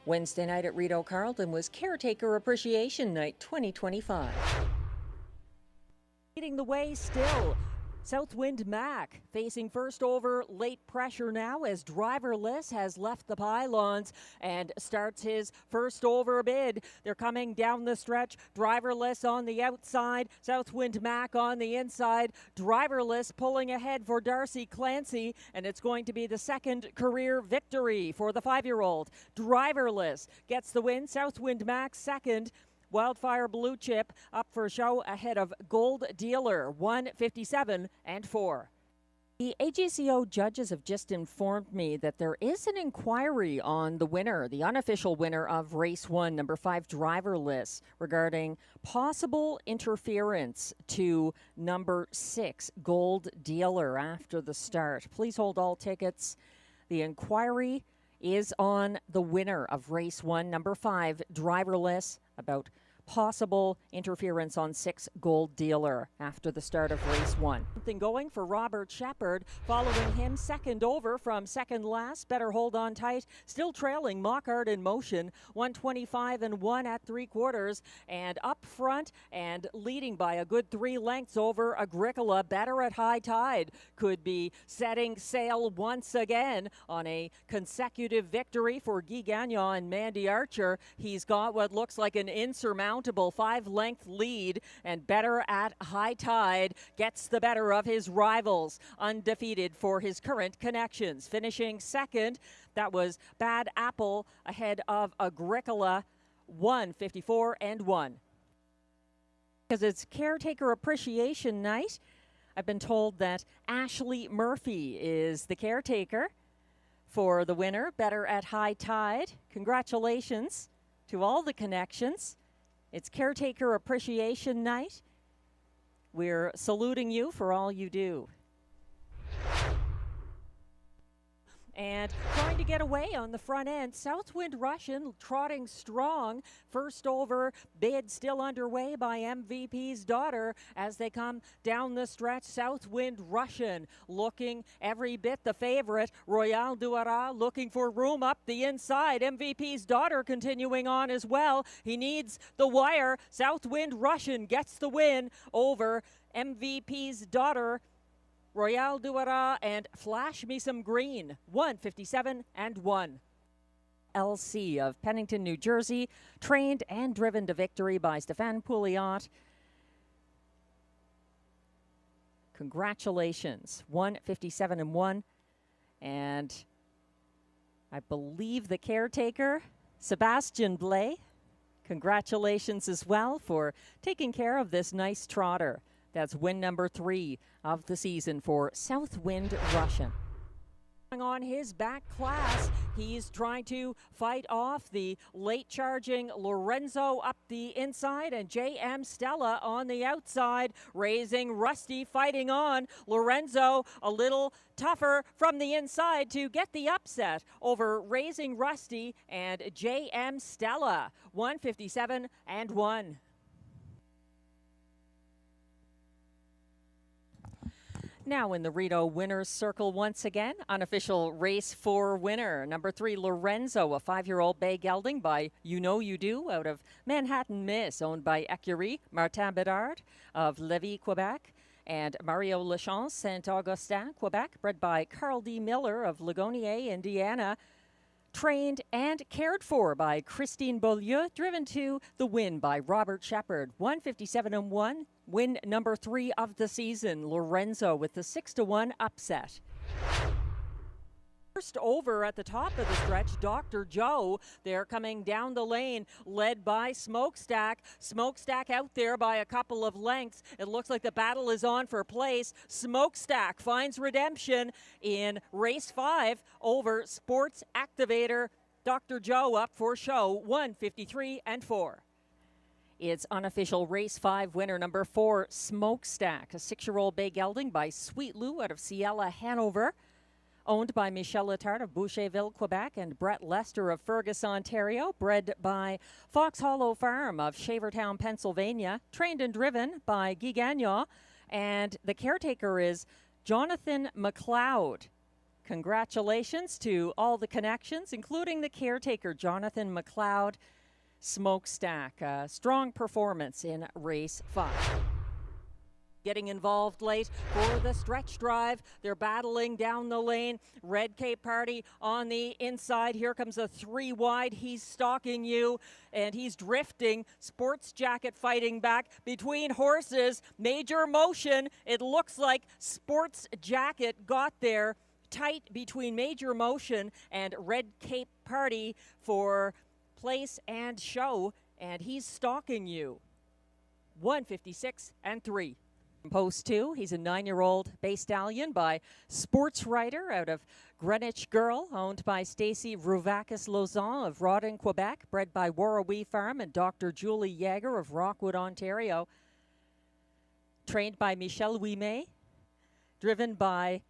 Wednesday night at Rideau Carleton was Caretaker Appreciation Night 2025. Leading the way still, Southwind Mac facing first over late pressure now as Driverless has left the pylons and starts his first over bid. They're coming down the stretch. Driverless on the outside, Southwind Mac on the inside. Driverless pulling ahead for Darcy Clancy, and it's going to be the second career victory for the 5-year-old. Driverless gets the win. Southwind Mac second. Wildfire Blue Chip up for show ahead of Gold Dealer, 1:57 and 4. The AGCO judges have just informed me that there is an inquiry on the winner, the unofficial winner of race 1, number 5, Driverless, regarding possible interference to number 6, Gold Dealer, after the start. Please hold all tickets. The inquiry is on the winner of race 1, number 5, Driverless, about possible interference on 6, Gold Dealer, after the start of race 1. Something going for Robert Shepard, following him second over from second last. Better hold on tight, still trailing Mockart in motion, 125 and 1 at 3/4, and up front and leading by a good 3 lengths over Agricola. Better at High Tide could be setting sail once again on a consecutive victory for Guy Gagnon and Mandy Archer. He's got what looks like an insurmountable 5-length lead, and Better at High Tide gets the better of his rivals, undefeated for his current connections. Finishing second, that was Bad Apple ahead of Agricola, 1:54 and 1. Because it's Caretaker Appreciation Night, I've been told that Ashley Murphy is the caretaker for the winner, Better at High Tide. Congratulations to all the connections. It's Caretaker Appreciation Night. We're saluting you for all you do. And trying to get away on the front end, Southwind Russian trotting strong. First over bid still underway by MVP's Daughter as they come down the stretch. Southwind Russian looking every bit the favorite. Royal Duara looking for room up the inside. MVP's Daughter continuing on as well. He needs the wire. Southwind Russian gets the win over MVP's Daughter, Royal Duara, and Flash Me Some Green, 1:57 and 1. LC of Pennington, New Jersey, trained and driven to victory by Stéphane Pouliot. Congratulations, 1:57 and 1. And I believe the caretaker, Sebastian Blais, congratulations as well for taking care of this nice trotter. That's win number 3 of the season for Southwind Russian. On his back class, he's trying to fight off the late charging Lorenzo up the inside, and JM Stella on the outside. Raising Rusty fighting on. Lorenzo a little tougher from the inside to get the upset over Raising Rusty and JM Stella, 1:57 and 1. Now in the Rideau Winners Circle once again, unofficial race 4 winner, number 3, Lorenzo, a 5-year-old bay gelding by You Know You Do out of Manhattan Miss, owned by Écurie Martin Bedard of Lévis, Quebec, and Mario Lachance, Saint-Augustin, Quebec, bred by Carl D. Miller of Ligonier, Indiana, trained and cared for by Christine Beaulieu, driven to the win by Robert Shepard, 1:57 and 1. Win number 3 of the season, Lorenzo with the 6-1 upset. First over at the top of the stretch, Dr. Joe. They're coming down the lane, led by Smokestack. Smokestack out there by a couple of lengths. It looks like the battle is on for place. Smokestack finds redemption in race 5 over Sports Activator. Dr. Joe up for show, 1:53 and 4. It's unofficial race 5 winner, number 4, Smokestack, a 6-year-old bay gelding by Sweet Lou out of Ciela, Hanover, owned by Michel Letard of Boucherville, Quebec, and Brett Lester of Fergus, Ontario, bred by Fox Hollow Farm of Shavertown, Pennsylvania, trained and driven by Guy Gagnon, and the caretaker is Jonathan McLeod. Congratulations to all the connections, including the caretaker, Jonathan McLeod, Smokestack. A strong performance in race 5. Getting involved late for the stretch drive. They're battling down the lane. Red Cape Party on the inside. Here comes a 3 wide. He's stalking you and he's drifting. Sports Jacket fighting back between horses. Major Motion. It looks like Sports Jacket got there tight between Major Motion and Red Cape Party for place and show, and he's stalking you. 156 and 3. Post 2, he's a 9-year-old bay stallion by Sports Rider out of Greenwich Girl, owned by Stacy Rouvakis-Lauzon of Rawdon, Quebec, bred by Warrawee Farm and Dr. Julie Yeager of Rockwood, Ontario. Trained by Michel Ouimet, driven by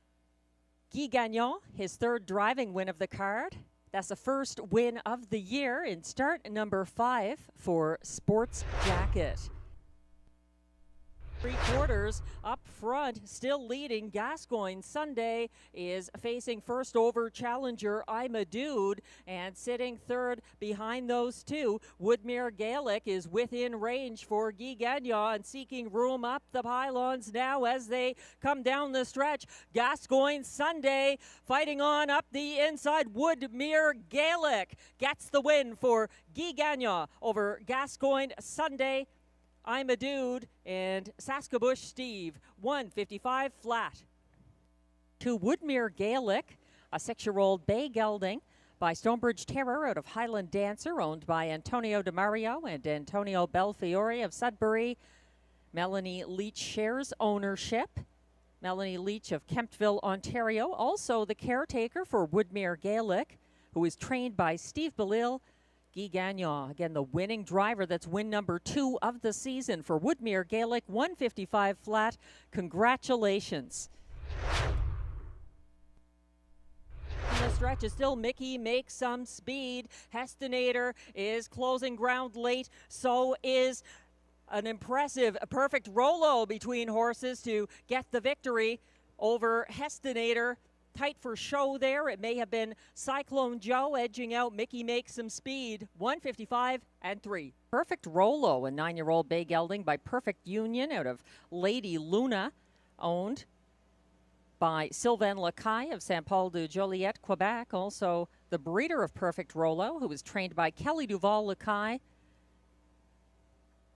Guy Gagnon, his 3rd driving win of the card. That's the first win of the year in start number 5 for Sports Jacket. 3/4 up front, still leading. Gascoigne Sunday is facing first over challenger Ima Dude, and sitting 3rd behind those two. Woodmere Gaelic is within range for Guy Gagnon and seeking room up the pylons now as they come down the stretch. Gascoigne Sunday fighting on up the inside. Woodmere Gaelic gets the win for Guy Gagnon over Gascoigne Sunday. I'm a Dude and Saskabush Steve, 155 flat. To Woodmere Gaelic, a 6-year-old bay gelding by Stonebridge Terror out of Highland Dancer, owned by Antonio DeMario and Antonio Belfiore of Sudbury. Melanie Leach shares ownership. Melanie Leach of Kemptville, Ontario, also the caretaker for Woodmere Gaelic, who is trained by Steve Belil. Guy Gagnon, again, the winning driver. That's win number 2 of the season for Woodmere Gaelic, 155 flat. Congratulations. The stretch is still Mickey Makes Some Speed. Hestinator is closing ground late. So is an impressive Perfect Rolo between horses to get the victory over Hestinator. Tight for show there. It may have been Cyclone Joe edging out Mickey Makes Some Speed, 155 and 3. Perfect Rolo, a 9-year-old bay gelding by Perfect Union out of Lady Luna, owned by Sylvain Lacaille of Saint Paul de Joliette, Quebec. Also the breeder of Perfect Rolo, who was trained by Kelly Duval Lacaille.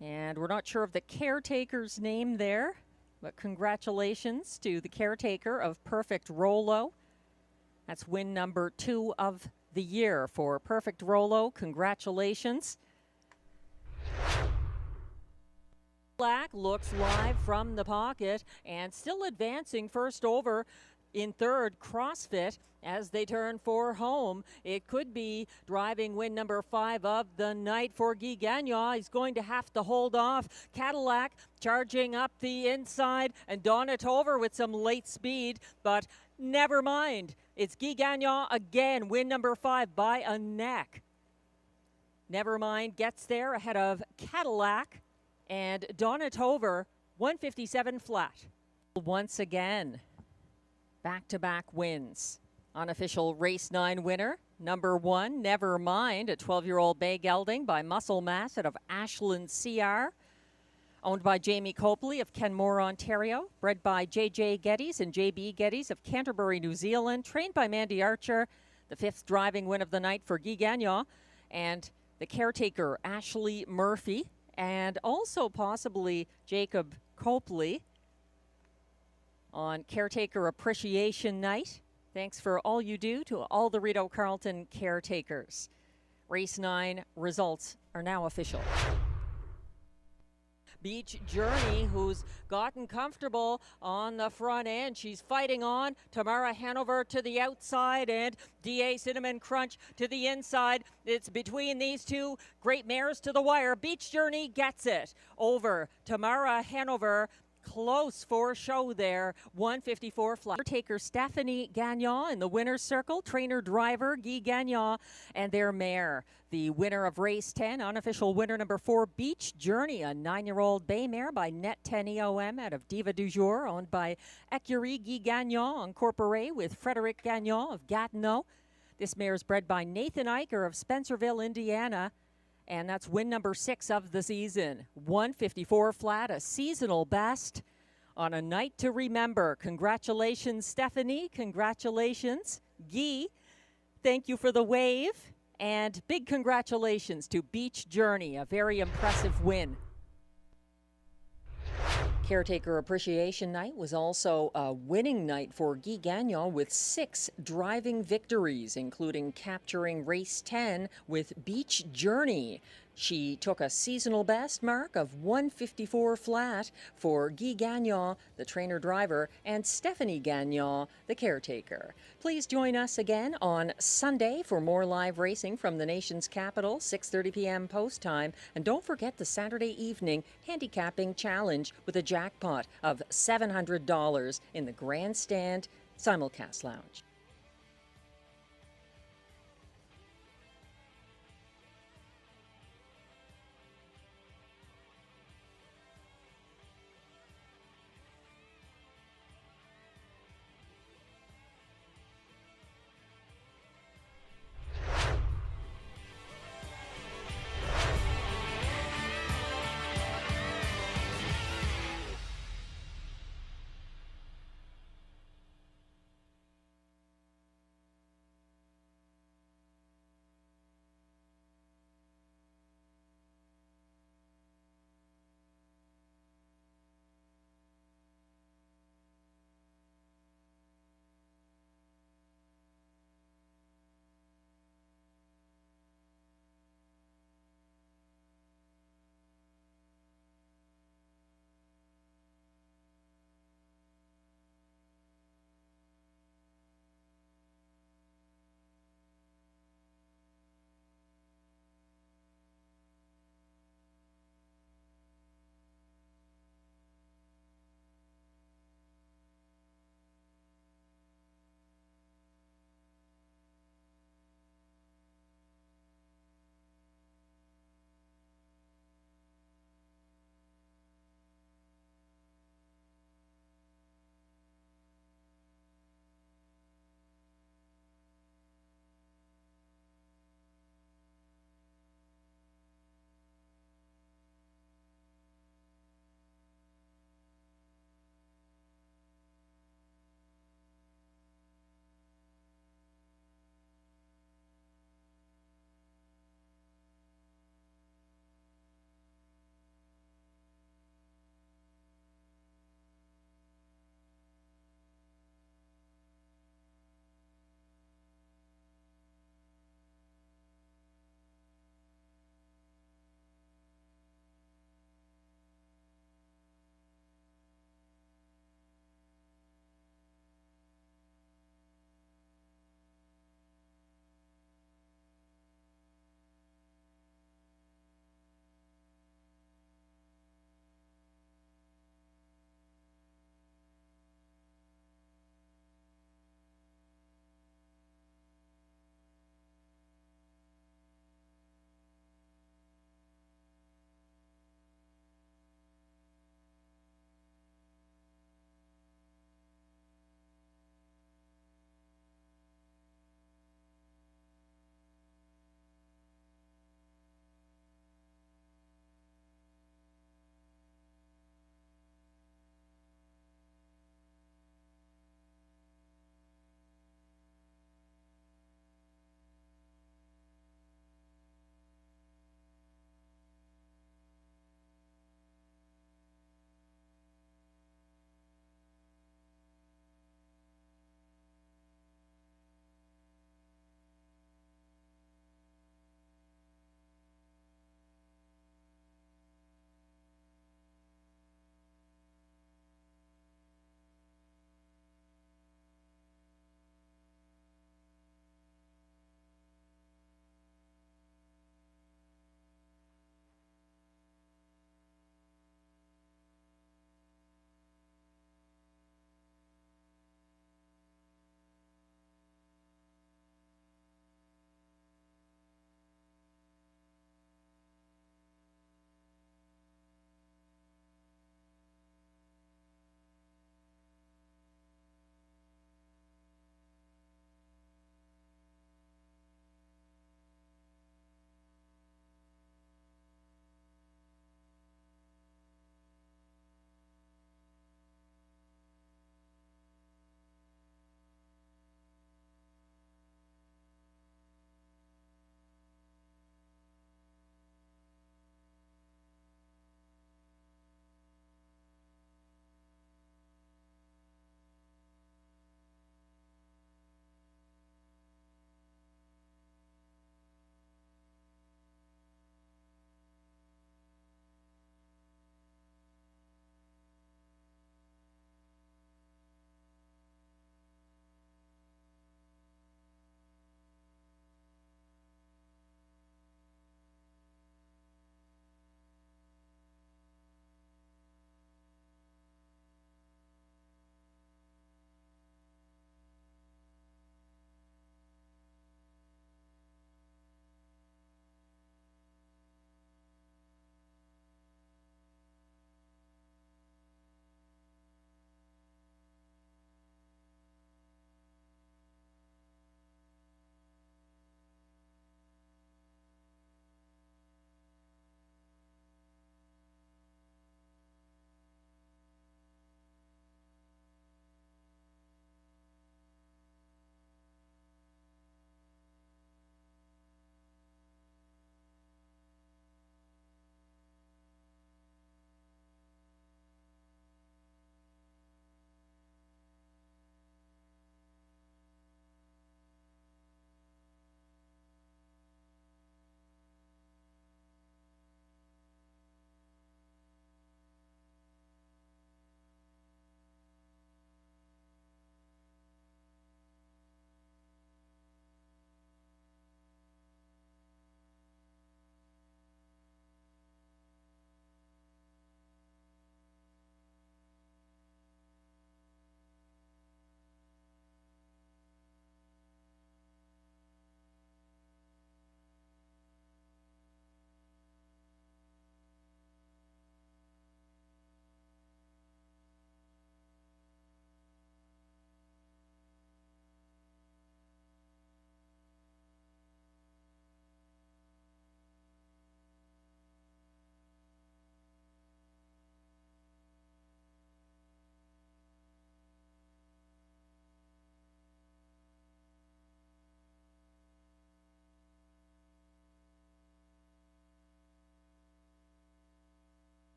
And we're not sure of the caretaker's name there, but congratulations to the caretaker of Perfect Rolo. That's win number 2 of the year for Perfect Rolo. Congratulations. Black looks live from the pocket and still advancing first over in 3rd, CrossFit, as they turn for home. It could be driving win number 5 of the night for Guy Gagnon. He's going to have to hold off. Cadillac charging up the inside, and Donatover with some late speed, but never mind. It's Guy Gagnon again, win number 5 by a neck. Never mind gets there ahead of Cadillac, and Donatover, 157 flat. Once again, back-to-back wins. Unofficial race 9 winner, number 1, Never Mind, a 12-year-old bay gelding by Muscle Mass out of Ashland CR, owned by Jamie Copley of Kenmore, Ontario, bred by J.J. Geddes and J.B. Geddes of Canterbury, New Zealand, trained by Mandy Archer, the 5th driving win of the night for Guy Gagnon, and the caretaker, Ashley Murphy, and also possibly Jacob Copley on Caretaker Appreciation Night. Thanks for all you do to all the Rideau Carleton caretakers. Race 9 results are now official. Beach Journey, who's gotten comfortable on the front end. She's fighting on. Tamara Hanover to the outside and D.A. Cinnamon Crunch to the inside. It's between these two great mares to the wire. Beach Journey gets it over Tamara Hanover. close for show there. 154 flat. Taker Stephanie Gagnon in the winner's circle. Trainer driver Guy Gagnon and their mare. The winner of race 10, unofficial winner number 4, Beach Journey, a 9-year-old bay mare by Net 10 EOM out of Diva du Jour, owned by Écurie Guy Gagnon, incorporé with Frederic Gagnon of Gatineau. This mare is bred by Nathan Eicher of Spencerville, Indiana. And that's win number 6 of the season. 154 flat, a seasonal best on a night to remember. Congratulations, Stephanie. Congratulations, Guy. Thank you for the wave. And big congratulations to Beach Journey, a very impressive win. Caretaker Appreciation Night was also a winning night for Guy Gagnon with 6 driving victories, including capturing race 10 with Beach Journey. She took a seasonal best mark of 154 flat for Guy Gagnon, the trainer driver, and Stephanie Gagnon, the caretaker. Please join us again on Sunday for more live racing from the nation's capital, 6:30 p.m. post time. And don't forget the Saturday evening handicapping challenge with a jackpot of $700 in the Grandstand Simulcast Lounge.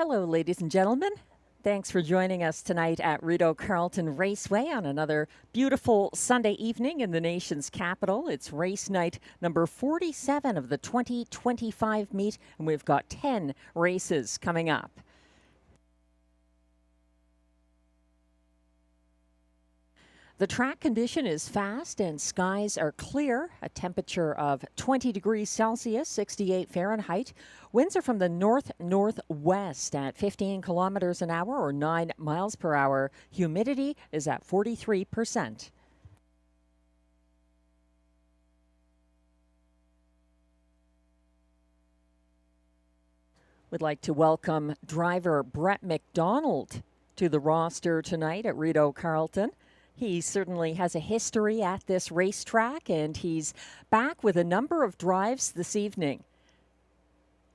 Hello, ladies and gentlemen. Thanks for joining us tonight at Rideau Carleton Raceway on another beautiful Sunday evening in the nation's capital. It's race night number 47 of the 2025 meet, and we've got 10 races coming up. The track condition is fast and skies are clear. A temperature of 20 degrees Celsius, 68 Fahrenheit. Winds are from the north-northwest at 15 kilometers an hour or 9 miles per hour. Humidity is at 43%. We'd like to welcome driver Brett McDonald to the roster tonight at Rideau Carleton. He certainly has a history at this racetrack, and he's back with a number of drives this evening.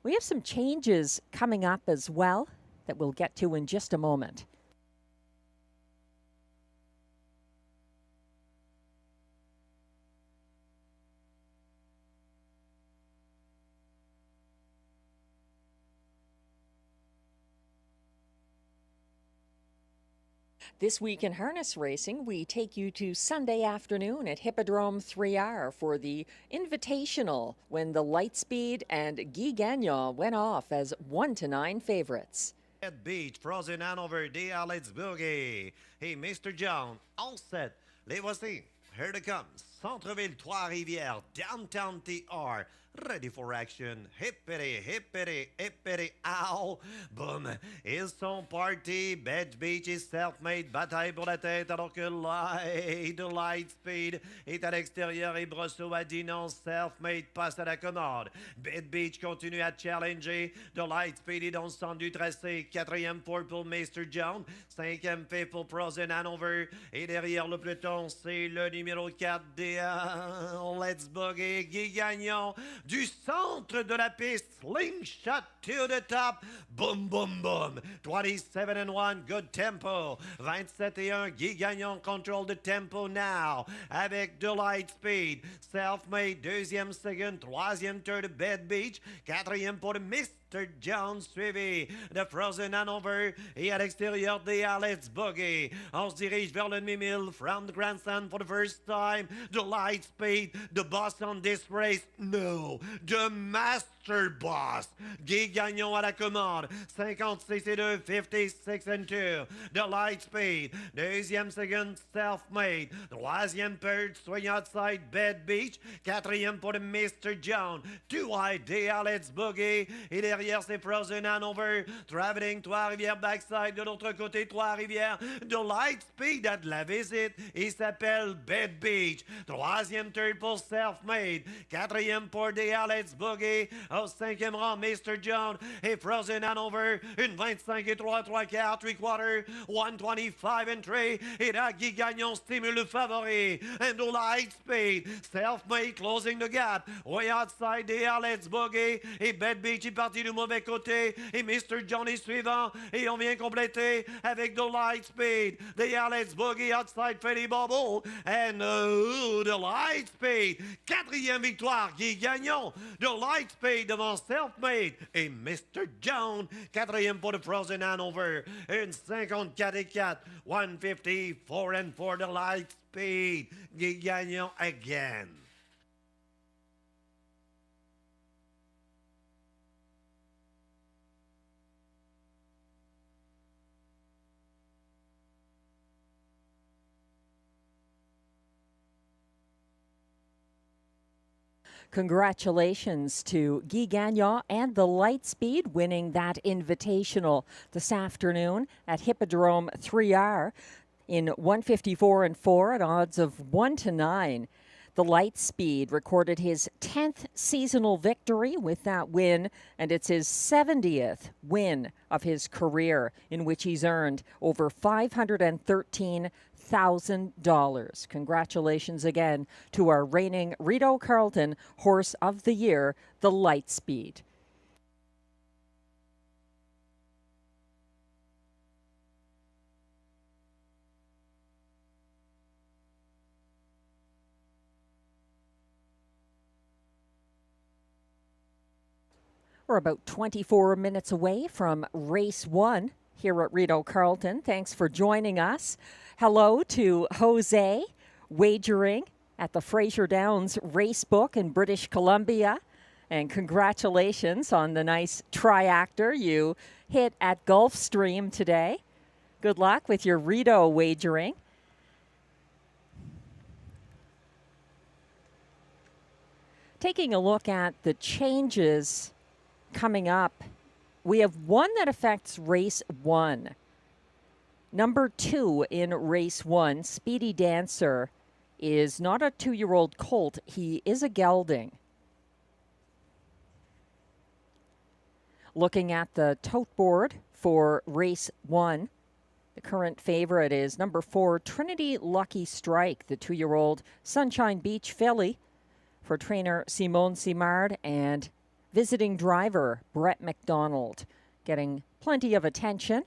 We have some changes coming up as well that we'll get to in just a moment. This week in harness racing, we take you to Sunday afternoon at Hippodrome 3R for the Invitational, when the Lightspeed and Guy Gagnon went off as 1-9 favorites. Beach, Frozen Hanover, DR, let's boogie. Hey, Mr. John, all set. Les voici. Here they come. Centreville, Trois-Rivières, downtown TR. Ready for action. Hippity, hippity, hippity, ow. Boom. Ils sont partis. Bed Beach est self-made. Bataille pour la tête alors que Lightspeed est à l'extérieur et Brosseau a dit non. Self-made passe à la commande. Bed Beach continue à challenger. The Lightspeed est dans le centre du tracé. Quatrième pour Mr. John. Cinquième fait pour Frozen Hanover. Et derrière le peloton, c'est le numéro 4 des Let's Boogie. Guy Gagnon. Du centre de la piste, slingshot to the top, boom, boom, boom. 27-1, good tempo. 27-1, Guy Gagnon control the tempo now. Avec de Lightspeed, self-made, deuxième, second, troisième tour de Bed Beach, quatrième pour Mr. John suivi de Frozen Hanover et à l'extérieur des Let's Boogie. On se dirige vers le demi-mille from the grandstand for the first time. The Lightspeed, the boss on this race, no, the master boss. Guy Gagnon à la commande, 56-2, 56-2. The Lightspeed, deuxième, second, self-made. Troisième third, swing outside Bed Beach. Quatrième pour Mr. John. Two wide, des Let's Boogie. Et derrière, c'est Frozen Hanover. Traveling Trois-Rivières backside. De l'autre côté, Trois-Rivières. The Lightspeed a de la visite. Il s'appelle Bed Beach. Troisième third pour Self-Made. Quatrième pour des Let's Boogie. Au cinquième rang, Mr. John et Frozen Hanover. Une 25-3, 3-4, 3-quarter. 125-3. Et là, Guy Gagnon stimule le favori. And the Lightspeed. Self-Made closing the gap. Way outside des Let's Boogie. Et Bed Beach est parti du mauvais côté. Et Mr. John est suivant. Et on vient compléter avec the Lightspeed. The Let's Boogie outside Freddy Bubble. And the Lightspeed. Quatrième victoire, Guy Gagnon. The Lightspeed devant Self-Made. Et Mr. John. Quatrième pour the Frozen Hanover. Une 54-4. 154-4 the Lightspeed. Guy Gagnon again. Congratulations to Guy Gagnon and the Lightspeed winning that invitational this afternoon at Hippodrome 3R in 154-4 at odds of 1-9. The Lightspeed recorded his 10th seasonal victory with that win, and it's his 70th win of his career, in which he's earned over $513,000. Congratulations again to our reigning Rideau Carleton Horse of the Year, the Lightspeed. We're about 24 minutes away from race 1 here at Rideau Carleton. Thanks for joining us. Hello to Jose, wagering at the Fraser Downs Racebook in British Columbia. And congratulations on the nice triactor you hit at Gulfstream today. Good luck with your Rideau wagering. Taking a look at the changes coming up, we have one that affects race 1. Number 2 in race 1, Speedy Dancer, is not a 2-year-old colt. He is a gelding. Looking at the tote board for race 1, the current favorite is number 4, Trinity Lucky Strike, the 2-year-old Sunshine Beach filly for trainer Simone Simard and visiting driver Brett McDonald, getting plenty of attention.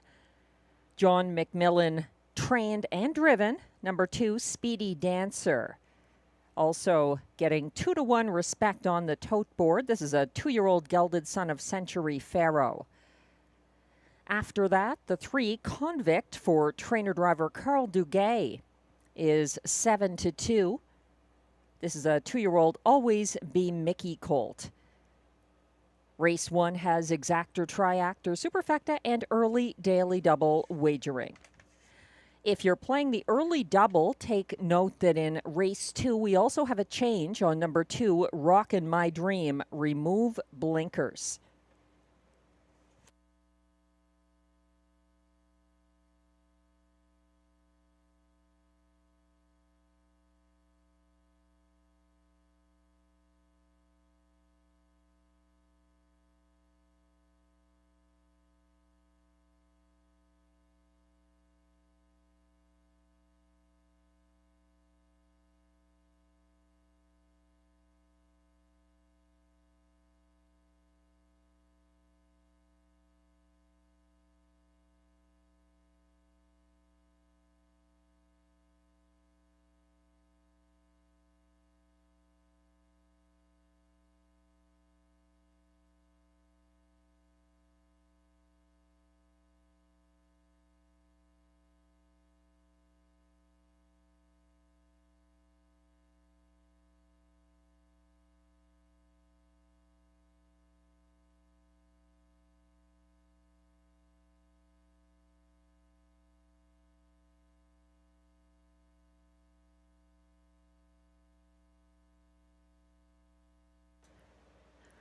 John McMillan trained and driven. Number 2, Speedy Dancer, also getting 2-1 respect on the tote board. This is a 2-year-old gelded son of Century Pharaoh. After that, the 3, Convict for trainer driver Carl Duguay, is 7-2. This is a 2-year-old Always Be Mickey colt. Race 1 has exactor, triactor, superfecta, and early daily double wagering. If you're playing the early double, take note that in race 2, we also have a change on number 2, Rockin' My Dream, remove blinkers.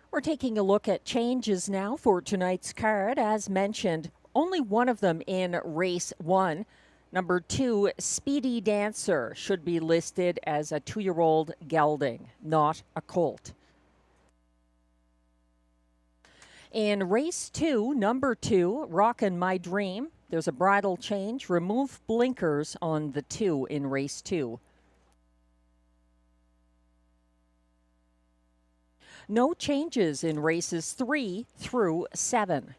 We're taking a look at changes now for tonight's card. As mentioned, only one of them in race 1. Number 2, Speedy Dancer, should be listed as a 2-year-old gelding, not a colt. In race 2, number 2, Rockin' My Dream, there's a bridle change. Remove blinkers on the 2 in race 2. No changes in races 3 through 7.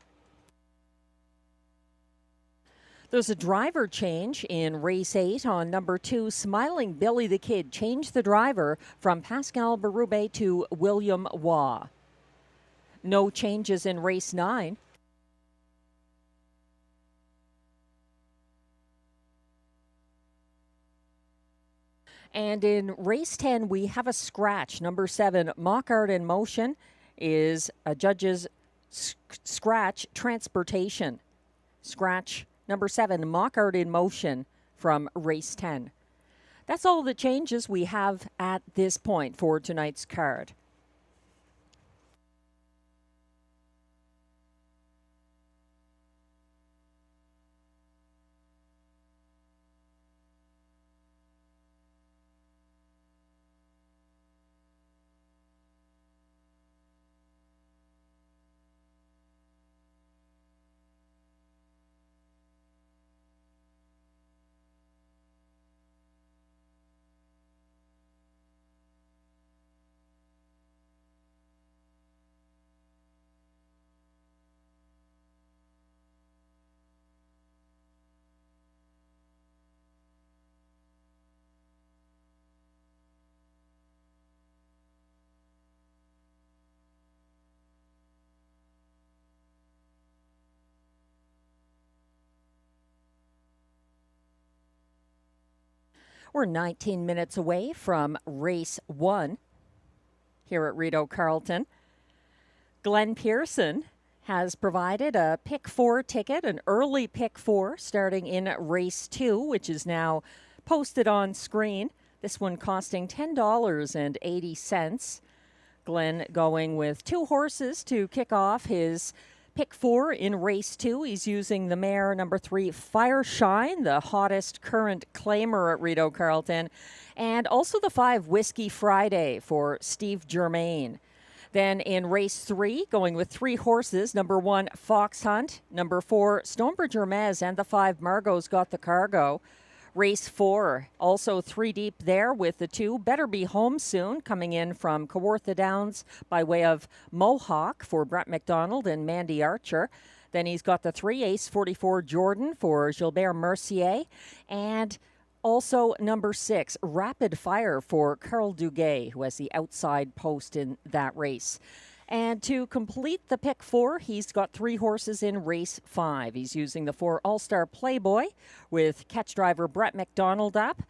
There's a driver change in race 8 on number 2, Smiling Billy the Kid. Change the driver from Pascal Berube to William Waugh. No changes in race 9. And in race 10, we have a scratch. Number 7, Mock Art in Motion, is a judge's scratch transportation. Scratch number 7, Mock Art in Motion from race 10. That's all the changes we have at this point for tonight's card. We're 19 minutes away from race 1 here at Rideau Carleton. Glenn Pearson has provided a pick 4 ticket, an early pick 4 starting in race 2, which is now posted on screen. This one costing $10.80. Glenn going with 2 horses to kick off his pick 4 in race 2. He's using the mare number 3, Fireshine, the hottest current claimer at Rideau Carleton, and also the 5, Whiskey Friday for Steve Germain. Then in race 3, going with 3 horses, number 1, Fox Hunt, number 4, Stonebridge Hermes, and the 5, Margot's Got the Cargo. Race 4, also 3 deep there with the 2, Better Be Home Soon, coming in from Kawartha Downs by way of Mohawk for Brett McDonald and Mandy Archer. Then he's got the 3, Ace 44 Jordan for Gilbert Mercier, and also number 6, Rapid Fire for Carl Duguay, who has the outside post in that race. And to complete the pick 4, he's got 3 horses in race 5. He's using the 4 All-Star Playboy with catch driver Brett McDonald up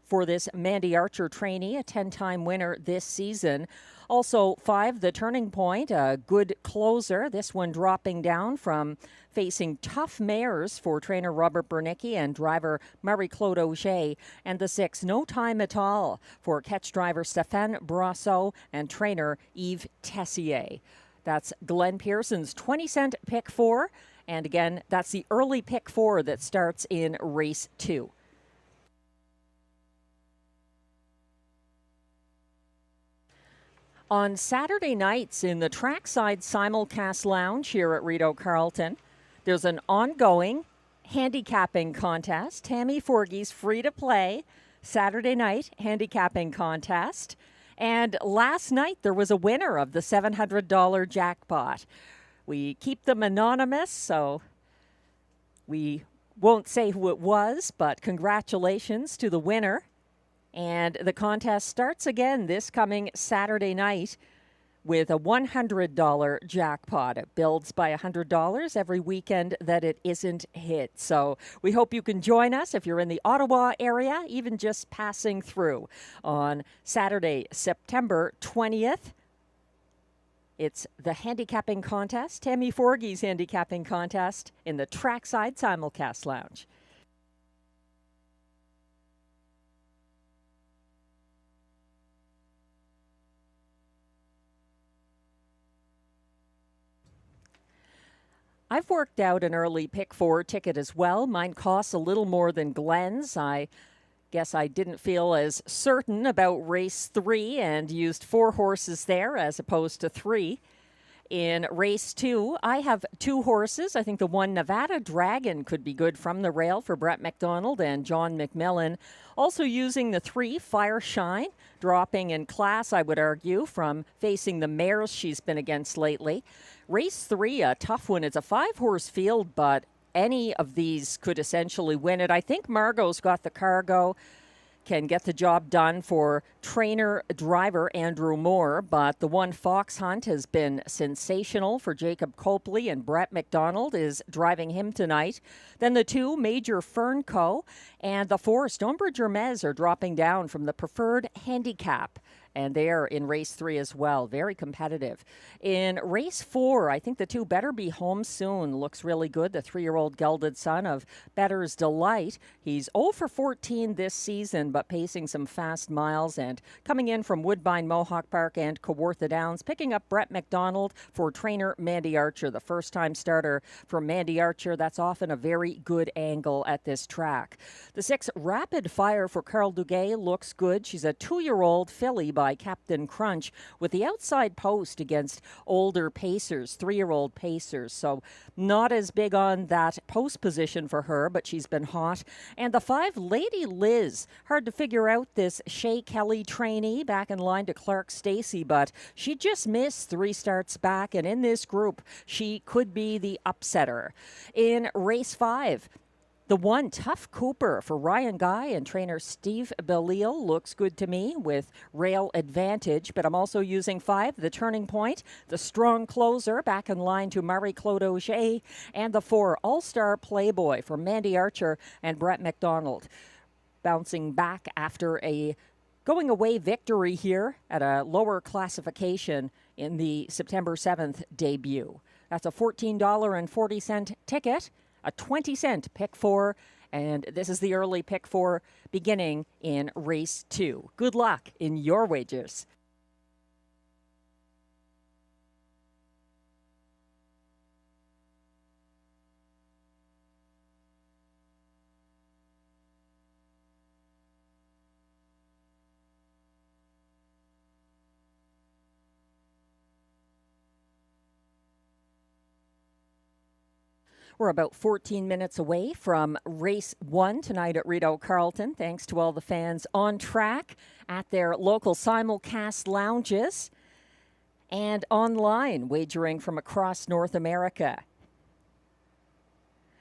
for this Mandy Archer trainee, a 10-time winner this season. Also 5, The Turning Point, a good closer. This one dropping down from facing tough mares for trainer Robert Bernicki and driver Marie-Claude Auger. And the 6, No Time at All for catch driver Stéphane Brosseau and trainer Yves Tessier. That's Glenn Pearson's 20-cent pick 4. And again, that's the early pick 4 that starts in race 2. On Saturday nights in the Trackside Simulcast Lounge here at Rideau Carleton, there's an ongoing handicapping contest. Tammy Forgey's free-to-play Saturday night handicapping contest. And last night there was a winner of the $700 jackpot. We keep them anonymous, so we won't say who it was, but congratulations to the winner. And the contest starts again this coming Saturday night with a $100 jackpot. It builds by $100 every weekend that it isn't hit. So we hope you can join us if you're in the Ottawa area, even just passing through on Saturday, September 20th. It's the handicapping contest, Tammy Forgey's handicapping contest in the Trackside Simulcast Lounge. I've worked out an early pick 4 ticket as well. Mine costs a little more than Glenn's. I guess I didn't feel as certain about race 3 and used 4 horses there as opposed to 3. In race 2, I have 2 horses. I think the 1 Nevada Dragon could be good from the rail for Brett McDonald and John McMillan. Also using the 3 Fireshine, dropping in class, I would argue, from facing the mares she's been against lately. Race 3, a tough one. It's a 5-horse field, but any of these could essentially win it. I think Margot's Got the Cargo can get the job done for trainer-driver Andrew Moore, but the 1 Fox Hunt has been sensational for Jacob Copley, and Brett McDonald is driving him tonight. Then the 2 Major Fernco and the 4 Stonebridge Hermes are dropping down from the preferred handicap. And they're in race 3 as well. Very competitive. In race 4, I think the 2 Better Be Home Soon looks really good. The 3-year-old gelded son of Better's Delight. He's 0 for 14 this season, but pacing some fast miles and coming in from Woodbine Mohawk Park and Kawartha Downs, picking up Brett McDonald for trainer Mandy Archer, the first-time starter for Mandy Archer. That's often a very good angle at this track. The 6 Rapid Fire for Carl Duguay looks good. She's a 2-year-old filly by Captain Crunch with the outside post against older pacers, 3-year-old pacers. So not as big on that post position for her, but she's been hot. And the 5 Lady Liz, hard to figure out this Shea Kelly trainee, back in line to Clark Stacey, but she just missed 3 starts back, and in this group she could be the upsetter. In race 5, the 1 Tough Cooper for Ryan Guy and trainer Steve Belial looks good to me with rail advantage, but I'm also using 5, The Turning Point, the strong closer back in line to Marie-Claude Auger, and the 4 All-Star Playboy for Mandy Archer and Brett McDonald. bouncing back after a going away victory here at a lower classification in the September 7th debut. That's a $14.40 ticket, a 20-cent pick four, and this is the early pick four beginning in race 2. Good luck in your wagers. We're about 14 minutes away from race 1 tonight at Rideau Carleton, thanks to all the fans on track at their local simulcast lounges and online wagering from across North America.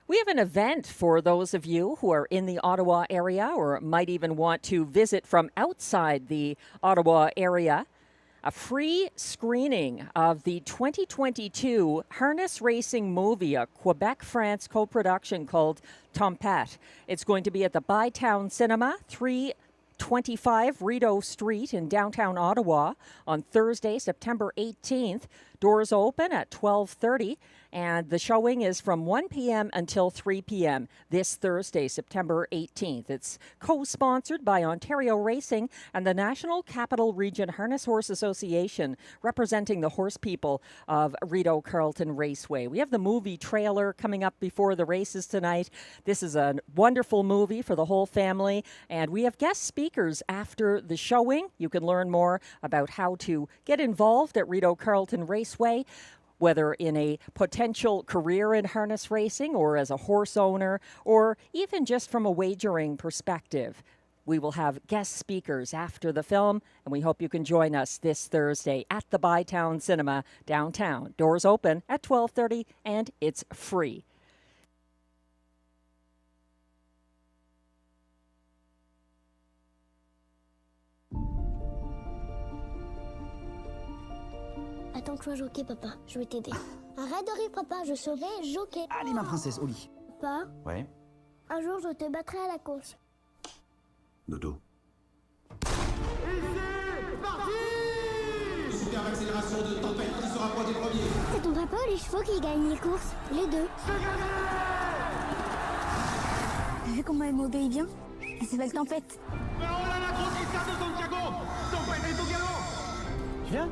We have an event for those of you who are in the Ottawa area or might even want to visit from outside the Ottawa area. A free screening of the 2022 harness racing movie, a Quebec, France co-production called Tempête. It's going to be at the Bytown Cinema, 325 Rideau Street in downtown Ottawa on Thursday, September 18th. Doors open at 12:30, and the showing is from 1 p.m. until 3 p.m. this Thursday, September 18th. It's co-sponsored by Ontario Racing and the National Capital Region Harness Horse Association, representing the horse people of Rideau Carleton Raceway. We have the movie trailer coming up before the races tonight. This is a wonderful movie for the whole family, and we have guest speakers after the showing. You can learn more about how to get involved at Rideau Carleton Raceway, whether in a potential career in harness racing or as a horse owner or even just from a wagering perspective. We will have guest speakers after the film, and we hope you can join us this Thursday at the Bytown Cinema downtown. Doors open at 12:30, and it's free. Attends que je sois jockey, papa. Je vais t'aider. Arrête de rire, papa. Je serai jockey. Allez, ma princesse, au lit. Papa, Ouais. un jour, je te battrai à la course. Dodo. Super accélération de tempête qui sera point des premiers. C'est ton papa ou les chevaux qui gagnent les courses? Les deux. T'as vu comment elle m'obéit bien? Elle s'appelle Tempête. Oh là la grosse histoire de Santiago. Tempête est au galop. Tu viens?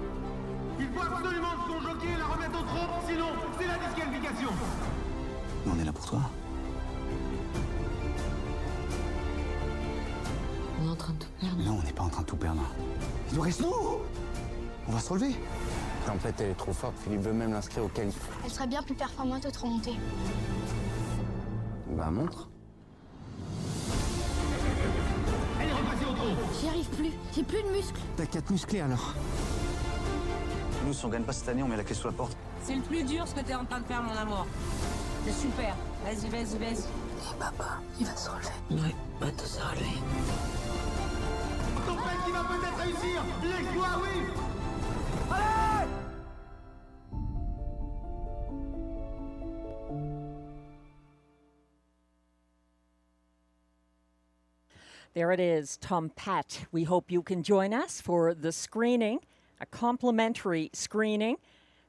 Il faut absolument que son jockey la remette au trot, sinon c'est la disqualification. Mais on est là pour toi. On est en train de tout perdre. Non, on n'est pas en train de tout perdre. Il nous reste nous. On va se relever. En fait, elle est trop forte. Philippe veut même l'inscrire au qualif. Elle serait bien plus performante autre remontée. Bah, montre. Elle est repassée au trot. J'y arrive plus. J'ai plus de muscles. T'as 4 musclés alors. Nous, si on gagne pas cette année, on met la clé sous la porte. C'est le plus dur ce que t'es en train de faire, mon amour. C'est super. Vas-y, vas-y, vas-y. Et papa, il va se relever. Ouais, va tout se relever. Tempête qui va peut-être réussir. L'exploit, oui. There it is, Tempête. We hope you can join us for the screening, a complimentary screening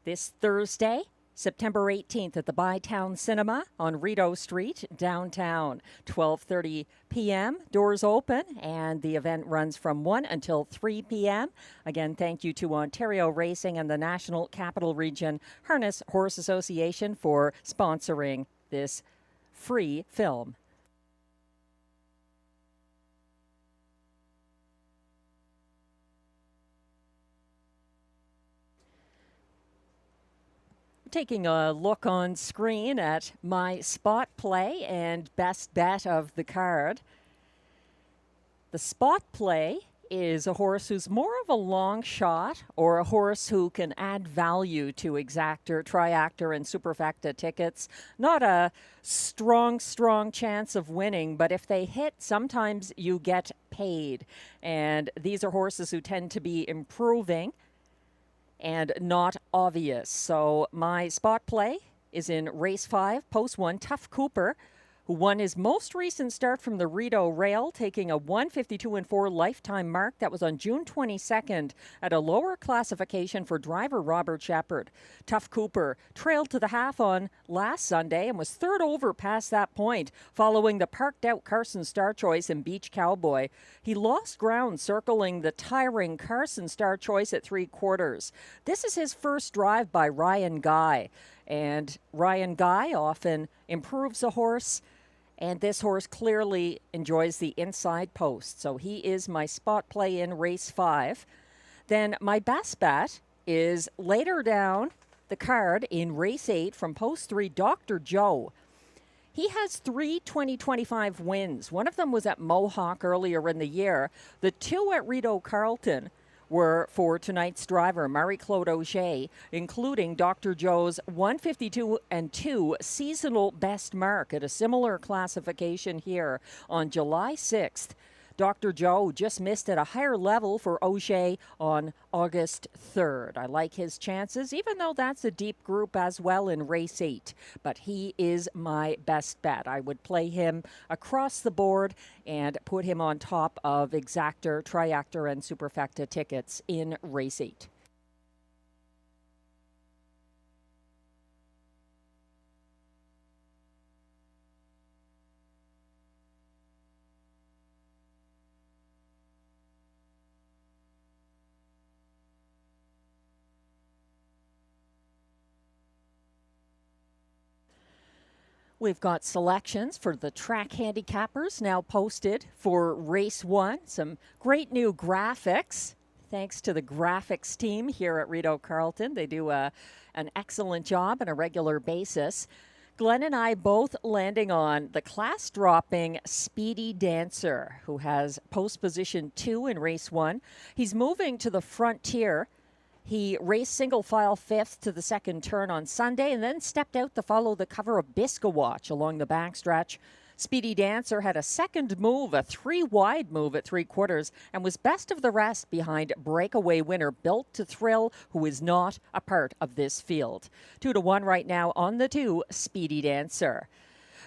this Thursday, September 18th at the Bytown Cinema on Rideau Street, downtown. 12:30 p.m. Doors open, and the event runs from 1 until 3 p.m. Again, thank you to Ontario Racing and the National Capital Region Harness Horse Association for sponsoring this free film. Taking a look on screen at my spot play and best bet of the card. The spot play is a horse who's more of a long shot or a horse who can add value to exactor, triactor, and superfecta tickets. Not a strong chance of winning, but if they hit, sometimes you get paid. And these are horses who tend to be improving and not obvious. So my spot play is in race 5, post 1, Tough Cooper, who won his most recent start from the Rideau Rail, taking a 1:52.4 lifetime mark. That was on June 22nd at a lower classification for driver Robert Shepard. Tough Cooper trailed to the half on last Sunday and was third over past that point, following the parked-out Carson Star Choice and Beach Cowboy. He lost ground circling the tiring Carson Star Choice at 3/4. This is his first drive by Ryan Guy, and Ryan Guy often improves a horse, and this horse clearly enjoys the inside post. So he is my spot play in race 5. Then my best bet is later down the card in race 8 from post 3, Dr. Joe. He has 3 2025 wins. One of them was at Mohawk earlier in the year. The 2 at Rideau Carleton were for tonight's driver, Marie-Claude Auger, including Dr. Joe's 1:52.2 seasonal best mark at a similar classification here on July 6th. Dr. Joe just missed at a higher level for Auger on August 3rd. I like his chances, even though that's a deep group as well in race 8. But he is my best bet. I would play him across the board and put him on top of Exactor, Triactor, and Superfecta tickets in race 8. We've got selections for the track handicappers now posted for race 1. Some great new graphics. Thanks to the graphics team here at Rideau Carleton. They do an excellent job on a regular basis. Glenn and I both landing on the class-dropping Speedy Dancer, who has post position 2 in race 1. He's moving to the frontier. He raced single file 5th to the second turn on Sunday and then stepped out to follow the cover of Biscawatch along the backstretch. Speedy Dancer had a second move, a 3-wide move at 3/4, and was best of the rest behind breakaway winner Built to Thrill, who is not a part of this field. 2-1 right now on the 2, Speedy Dancer.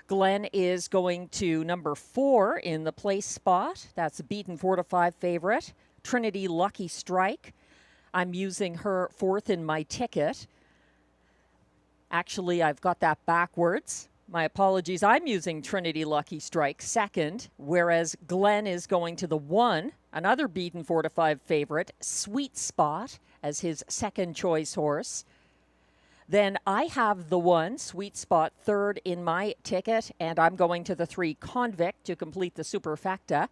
Glenn is going to number 4 in the place spot. That's a beaten 4-5 favorite, Trinity Lucky Strike. I'm using her 4th in my ticket. Actually, I've got that backwards. My apologies. I'm using Trinity Lucky Strike 2nd, whereas Glenn is going to the 1, another beaten 4-5 favorite, Sweet Spot, as his second choice horse. Then I have the 1, Sweet Spot, 3rd in my ticket, and I'm going to the 3, Convict, to complete the superfecta.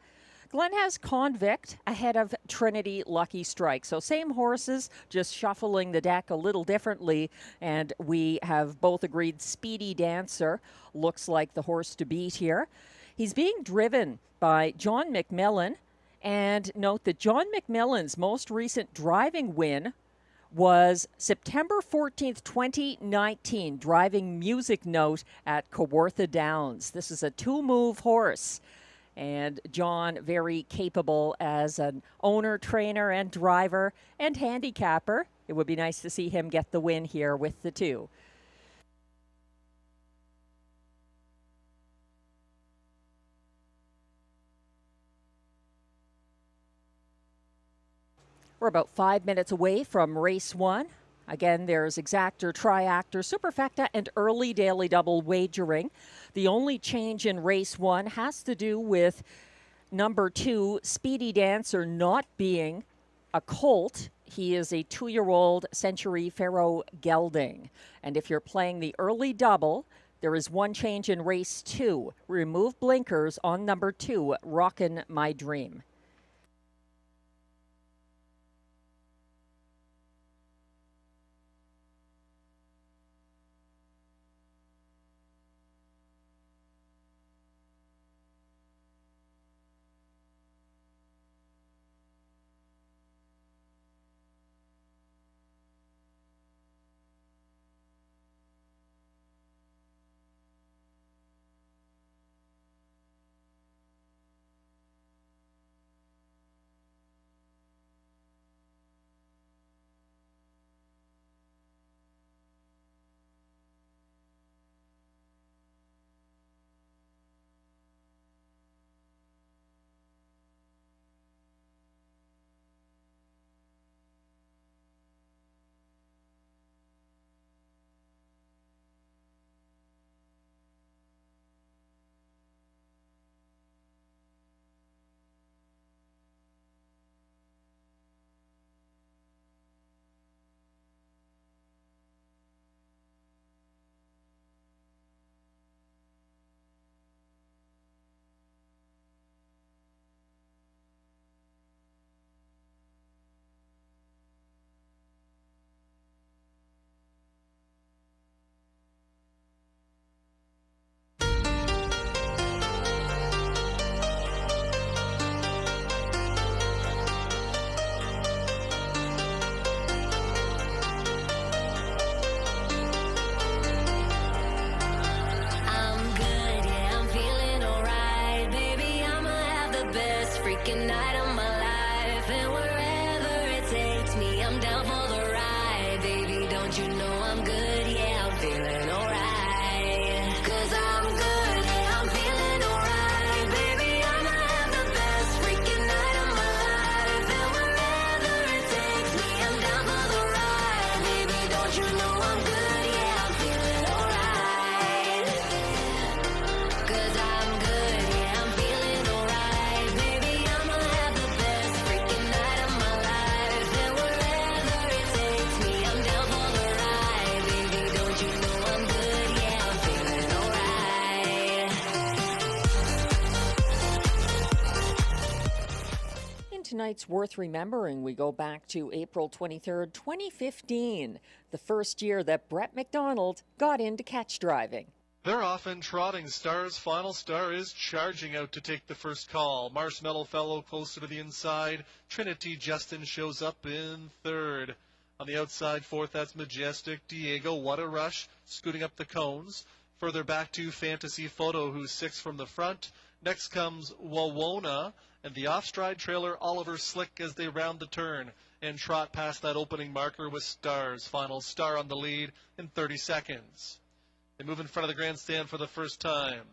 Glenn has Convict ahead of Trinity Lucky Strike. So same horses, just shuffling the deck a little differently. And we have both agreed Speedy Dancer looks like the horse to beat here. He's being driven by John McMillan. And note that John McMillan's most recent driving win was September 14th, 2019, driving Music Note at Kawartha Downs. This is a 2-move horse. And John, very capable as an owner, trainer, and driver and handicapper. It would be nice to see him get the win here with the 2. We're about 5 minutes away from race 1. Again, there's Exactor, Triactor, Superfecta, and early daily double wagering. The only change in race 1 has to do with number 2, Speedy Dancer, not being a colt. He is a 2-year-old Century Pharaoh gelding. And if you're playing the early double, there is one change in race 2. Remove blinkers on number 2, Rockin' My Dream. freaking night of my life. And wherever it takes me, I'm down for the ride. Baby, don't you know I'm good? Yeah, I'm feeling alright. 'Cause I'm good, yeah, I'm feeling alright. Baby, I'ma have the best freaking night of my life. And wherever it takes me, I'm down for the ride. Baby, don't you know I'm good? Yeah, I'm feeling alright. 'Cause I'm good, yeah, I'm feeling alright. Baby, I'ma have the best freaking night of my life. And wherever it takes me, I'm down for the ride. Baby, don't you know I'm good? Yeah, I'm feeling alright. In tonight's Worth Remembering, we go back to April 23rd, 2015, the first year that Brett McDonald got into catch driving. They're often trotting. Star's final star is charging out to take the first call. Marshmallow Fellow closer to the inside. Trinity Justin shows up in third. On the outside, fourth, that's Majestic Diego. What a rush, scooting up the cones. Further back to Fantasy Photo, who's sixth from the front. Next comes Wawona, and the off-stride trailer Oliver Slick as they round the turn and trot past that opening marker with Star's final star on the lead in 30 seconds. They move in front of the grandstand for the first time.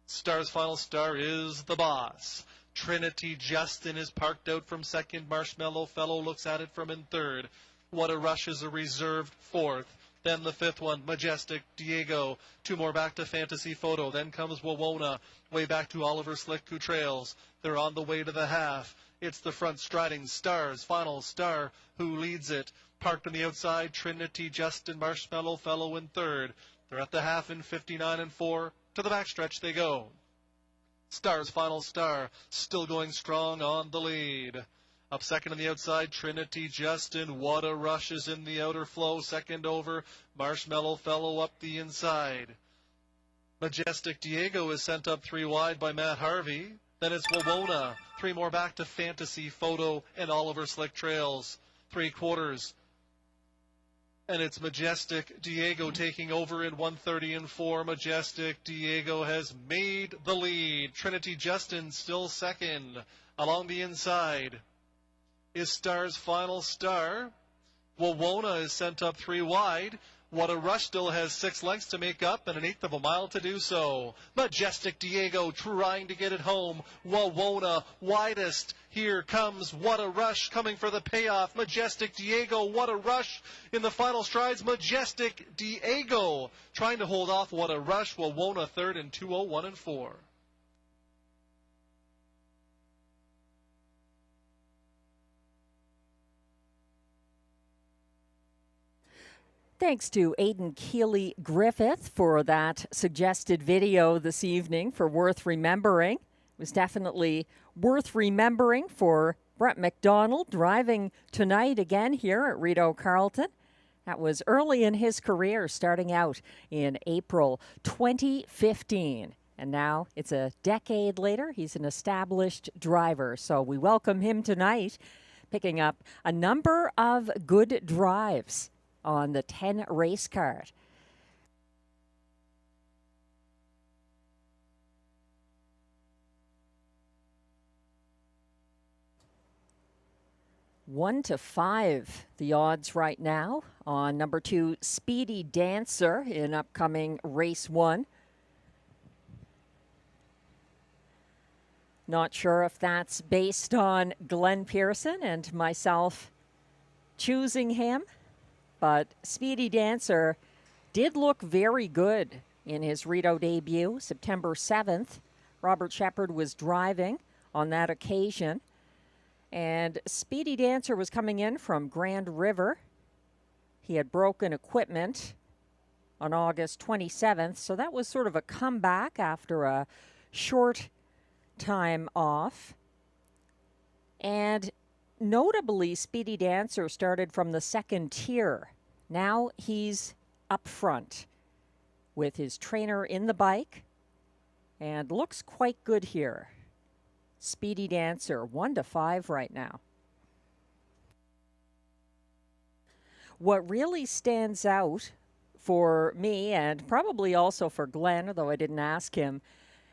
Star's final star is the boss. Trinity Justin is parked out from second. Marshmallow Fellow looks at it from in third. What a Rush is a reserved fourth. Then the fifth one, Majestic Diego. Two more back to Fantasy Photo. Then comes Wawona, way back to Oliver Slick, who trails. They're on the way to the half. It's the front striding Star's final star who leads it. Parked on the outside, Trinity Justin, Marshmallow Fellow in third. They're at the half in 59 and 4. To the backstretch they go. Star's final star still going strong on the lead. Up second on the outside, Trinity Justin. What a Rush is in the outer flow. Second over, Marshmallow Fellow up the inside. Majestic Diego is sent up three wide by Matt Harvey. Then it's Wawona. Three more back to Fantasy Photo and Oliver Slick trails. 3/4. And it's Majestic Diego taking over in 1:30 and 4. Majestic Diego has made the lead. Trinity Justin still second. Along the inside is Star's final star. Wawona is sent up three wide. What a Rush still has 6 lengths to make up and an eighth of a mile to do so. Majestic Diego trying to get it home. Wawona widest. Here comes What a Rush coming for the payoff. Majestic Diego, What a Rush in the final strides. Majestic Diego trying to hold off What a Rush. Wawona third in 2:01 and 4. Thanks to Aidan Keeley-Griffith for that suggested video this evening for Worth Remembering. It was definitely worth remembering for Brett McDonald driving tonight again here at Rideau Carleton. That was early in his career, starting out in April 2015. And now it's a decade later. He's an established driver. So we welcome him tonight, picking up a number of good drives on the 10 race card. One to 5, the odds right now on number 2, Speedy Dancer in upcoming race 1. Not sure if that's based on Glenn Pearson and myself choosing him. But Speedy Dancer did look very good in his Rideau debut, September 7th. Robert Shepard was driving on that occasion. And Speedy Dancer was coming in from Grand River. He had broken equipment on August 27th, so that was sort of a comeback after a short time off. And notably, Speedy Dancer started from the second tier. Now he's up front with his trainer in the bike and looks quite good here. Speedy Dancer, 1 to 5 right now. What really stands out for me and probably also for Glenn, although I didn't ask him,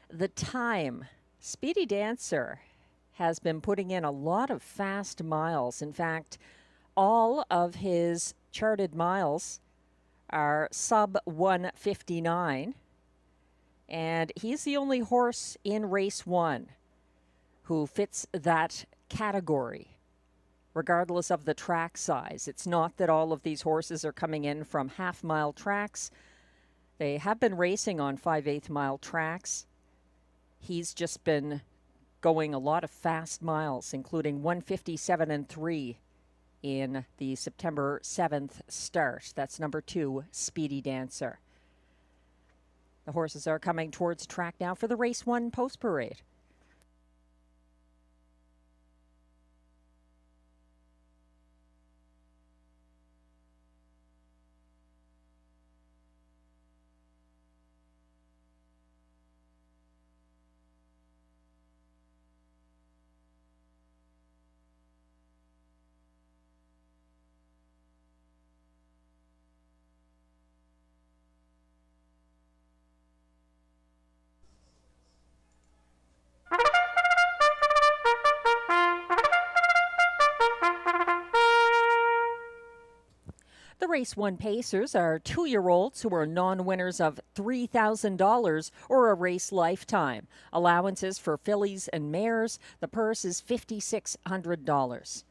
the time. Speedy Dancer has been putting in a lot of fast miles. In fact, all of his charted miles are sub 159, and he's the only horse in race 1 who fits that category, regardless of the track size. It's not that all of these horses are coming in from half-mile tracks. They have been racing on 5/8 mile tracks. He's just been going a lot of fast miles, including 157 and 3 in the September 7th start. That's number 2, Speedy Dancer. The horses are coming towards track now for the race 1 post parade. The Race 1 Pacers are 2-year-olds who are non-winners of $3,000 or a race lifetime. Allowances for fillies and mares. The purse is $5,600.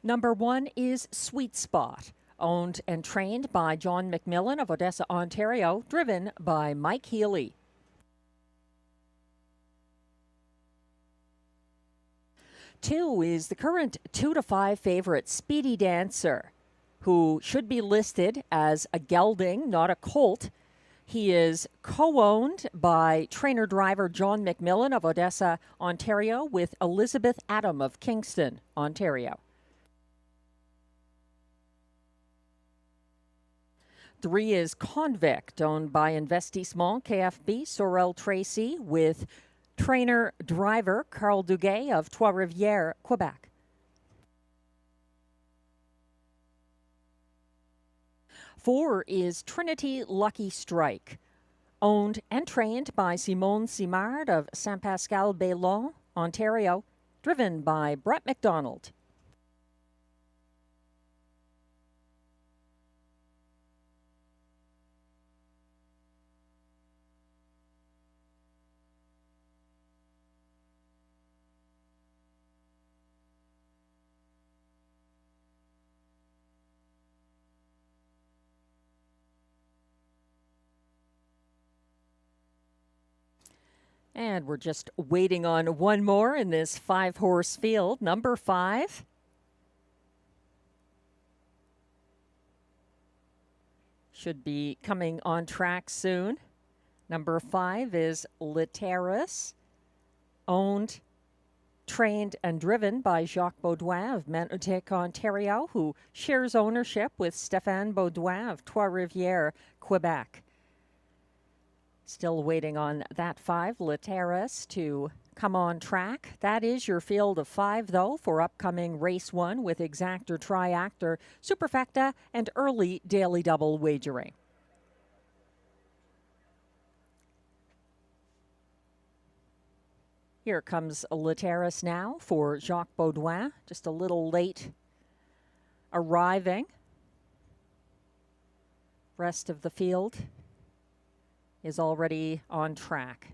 Number 1 is Sweet Spot, owned and trained by John McMillan of Odessa, Ontario, driven by Mike Healy. Two is the current 2-5 favorite, Speedy Dancer, who should be listed as a gelding, not a colt. He is co-owned by trainer-driver John McMillan of Odessa, Ontario, with Elizabeth Adam of Kingston, Ontario. 3 is Convict, owned by Investissement KFB Sorel Tracy, with trainer-driver Carl Duguay of Trois-Rivières, Quebec. 4 is Trinity Lucky Strike, owned and trained by Simone Simard of Saint-Pascal-Baylon, Ontario, driven by Brett McDonald. And we're just waiting on one more in this 5-horse field. Number 5. Should be coming on track soon. Number 5 is Literis, owned, trained, and driven by Jacques Baudouin of Manotick, Ontario, who shares ownership with Stéphane Baudouin of Trois-Rivières, Quebec. Still waiting on that 5, Literis, to come on track. That is your field of 5, though, for upcoming race 1 with exactor, triactor, superfecta, and early daily double wagering. Here comes Literis now for Jacques Baudouin, just a little late arriving. Rest of the field is already on track.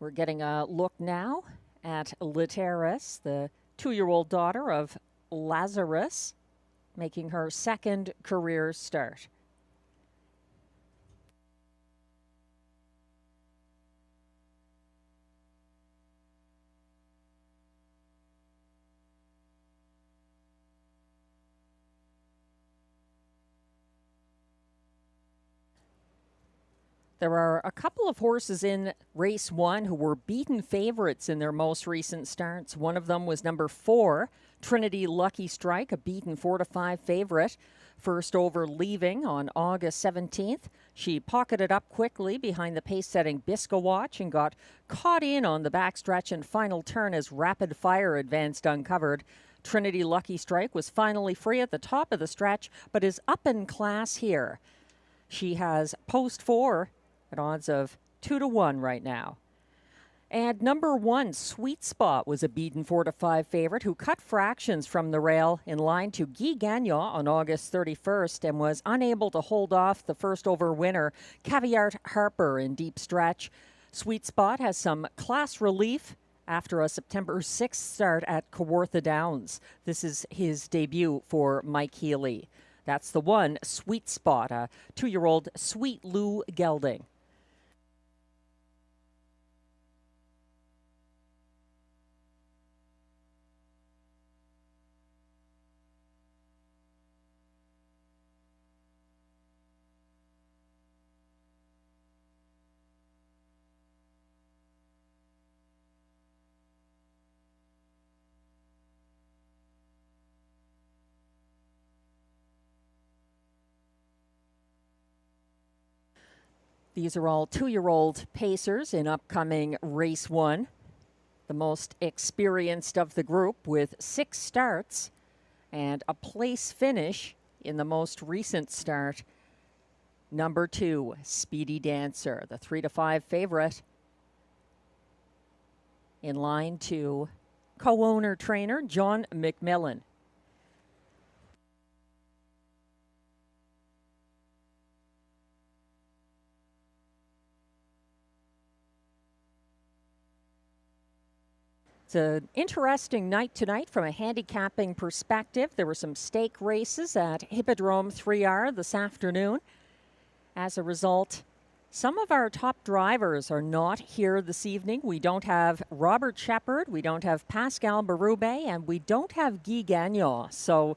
We're getting a look now at Literis, the 2-year-old daughter of Lazarus, making her second career start. There are a couple of horses in race 1 who were beaten favorites in their most recent starts. One of them was number 4, Trinity Lucky Strike, a beaten 4-5 favorite. first over leaving on August 17th. She pocketed up quickly behind the pace-setting Bisco Watch and got caught in on the backstretch and final turn as Rapid Fire advanced uncovered. Trinity Lucky Strike was finally free at the top of the stretch, but is up in class here. She has post 4 at odds of 2-1 right now. And number 1, Sweet Spot, was a beaten 4-5 favorite who cut fractions from the rail in line to Guy Gagnon on August 31st and was unable to hold off the first over winner, Caviart Harper, in deep stretch. Sweet Spot has some class relief after a September 6th start at Kawartha Downs. This is his debut for Mike Healy. That's the one, Sweet Spot, a 2-year-old Sweet Lou gelding. These are all 2-year-old pacers in upcoming Race 1. The most experienced of the group with 6 starts and a place finish in the most recent start. Number 2, Speedy Dancer, the 3-5 favorite, in line to co-owner trainer John McMillan. It's an interesting night tonight from a handicapping perspective. There were some stake races at Hippodrome 3R this afternoon. As a result, some of our top drivers are not here this evening. We don't have Robert Shepard, we don't have Pascal Berube, and we don't have Guy Gagnon. So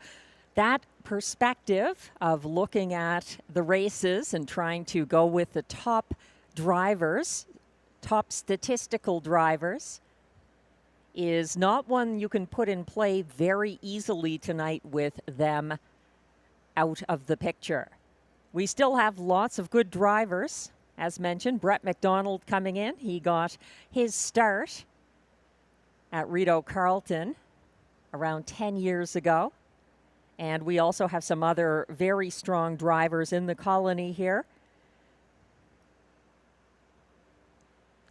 that perspective of looking at the races and trying to go with the top drivers, top statistical drivers, is not one you can put in play very easily tonight with them out of the picture. We still have lots of good drivers. As mentioned, Brett McDonald coming in. He got his start at Rideau Carleton around 10 years ago. And we also have some other very strong drivers in the colony here,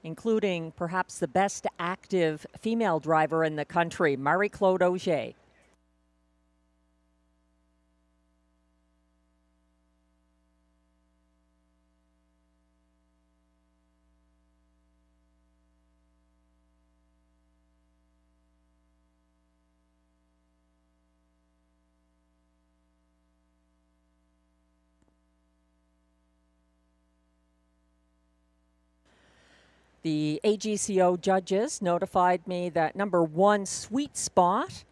including perhaps the best active female driver in the country, Marie-Claude Auger. The AGCO judges notified me that number 1, Sweet Spot,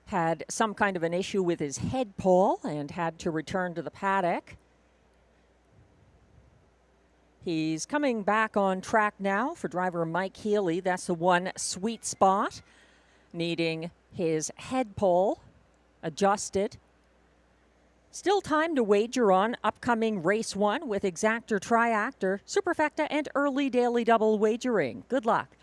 had some kind of an issue with his head pole and had to return to the paddock. He's coming back on track now for driver Mike Healy. That's the 1, Sweet Spot, needing his head pole adjusted. Still time to wager on upcoming Race 1 with Exactor, Triactor, Superfecta, and early daily double wagering. Good luck.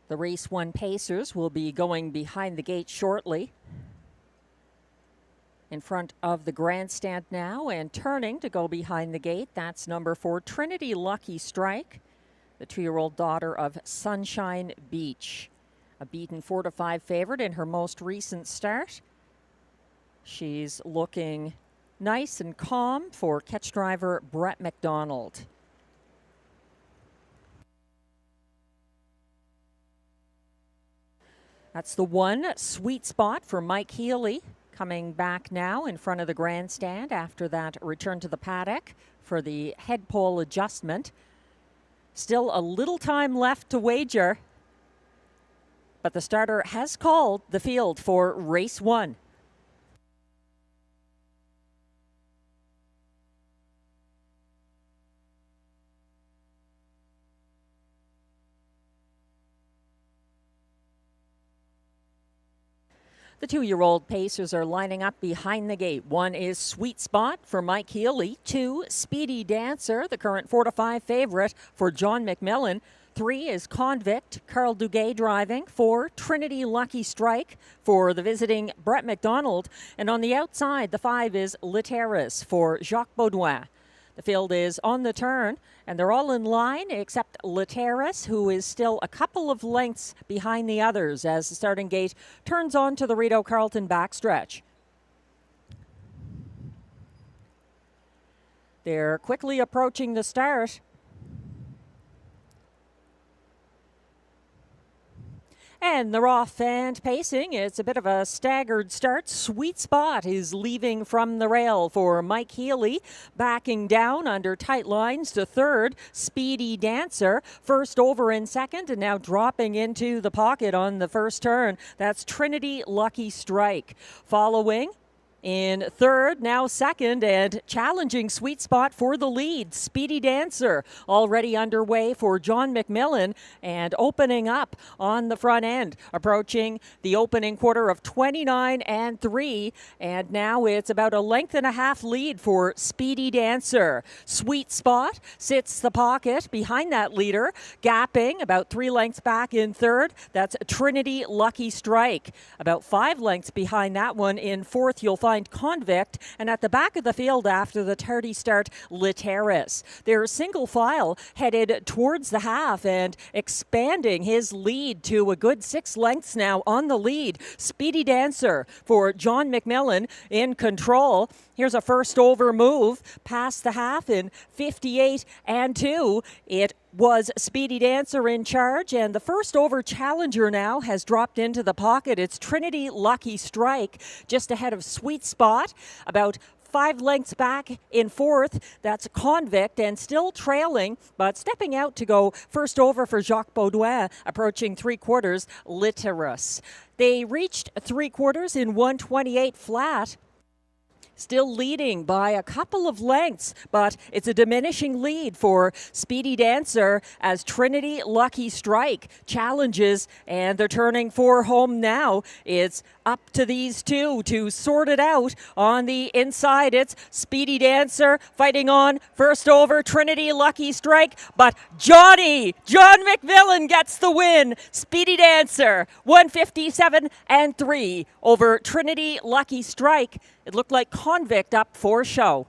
The Race 1 Pacers will be going behind the gate shortly. In front of the grandstand now and turning to go behind the gate. That's number 4, Trinity Lucky Strike, the 2-year-old daughter of Sunshine Beach. A beaten 4-5 favorite in her most recent start. She's looking nice and calm for catch driver Brett McDonald. That's the 1, Sweet Spot for Mike Healy. coming back now in front of the grandstand after that return to the paddock for the head pole adjustment. Still a little time left to wager, but the starter has called the field for race 1. The 2-year-old pacers are lining up behind the gate. 1 is Sweet Spot for Mike Healy. 2, Speedy Dancer, the current 4-5 favorite for John McMillan. 3 is Convict, Carl Duguay driving. 4, Trinity Lucky Strike for the visiting Brett McDonald. And on the outside, the 5 is Literis for Jacques Baudouin. The field is on the turn, and they're all in line except Literis, who is still a couple of lengths behind the others as the starting gate turns on to the Rideau Carleton backstretch. They're quickly approaching the start. And they're off and pacing. It's a bit of a staggered start. Sweet Spot is leaving from the rail for Mike Healy. Backing down under tight lines to third. Speedy Dancer first over in second and now dropping into the pocket on the first turn. That's Trinity Lucky Strike. Following in third, now second, and challenging Sweet Spot for the lead. Speedy Dancer already underway for John McMillan and opening up on the front end, approaching the opening quarter of 29 and 3, and now it's about a length and a half lead for Speedy Dancer. Sweet Spot sits the pocket behind that leader, gapping about 3 lengths back in third. That's Trinity Lucky Strike. About 5 lengths behind that one in fourth, you'll find Convict, and at the back of the field after the tardy start, Literis. They're single file headed towards the half and expanding his lead to a good 6 lengths now on the lead. Speedy Dancer for John McMillan in control. Here's a first over move past the half in 58 and 2. It was Speedy Dancer in charge, and the first over challenger now has dropped into the pocket. It's Trinity Lucky Strike just ahead of Sweet Spot, about 5 lengths back in fourth. That's Convict, and still trailing, but stepping out to go first over for Jacques Baudouin, approaching 3/4, Literis. They reached 3/4 in 1:28 flat. Still leading by a couple of lengths, but it's a diminishing lead for Speedy Dancer as Trinity Lucky Strike challenges, and they're turning for home now. It's up to these two to sort it out. On the inside, it's Speedy Dancer fighting on first over Trinity Lucky Strike, but John McMillan gets the win. Speedy Dancer 157 and 3 over Trinity Lucky Strike. It looked like Convict up for show.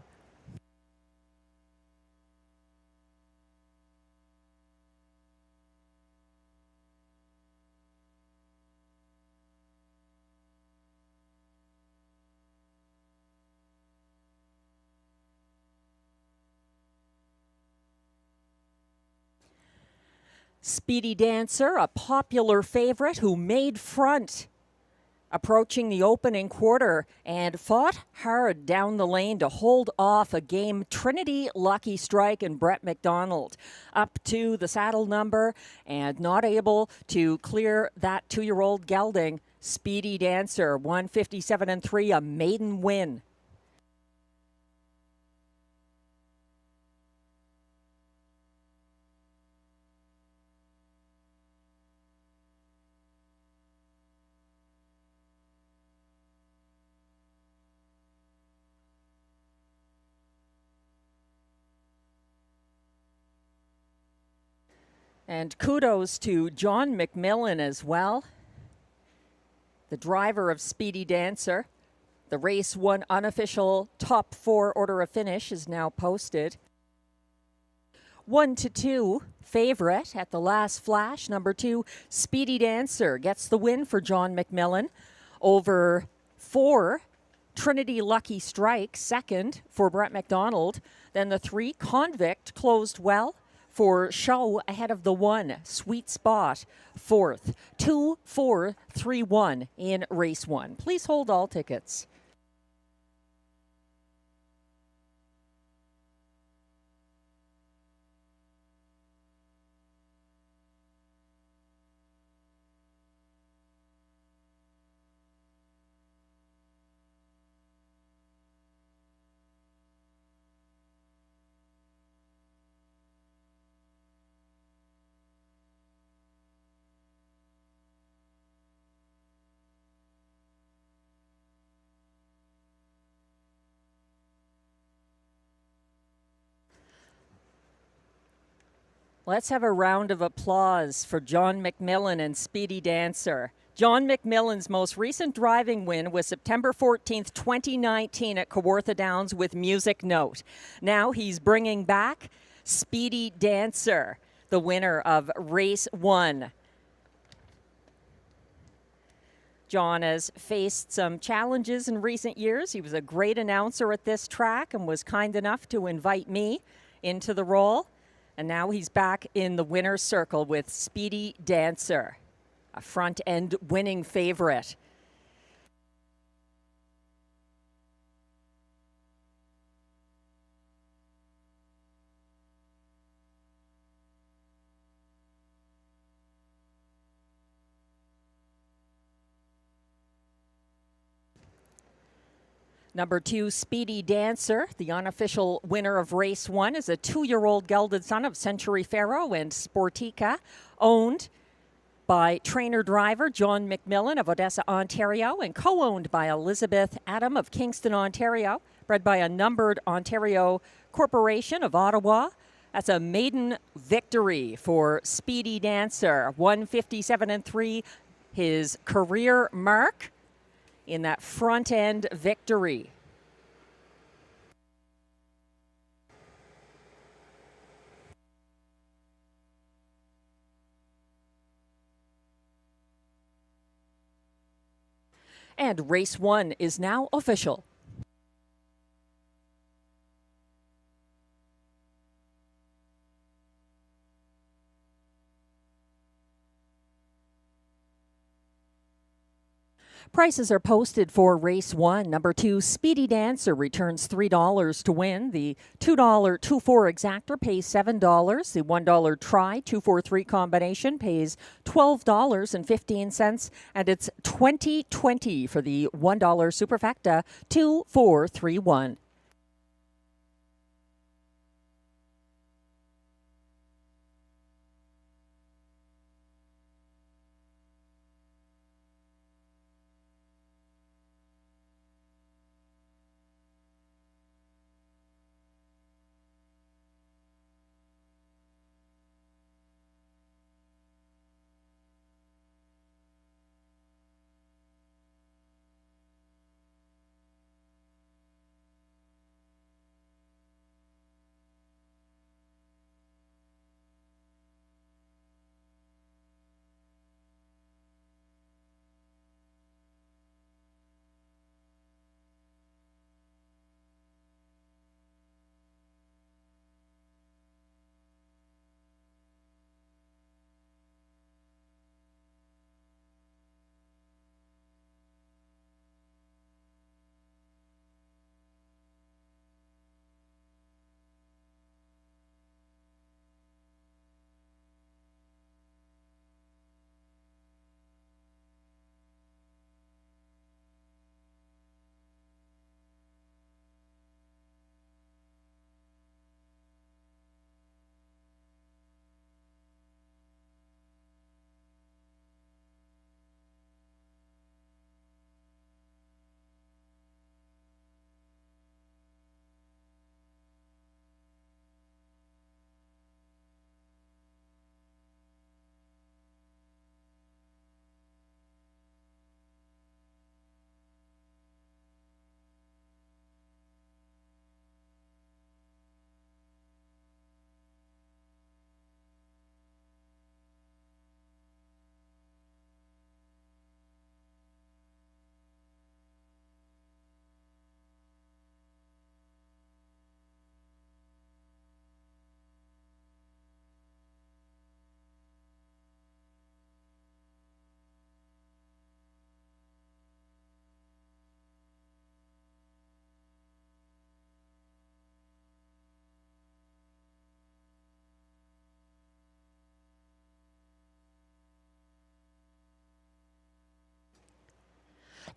Speedy Dancer, a popular favorite who made front approaching the opening quarter and fought hard down the lane to hold off a game Trinity Lucky Strike and Brett McDonald. Up to the saddle number and not able to clear that 2-year-old gelding. Speedy Dancer 157 and 3, a maiden win. And kudos to John McMillan as well, the driver of Speedy Dancer. The race 1 unofficial top 4 order of finish is now posted. 1-2 favorite at the last flash. Number 2, Speedy Dancer gets the win for John McMillan over 4, Trinity Lucky Strike, second for Brett McDonald. Then the 3, Convict, closed well for show ahead of the 1, Sweet Spot, 4th. 2, 4, 3, 1 in race 1. Please hold all tickets. Let's have a round of applause for John McMillan and Speedy Dancer. John McMillan's most recent driving win was September 14th, 2019 at Kawartha Downs with Music Note. Now he's bringing back Speedy Dancer, the winner of race 1. John has faced some challenges in recent years. He was a great announcer at this track and was kind enough to invite me into the role. And now he's back in the winner's circle with Speedy Dancer, a front-end winning favorite. Number 2, Speedy Dancer, the unofficial winner of race 1, is a 2-year-old gelded son of Century Pharaoh and Sportica, owned by trainer-driver John McMillan of Odessa, Ontario, and co-owned by Elizabeth Adam of Kingston, Ontario, bred by a numbered Ontario Corporation of Ottawa. That's a maiden victory for Speedy Dancer, 157-3, his career mark in that front-end victory. And race 1 is now official. Prices are posted for race 1. Number 2, Speedy Dancer returns $3 to win. The $2 2-4 exactor pays $7. The $1 try 2-4-3 combination pays $12.15. And it's 20-20 for the $1 superfecta 2-4-3-1.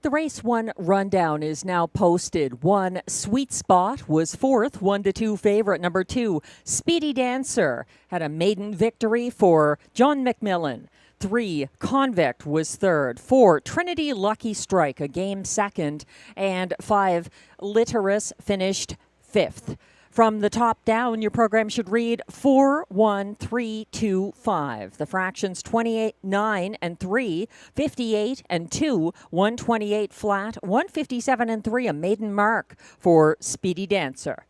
The race 1 rundown is now posted. 1 Sweet Spot was fourth, 1-2 favorite. Number 2 Speedy Dancer had a maiden victory for John McMillan. 3 Convict was third. 4 Trinity Lucky Strike, a game second. And 5 Literus finished fifth. From the top down, your program should read 4, 1, 3, 2, 5. The fractions 28, 9, and 3, 58 and 2, 128 flat, 157 and 3, a maiden mark for Speedy Dancer.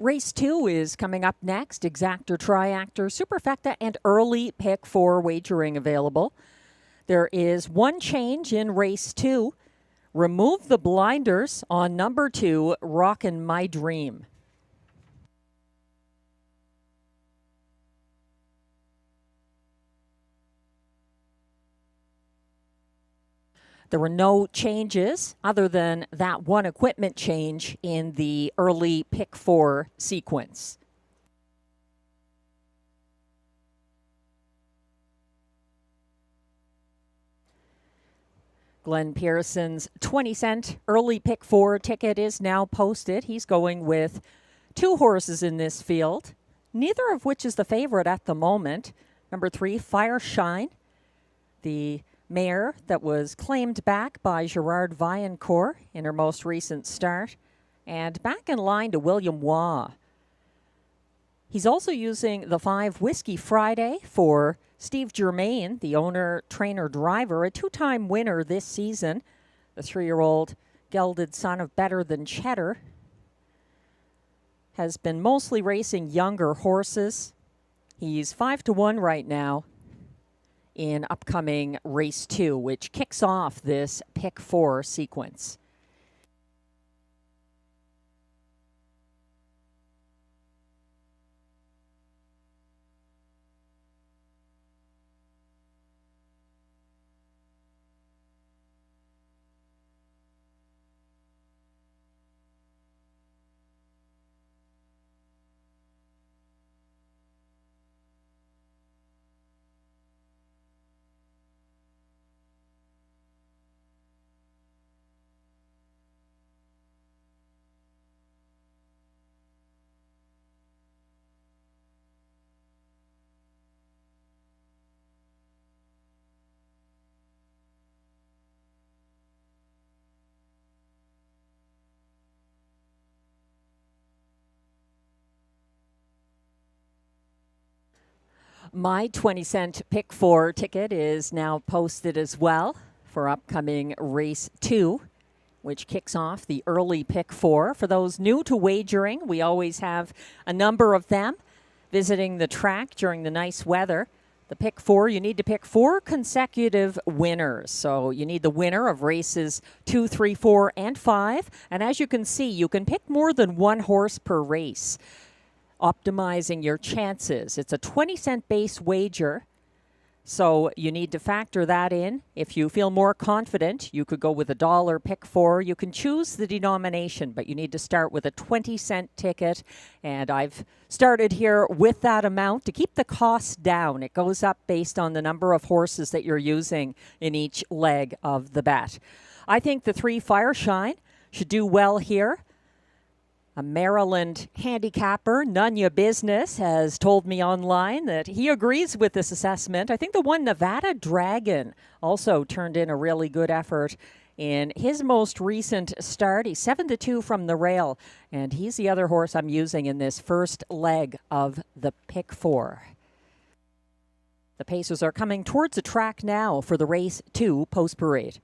Race 2 is coming up next. Exactor, Triactor, Superfecta, and Early Pick 4 wagering available. There is one change in Race 2. Remove the blinders on number 2, Rockin' My Dream. There were no changes other than that one equipment change in the early pick 4 sequence. Glenn Pearson's 20-cent early pick 4 ticket is now posted. He's going with 2 horses in this field, neither of which is the favorite at the moment. Number 3, Fire Shine, the mare that was claimed back by Gerard Vaillancourt in her most recent start, and back in line to William Waugh. He's also using the 5 Whiskey Friday for Steve Germain, the owner, trainer, driver, a 2-time winner this season. The 3-year-old gelded son of Better Than Cheddar has been mostly racing younger horses. He's 5-1 right now in upcoming race 2, which kicks off this pick 4 sequence. My 20-cent pick 4 ticket is now posted as well for upcoming race 2, which kicks off the early pick 4. For those new to wagering, we always have a number of them visiting the track during the nice weather. The pick 4, you need to pick 4 consecutive winners. So you need the winner of races 2, 3, 4, and 5. And as you can see, you can pick more than 1 horse per race, optimizing your chances. It's a 20-cent base wager, so you need to factor that in. If you feel more confident, you could go with $1 pick 4. You can choose the denomination, but you need to start with a 20-cent ticket, and I've started here with that amount to keep the cost down. It goes up based on the number of horses that you're using in each leg of the bet. I think the 3 Fireshine should do well here. A Maryland handicapper, None Ya Business, has told me online that he agrees with this assessment. I think the 1 Nevada Dragon also turned in a really good effort in his most recent start. He's 7-2 from the rail, and he's the other horse I'm using in this first leg of the pick 4. The Pacers are coming towards the track now for the race 2 post parade.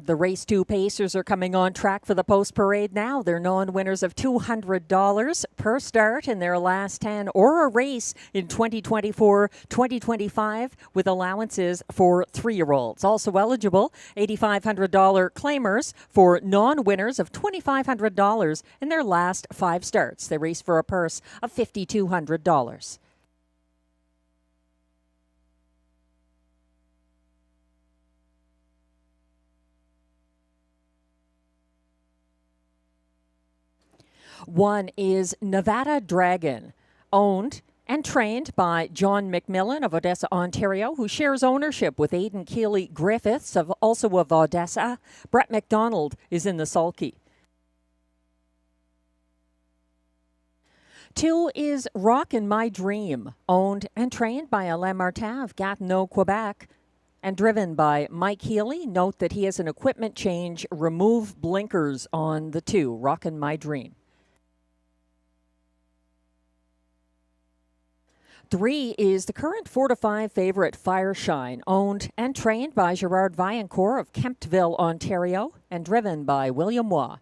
The race 2 Pacers are coming on track for the post parade now. They're known winners of $200 per start in their last 10 or a race in 2024, 2025 with allowances for 3-year-olds. Also eligible, $8,500 claimers for non-winners of $2,500 in their last 5 starts. They race for a purse of $5,200. One is Nevada Dragon, owned and trained by John McMillan of Odessa, Ontario, who shares ownership with Aidan Keeley Griffiths, also of Odessa. Brett McDonald is in the sulky. 2 is Rockin' My Dream, owned and trained by Alain Martin of Gatineau, Quebec, and driven by Mike Healy. Note that he has an equipment change, remove blinkers on the 2, Rockin' My Dream. 3 is the current 4-5 favorite Fireshine, owned and trained by Gerard Vaillancourt of Kemptville, Ontario, and driven by William Waugh.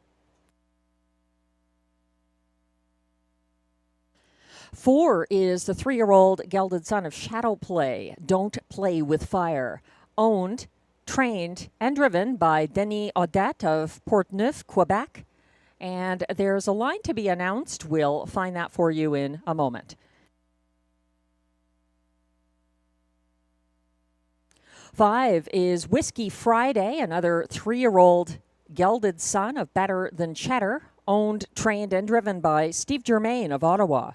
4 is the 3-year-old gelded son of Shadow Play, Don't Play with Fire, owned, trained, and driven by Denis Audette of Portneuf, Quebec. And there's a line to be announced. We'll find that for you in a moment. 5 is Whiskey Friday, another 3-year-old gelded son of Better Than Cheddar, owned, trained, and driven by Steve Germain of Ottawa.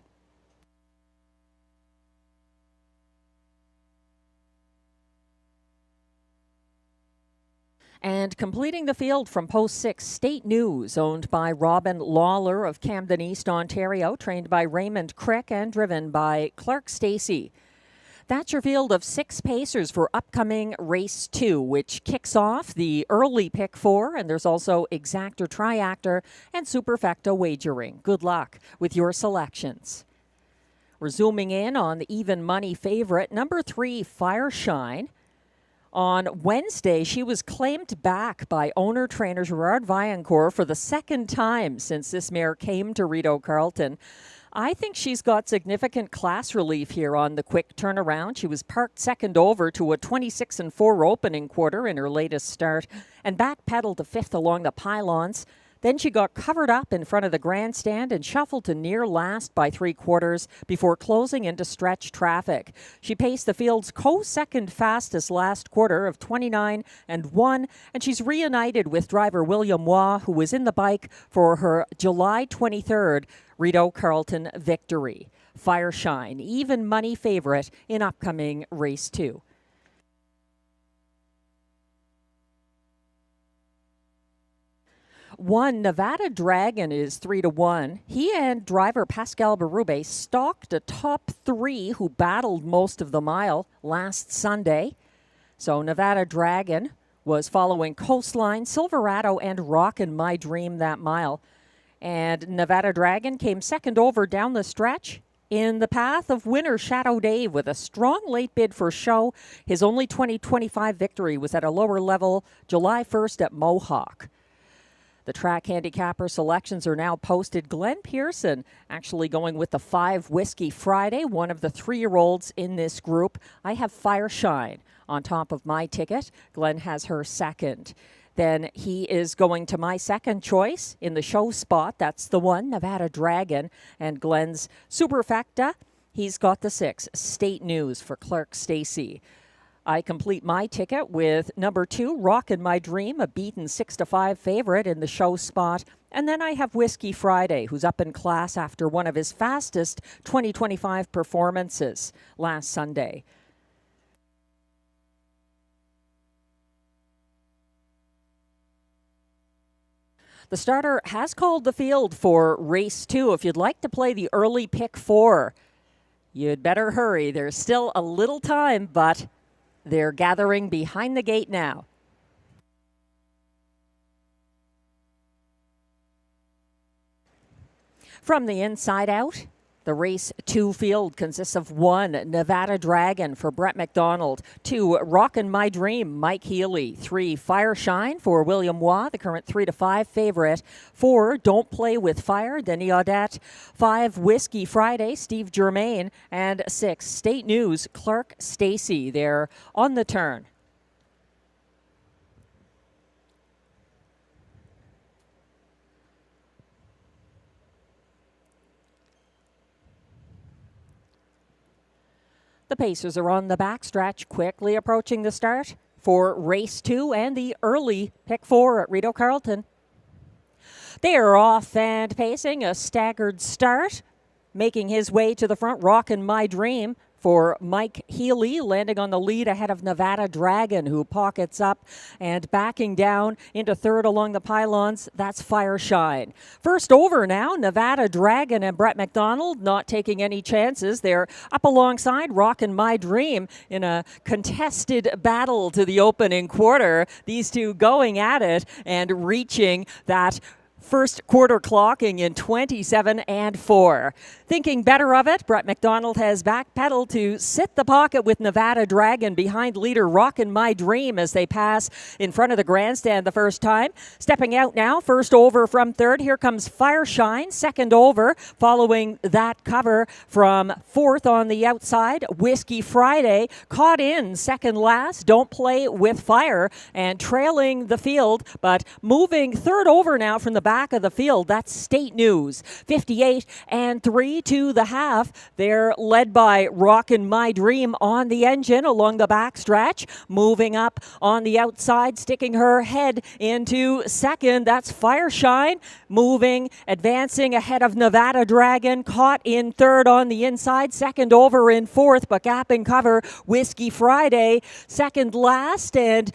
And completing the field from Post 6, State News, owned by Robin Lawler of Camden East, Ontario, trained by Raymond Crick and driven by Clark Stacey. That's your field of 6 Pacers for upcoming race 2, which kicks off the early pick 4, and there's also exactor, triactor, and superfecta wagering. Good luck with your selections. We're zooming in on the even money favorite, number 3, Fireshine. On Wednesday, she was claimed back by owner-trainer Gerard Vaillancourt for the 2nd time since this mare came to Rideau Carleton. I think she's got significant class relief here on the quick turnaround. She was parked second over to a 26-4 opening quarter in her latest start and backpedaled to 5th along the pylons. Then she got covered up in front of the grandstand and shuffled to near last by 3/4 before closing into stretch traffic. She paced the field's co-second fastest last quarter of 29-1, and she's reunited with driver William Waugh, who was in the bike for her July 23rd Rideau Carleton victory. Fireshine, even money favorite in upcoming race 2. One, Nevada Dragon is 3-1. He and driver Pascal Berube stalked a top 3 who battled most of the mile last Sunday. So Nevada Dragon was following Coastline, Silverado, and Rockin' My Dream that mile. And Nevada Dragon came second over down the stretch in the path of winner Shadow Dave with a strong late bid for show. His only 2025 victory was at a lower level July 1st at Mohawk. The track handicapper selections are now posted. Glenn Pearson actually going with the 5 Whiskey Friday, one of the 3-year-olds in this group. I have Fireshine on top of my ticket. Glenn has her second. Then he is going to my second choice in the show spot. That's the one, Nevada Dragon. And Glenn's superfecta, he's got the 6, State News for Clark Stacey. I complete my ticket with number 2, Rockin' My Dream, a beaten 6-5 favorite in the show spot. And then I have Whiskey Friday, who's up in class after one of his fastest 2025 performances last Sunday. The starter has called the field for race 2. If you'd like to play the early pick 4, you'd better hurry. There's still a little time, but they're gathering behind the gate now. From the inside out, The race 2 field consists of 1, Nevada Dragon for Brett McDonald, 2, Rockin' My Dream, Mike Healy, 3, Fire Shine for William Waugh, the current 3-5 favorite, 4, Don't Play With Fire, Denis Audette, 5, Whiskey Friday, Steve Germain, and 6, State News, Clark Stacy. They're on the turn. The Pacers are on the backstretch, quickly approaching the start for race 2 and the early pick 4 at Rideau Carleton. They are off and pacing a staggered start, making his way to the front, Rockin' My Dream for Mike Healy, landing on the lead ahead of Nevada Dragon, who pockets up, and backing down into third along the pylons, that's Fire Shine. First over now, Nevada Dragon and Brett McDonald not taking any chances. They're up alongside Rockin' My Dream in a contested battle to the opening quarter. These two going at it and reaching that first quarter clocking in 27-4. Thinking better of it, Brett McDonald has backpedaled to sit the pocket with Nevada Dragon behind leader Rockin' My Dream as they pass in front of the grandstand the first time. Stepping out now, first over from third. Here comes Fire Shine, second over. Following that cover from fourth on the outside, Whiskey Friday. Caught in second last, Don't Play With Fire, and trailing the field, but moving third over now from the back of the field. That's State News. 58-3 to the half. They're led by Rockin' My Dream on the engine along the back stretch. Moving up on the outside, sticking her head into second. That's Fire Shine. Moving, advancing ahead of Nevada Dragon. Caught in third on the inside. Second over in fourth, but gapping cover. Whiskey Friday. Second last, and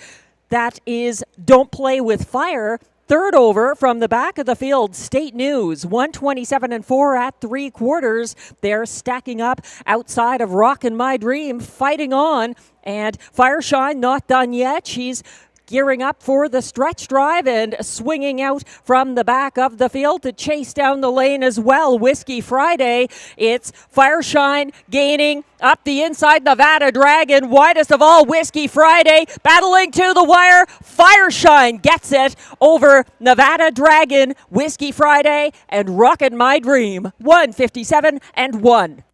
that is Don't Play With Fire. Third over from the back of the field, State News, 127-4 at 3 quarters. They're stacking up outside of Rockin' My Dream, fighting on, and Fire Shine not done yet. She's gearing up for the stretch drive and swinging out from the back of the field to chase down the lane as well. Whiskey Friday, it's Fire Shine gaining up the inside. Nevada Dragon, widest of all, Whiskey Friday, battling to the wire. Fire Shine gets it over Nevada Dragon, Whiskey Friday, and Rockin' My Dream. 157-1.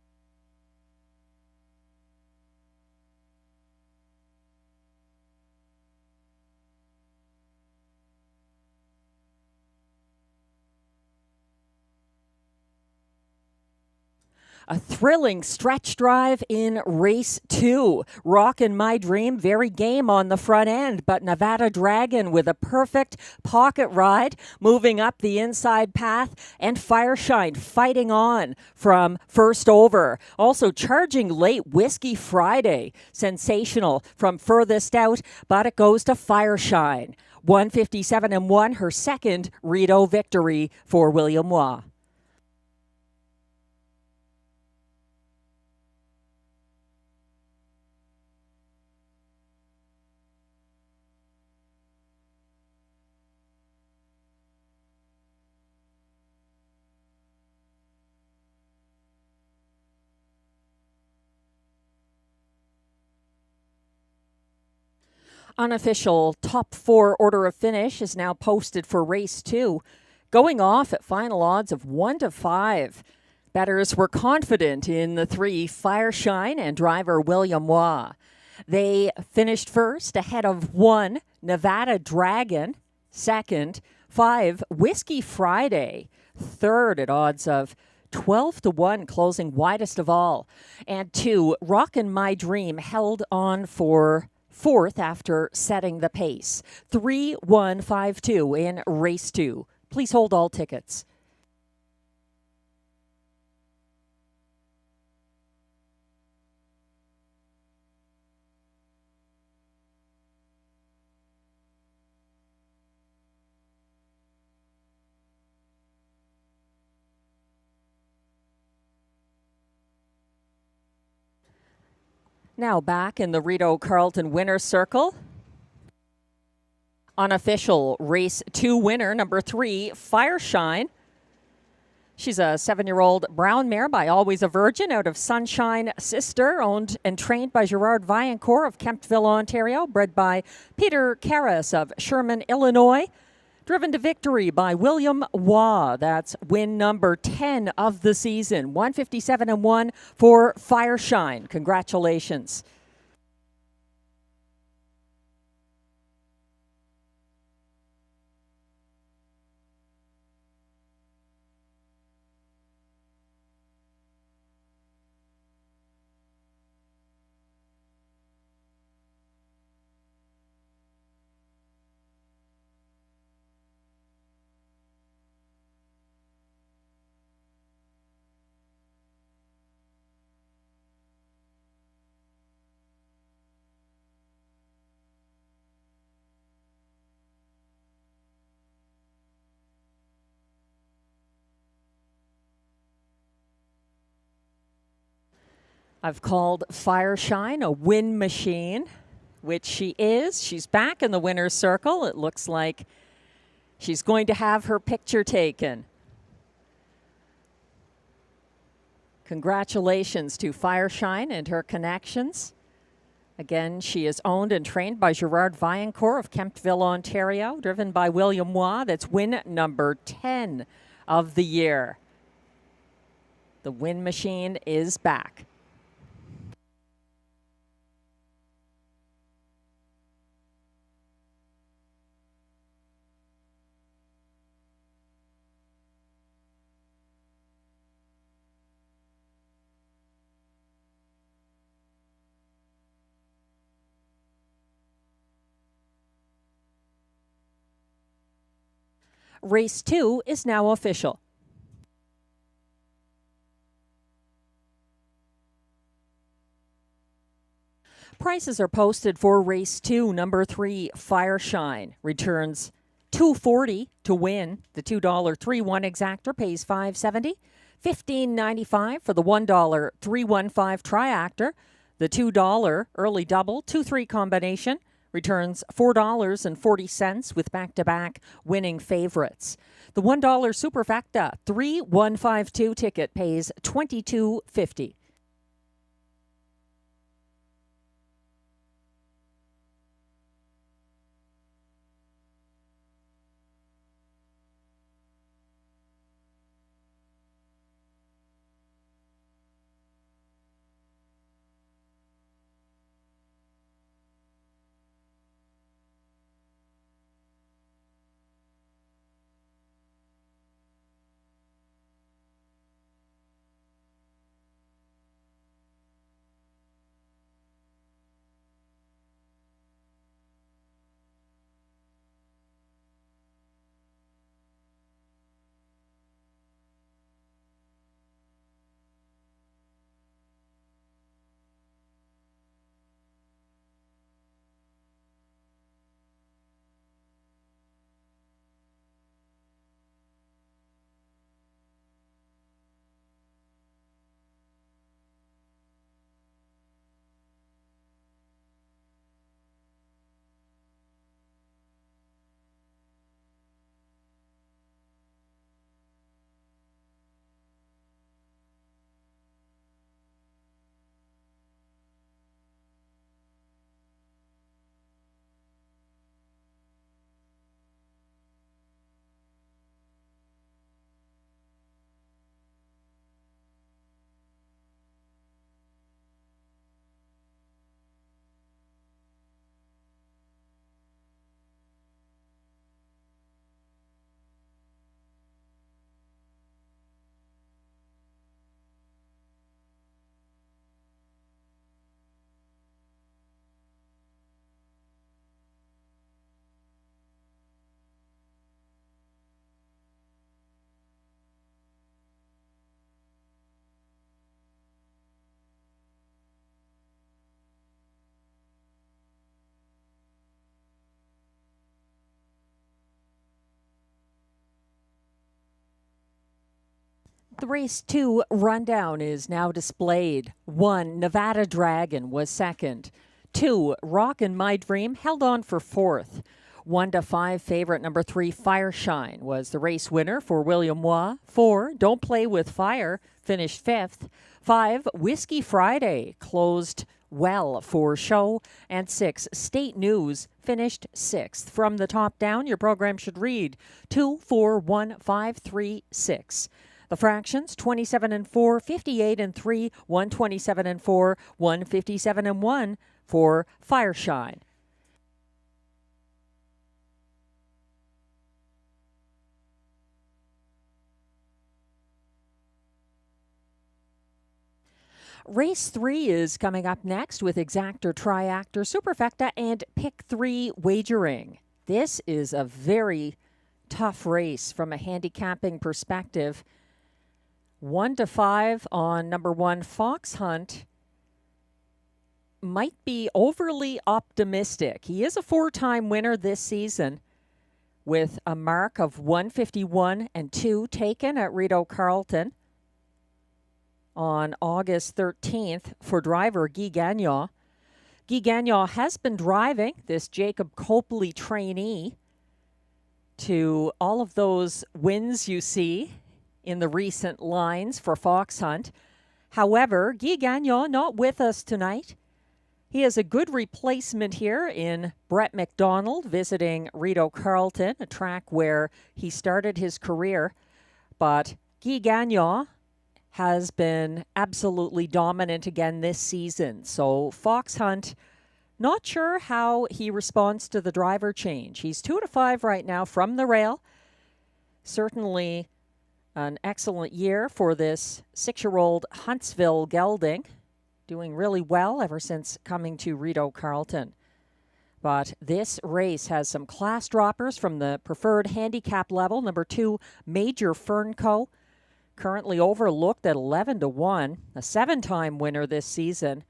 A thrilling stretch drive in race 2. Rockin' My Dream, very game on the front end, but Nevada Dragon with a perfect pocket ride, moving up the inside path, and Fire Shine fighting on from first over. Also charging late, Whiskey Friday, sensational from furthest out, but it goes to Fire Shine. 157-1, her second Rideau victory for William Waugh. Unofficial top 4 order of finish is now posted for race 2, going off at final odds of 1-5. Bettors were confident in the 3, Fire Shine and driver William Waugh. They finished first ahead of 1, Nevada Dragon, second, 5, Whiskey Friday, third at odds of 12-1, closing widest of all, and 2, Rockin' My Dream held on for fourth after setting the pace. 3-1-5-2 in race 2. Please hold all tickets. Now back in the Rideau Carleton winner's circle. Unofficial race 2 winner, number 3, Fire Shine. She's a 7-year-old brown mare by Always a Virgin out of Sunshine Sister, owned and trained by Gerard Vaillancourt of Kemptville, Ontario, bred by Peter Karras of Sherman, Illinois. Driven to victory by William Waugh. That's win number 10 of the season. 157-1 for Fireshine. Congratulations. I've called Fireshine a win machine, which she is. She's back in the winner's circle. It looks like she's going to have her picture taken. Congratulations to Fireshine and her connections. Again, she is owned and trained by Gerard Vaillancourt of Kemptville, Ontario, driven by William Waugh. That's win number 10 of the year. The win machine is back. Race 2 is now official. Prices are posted for race 2, number 3, Fireshine. Returns $2.40 to win. The $2 3-1 exactor pays $5.70. $15.95 for the $1 3-1-5 triactor. The $2 early double 2-3 combination returns $4.40 with back-to-back winning favorites. The $1 superfecta 3-1-5-2 ticket pays $22.50. The race 2 rundown is now displayed. 1, Nevada Dragon was second. 2, Rockin' My Dream held on for fourth. 1-5 favorite number 3 Fireshine was the race winner for William Waugh. 4 Don't Play With Fire finished 5th. 5 Whiskey Friday closed well for show. And 6 State News finished 6th. From the top down, your program should read 2, 4, 1, 5, 3, 6. The fractions 27 and 4, 58 and 3, 127 and 4, 157 and 1 for Fireshine. Race 3 is coming up next with Exactor, Triactor, Superfecta, and Pick 3 wagering. This is a very tough race from a handicapping perspective. 1-5 on number 1 Fox Hunt might be overly optimistic. He is a 4-time winner this season with a mark of 151 and 2 taken at Rideau Carleton on August 13th for driver Guy Gagnon. Guy Gagnon has been driving this Jacob Copley trainee to all of those wins you see in the recent lines for Fox Hunt. However, Guy Gagnon not with us tonight. He has a good replacement here in Brett McDonald visiting Rideau Carleton, a track where he started his career. But Guy Gagnon has been absolutely dominant again this season. So Fox Hunt, not sure how he responds to the driver change. He's 2-5 right now from the rail. Certainly an excellent year for this 6-year-old Huntsville gelding. Doing really well ever since coming to Rideau Carleton. But this race has some class droppers from the preferred handicap level. Number 2, Major Fernco, currently overlooked at 11-1, a 7-time winner this season.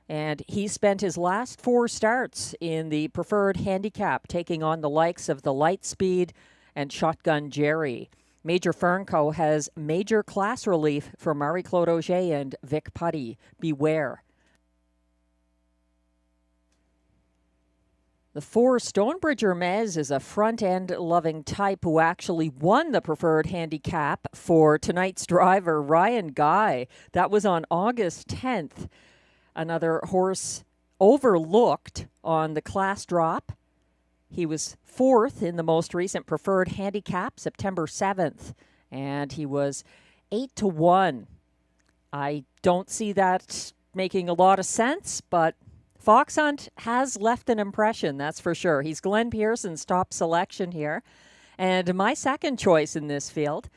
And he spent his last 4 starts in the preferred handicap, taking on the likes of the Lightspeed and Shotgun Jerry. Major Fernco has major class relief for Marie-Claude Auger and Vic Putty. Beware. The 4 Stonebridge Hermes is a front-end loving type who actually won the preferred handicap for tonight's driver, Ryan Guy. That was on August 10th. Another horse overlooked on the class drop. He was 4th in the most recent preferred handicap, September 7th, and he was 8-1. I don't see that making a lot of sense, but Fox Hunt has left an impression, that's for sure. He's Glenn Pearson's top selection here, and my second choice in this field.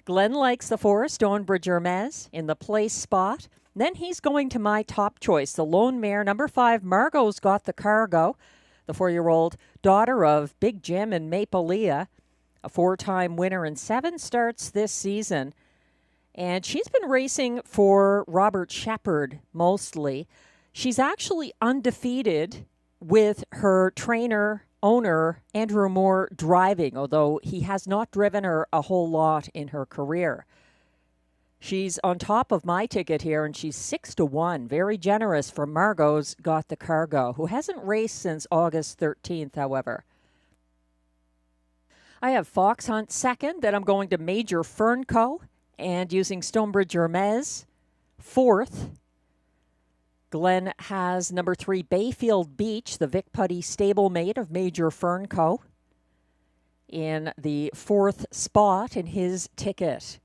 Glenn likes the 4 Stonebridge Hermes in the place spot. Then he's going to my top choice, the lone mare, number 5, Margot's Got the Cargo. The 4-year-old daughter of Big Jim and Maple Leah, a 4-time winner in 7 starts this season. And she's been racing for Robert Shepard mostly. She's actually undefeated with her owner, Andrew Moore, driving, although he has not driven her a whole lot in her career. She's on top of my ticket here, and she's 6-1. Very generous for Margot's Got the Cargo, who hasn't raced since August 13th, however. I have Fox Hunt second, then I'm going to Major Fernco, and using Stonebridge Hermes 4th. Glenn has number 3 Bayfield Beach, the Vic Putty stablemate of Major Fernco, in the 4th spot in his ticket.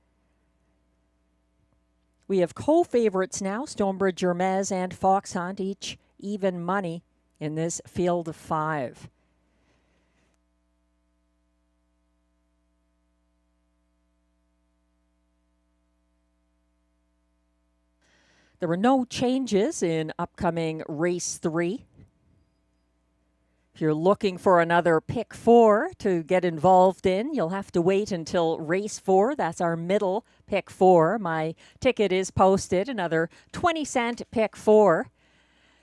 We have co-favorites now, Stonebridge Hermes and Fox Hunt, each even money in this field of 5. There were no changes in upcoming race 3. If you're looking for another pick 4 to get involved in, you'll have to wait until race 4. That's our middle pick 4. My ticket is posted, another 20-cent pick 4.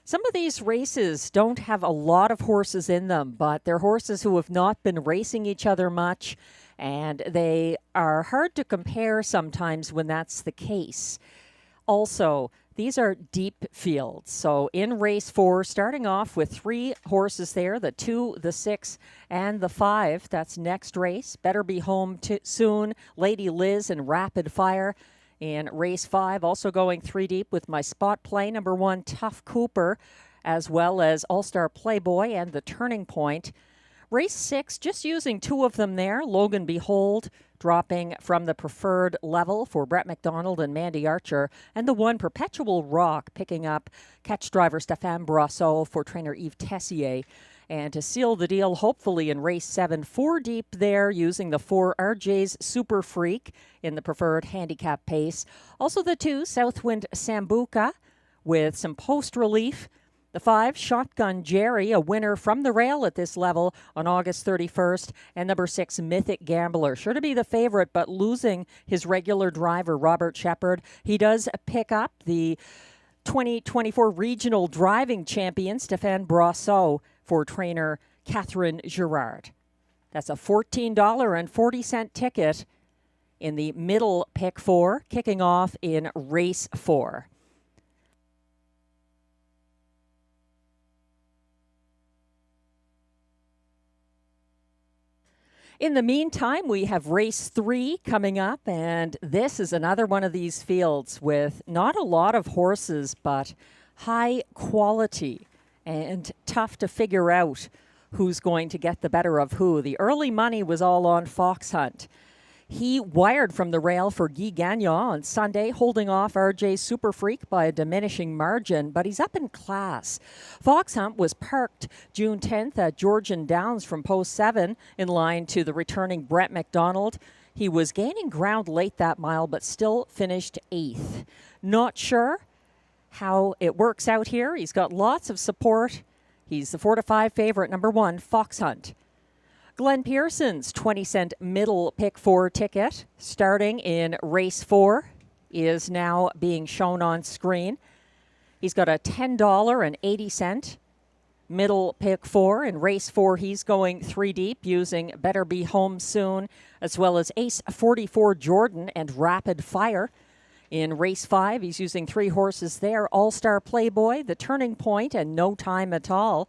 Some of these races don't have a lot of horses in them, but they're horses who have not been racing each other much, and they are hard to compare sometimes when that's the case. Also, These are deep fields. So in race 4, starting off with 3 horses there, the 2, the 6, and the 5. That's next race. Better Be Home Soon, Lady Liz, and Rapid Fire. In race 5, also going 3 deep with my spot play, number 1, Tough Cooper, as well as All-Star Playboy and the Turning Point. Race 6, just using 2 of them there. Logan Behold dropping from the preferred level for Brett McDonald and Mandy Archer. And the 1, Perpetual Rock, picking up catch driver Stéphane Brosseau for trainer Yves Tessier. And to seal the deal, hopefully in race 7, 4 deep there, using the 4, RJ's Super Freak in the preferred handicap pace. Also the 2, Southwind Sambuca with some post relief. The 5, Shotgun Jerry, a winner from the rail at this level on August 31st. And number 6, Mythic Gambler. Sure to be the favorite, but losing his regular driver, Robert Shepard. He does pick up the 2024 regional driving champion, Stéphane Brosseau, for trainer Catherine Girard. That's a $14.40 ticket in the middle pick 4, kicking off in race 4. In the meantime, we have race 3 coming up, and this is another one of these fields with not a lot of horses, but high quality and tough to figure out who's going to get the better of who. The early money was all on Fox Hunt. He wired from the rail for Guy Gagnon on Sunday, holding off RJ's Super Freak by a diminishing margin, but he's up in class. Fox Hunt was parked June 10th at Georgian Downs from post 7 in line to the returning Brett McDonald. He was gaining ground late that mile, but still finished 8th. Not sure how it works out here. He's got lots of support. He's the 4-5 favorite, number 1, Fox Hunt. Glenn Pearson's 20-cent middle pick 4 ticket, starting in race 4, is now being shown on screen. He's got a $10.80 middle pick 4. In race 4, he's going 3 deep using Better Be Home Soon, as well as Ace 44 Jordan and Rapid Fire. In race 5, he's using 3 horses there, All-Star Playboy, The Turning Point, and No Time at All.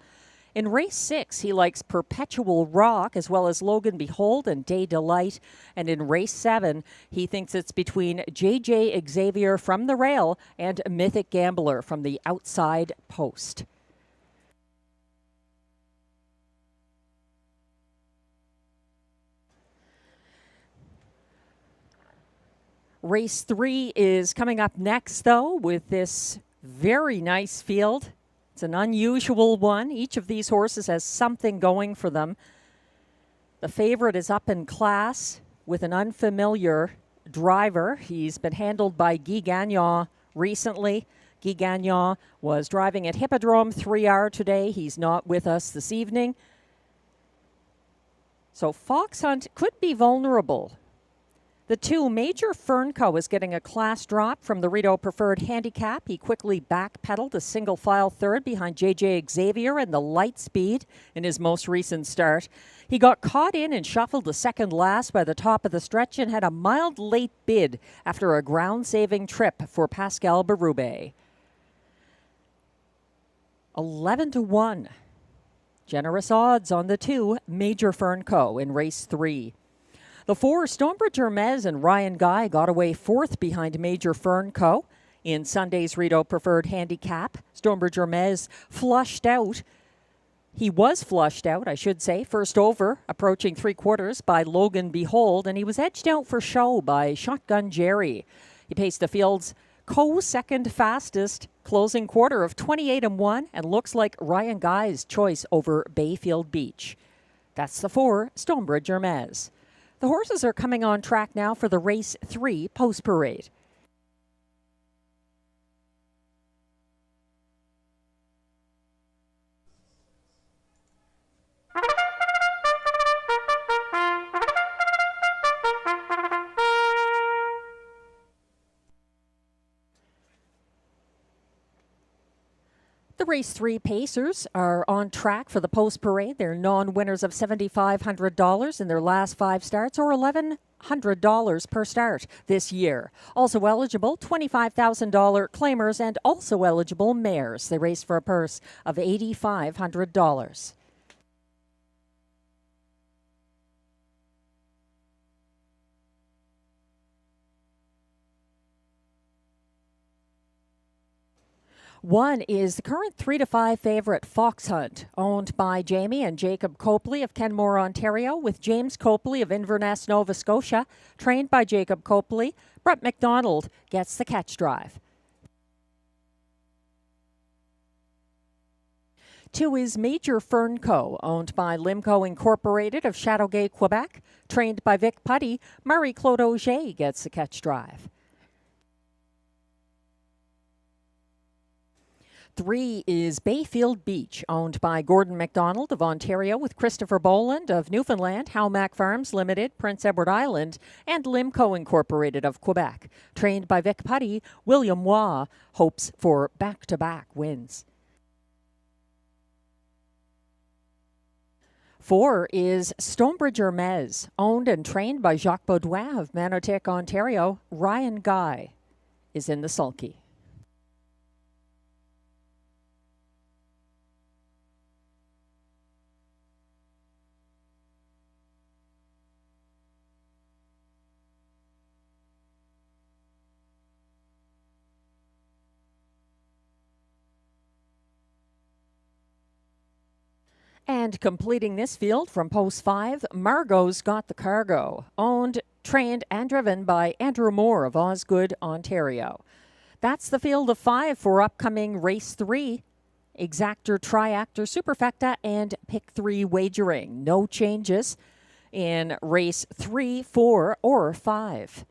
In race 6, he likes Perpetual Rock, as well as Logan Behold and Day Delight. And in race 7, he thinks it's between JJ Xavier from the rail and Mythic Gambler from the outside post. Race 3 is coming up next, though, with this very nice field. It's an unusual one. Each of these horses has something going for them. The favorite is up in class with an unfamiliar driver. He's been handled by Guy Gagnon recently. Guy Gagnon was driving at Hippodrome 3R today. He's not with us this evening. So Fox Hunt could be vulnerable. The 2, Major Fernco, is getting a class drop from the Rideau Preferred Handicap. He quickly backpedaled a single file third behind JJ Xavier and the Light Speed in his most recent start. He got caught in and shuffled to second last by the top of the stretch and had a mild late bid after a ground-saving trip for Pascal Berube. 11-1. Generous odds on the 2, Major Fernco in race 3. The 4, Stonebridge Hermes and Ryan Guy got away 4th behind Major Fernco in Sunday's Rideau Preferred Handicap. Stonebridge Hermes flushed out. He was flushed out, I should say, first over, approaching 3/4 by Logan Behold, and he was edged out for show by Shotgun Jerry. He paced the field's co-second fastest closing quarter of 28-1 and looks like Ryan Guy's choice over Bayfield Beach. That's the 4, Stonebridge Hermes. The horses are coming on track now for the race 3 post parade. The Race 3 Pacers are on track for the post parade. They're non-winners of $7,500 in their last 5 starts, or $1,100 per start this year. Also eligible, $25,000 claimers, and also eligible mares. They race for a purse of $8,500. One is the current 3-5 favorite Fox Hunt, owned by Jamie and Jacob Copley of Kenmore, Ontario, with James Copley of Inverness, Nova Scotia, trained by Jacob Copley. Brett McDonald gets the catch drive. 2 is Major Fernco, owned by Limco Incorporated of Châteauguay, Quebec, trained by Vic Putty. Marie-Claude Auger gets the catch drive. 3 is Bayfield Beach, owned by Gordon MacDonald of Ontario, with Christopher Boland of Newfoundland, Howmac Farms Limited, Prince Edward Island, and Limco Incorporated of Quebec. Trained by Vic Putty, William Waugh hopes for back-to-back wins. 4 is Stonebridge Hermes, owned and trained by Jacques Baudouin of Manotick, Ontario. Ryan Guy is in the sulky. And completing this field from post 5, Margot's Got the Cargo, owned, trained, and driven by Andrew Moore of Osgood, Ontario. That's the field of 5 for upcoming Race 3, Exactor, Triactor, Superfecta, and Pick 3 wagering. No changes in Race 3, 4, or 5.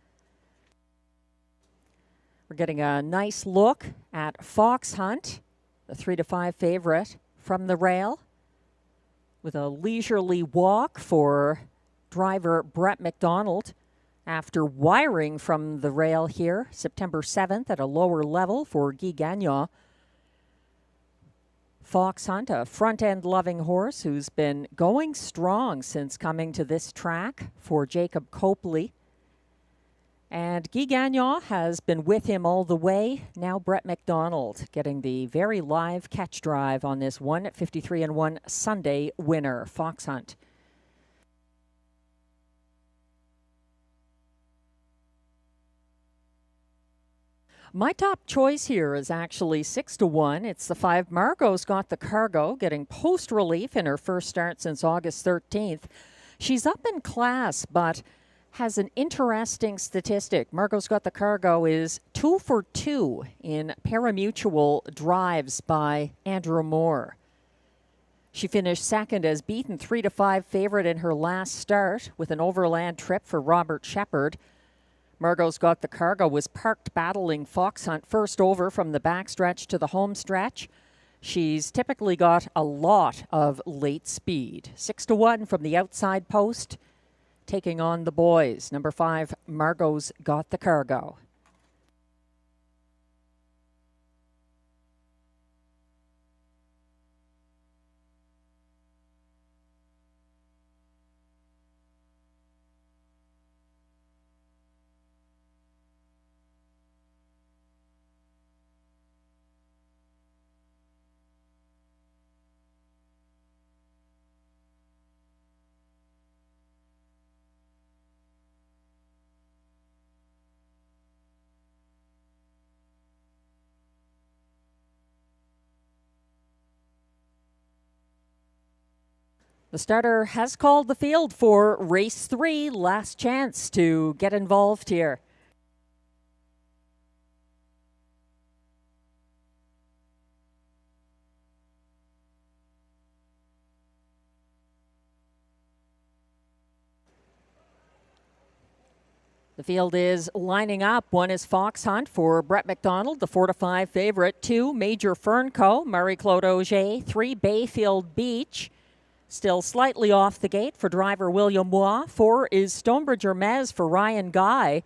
We're getting a nice look at Fox Hunt, the 3-5 favorite from the rail, with a leisurely walk for driver Brett McDonald after wiring from the rail here September 7th at a lower level for Guy Gagnon. Fox Hunt, a front-end loving horse who's been going strong since coming to this track for Jacob Copley. And Guy Gagnon has been with him all the way. Now Brett McDonald getting the very live catch drive on this 1:53-1 Sunday winner, Fox Hunt. My top choice here is actually 6-1. It's the 5 Margot's Got the Cargo, getting post relief in her first start since August 13th. She's up in class, but has an interesting statistic. Margot's Got the Cargo is 2 for 2 in parimutuel drives by Andrew Moore. She finished second as beaten 3-5 favorite in her last start with an overland trip for Robert Shepard. Margot's Got the Cargo was parked battling Fox Hunt first over from the backstretch to the home stretch. She's typically got a lot of late speed. 6-1 from the outside post, taking on the boys. Number 5, Margot's Got the Cargo. The starter has called the field for Race 3. Last chance to get involved here. The field is lining up. 1 is Fox Hunt for Brett McDonald, the 4-5 favorite. 2, Major Fernco, Marie-Claude Auger. 3, Bayfield Beach, still slightly off the gate for driver William Waugh. 4 is Stonebridge Hermes for Ryan Guy.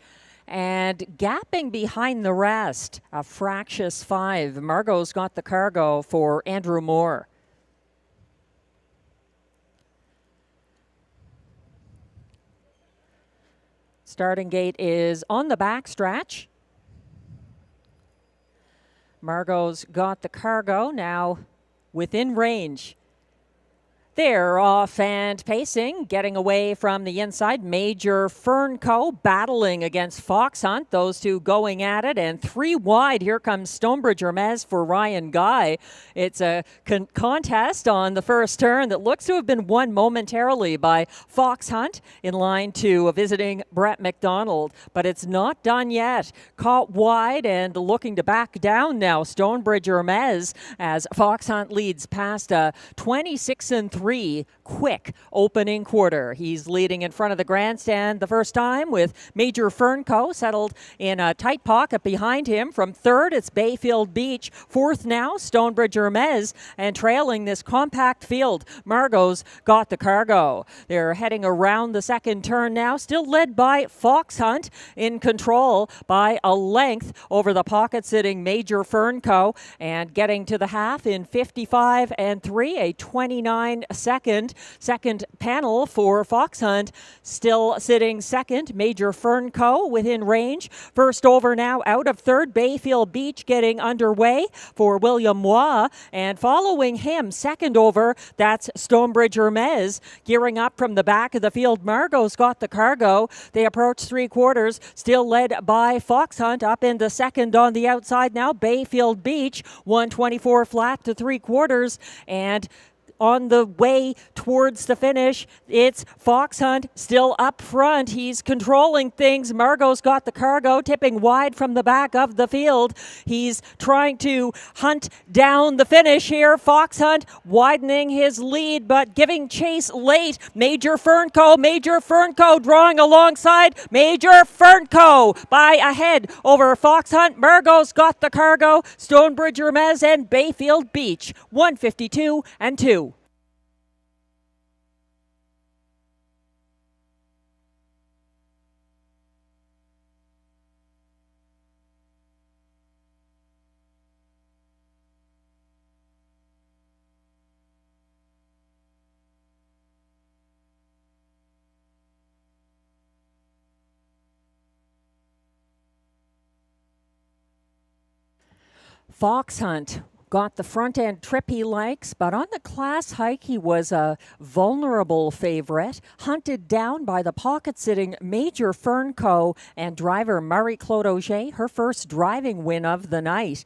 and gapping behind the rest, a fractious 5. Margot's got the cargo for Andrew Moore. Starting gate is on the backstretch. Margot's got the cargo now within range. They're off and pacing, getting away from the inside. Major Fernco battling against Fox Hunt. Those two going at it. And 3 wide. Here comes Stonebridge Hermes for Ryan Guy. It's a contest on the first turn that looks to have been won momentarily by Fox Hunt in line to visiting Brett McDonald. But it's not done yet. Caught wide and looking to back down now. Stonebridge Hermes as Fox Hunt leads past 26-3 quick opening quarter. He's leading in front of the grandstand the first time with Major Fernco settled in a tight pocket behind him. From third, it's Bayfield Beach. Fourth now, Stonebridge Hermes, and trailing this compact field, Margot's got the cargo. They're heading around the second turn now, still led by Fox Hunt, in control by a length over the pocket-sitting Major Fernco, and getting to the half in 55-3, a 29-second panel for Fox Hunt. Still sitting second, Major Fernco within range. First over now out of third, Bayfield Beach getting underway for William Waugh, and following him second over, that's Stonebridge Hermes gearing up from the back of the field. Margot's got the cargo. They approach three quarters, still led by Fox Hunt. Up in the second on the outside now, Bayfield Beach, 124 flat to three quarters, and on the way towards the finish, it's Fox Hunt still up front. He's controlling things. Margot's got the cargo, tipping wide from the back of the field. He's trying to hunt down the finish here. Fox Hunt widening his lead, but giving chase late. Major Fernco drawing alongside. Major Fernco by a head over Fox Hunt. Margot's got the cargo. Stonebridge Hermes and Bayfield Beach, 152-2. Fox Hunt got the front end trip he likes, but on the class hike he was a vulnerable favorite, hunted down by the pocket-sitting Major Fernco and driver Marie-Claude Auger, her first driving win of the night.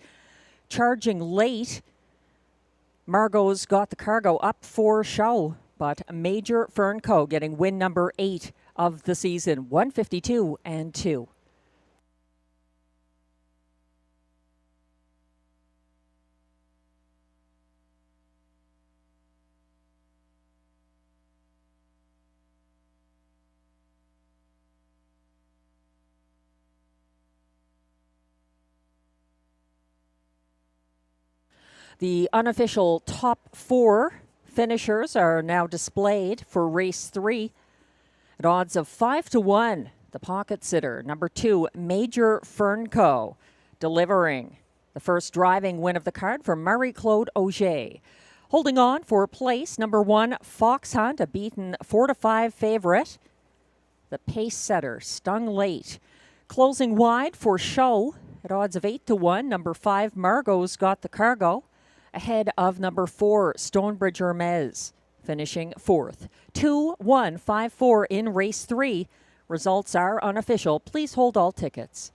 Charging late, Margot's got the cargo up for show, but Major Fernco getting win number 8 of the season, 152-2. The unofficial top 4 finishers are now displayed for race 3. At odds of 5-1, the pocket sitter, number 2, Major Fernco, delivering the first driving win of the card for Marie-Claude Auger. Holding on for place, number 1, Fox Hunt, a beaten 4-5 favorite. The pace setter stung late. Closing wide for show at odds of 8-1, number 5, Margot's got the cargo, ahead of number 4, Stonebridge Hermes, finishing 4th. 2-1-5-4 in race 3. Results are unofficial. Please hold all tickets.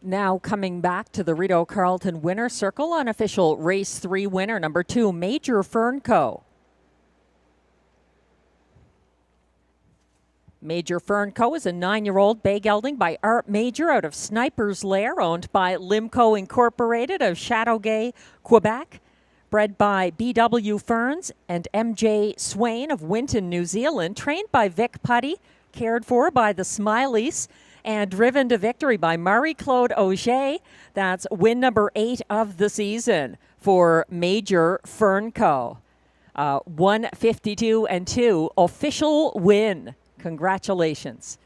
Now coming back to the Rideau Carleton winner circle, unofficial race 3 winner, number 2, Major Fernco. Major Fernco is a 9-year-old bay gelding by Art Major out of Sniper's Lair, owned by Limco Incorporated of Chateauguay, Quebec. Bred by B.W. Ferns and M.J. Swain of Winton, New Zealand. Trained by Vic Putty, cared for by the Smileys, and driven to victory by Marie-Claude Auger. That's win number 8 of the season for Major Fernco. 152-2, official win. Congratulations.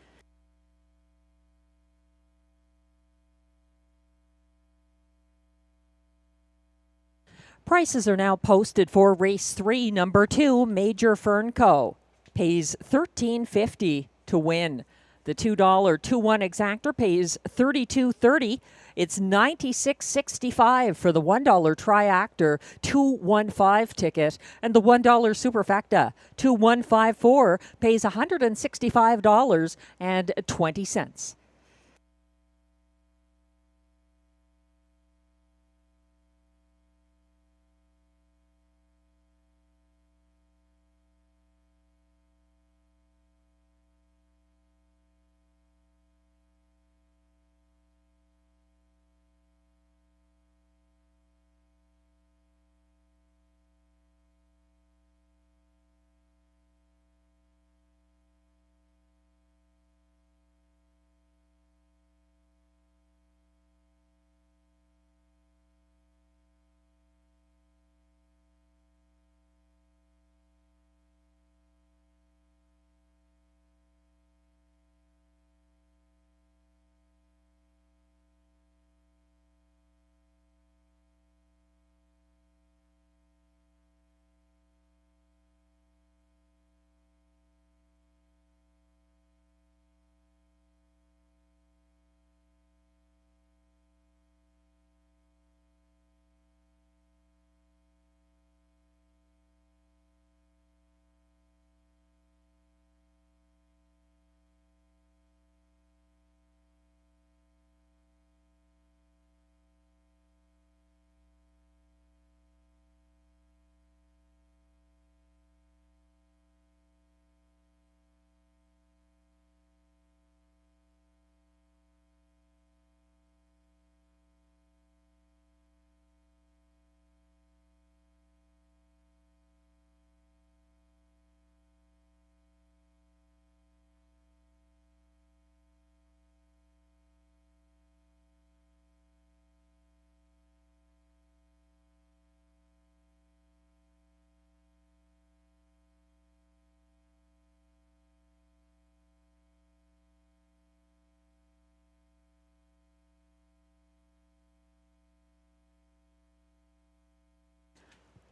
Prices are now posted for race 3, number 2, Major Fernco. Pays $13.50 to win. The $2 2-1 exactor pays $32.30. It's $96.65 for the $1 triactor 215 ticket, and the $1 superfecta 2154 pays $165.20.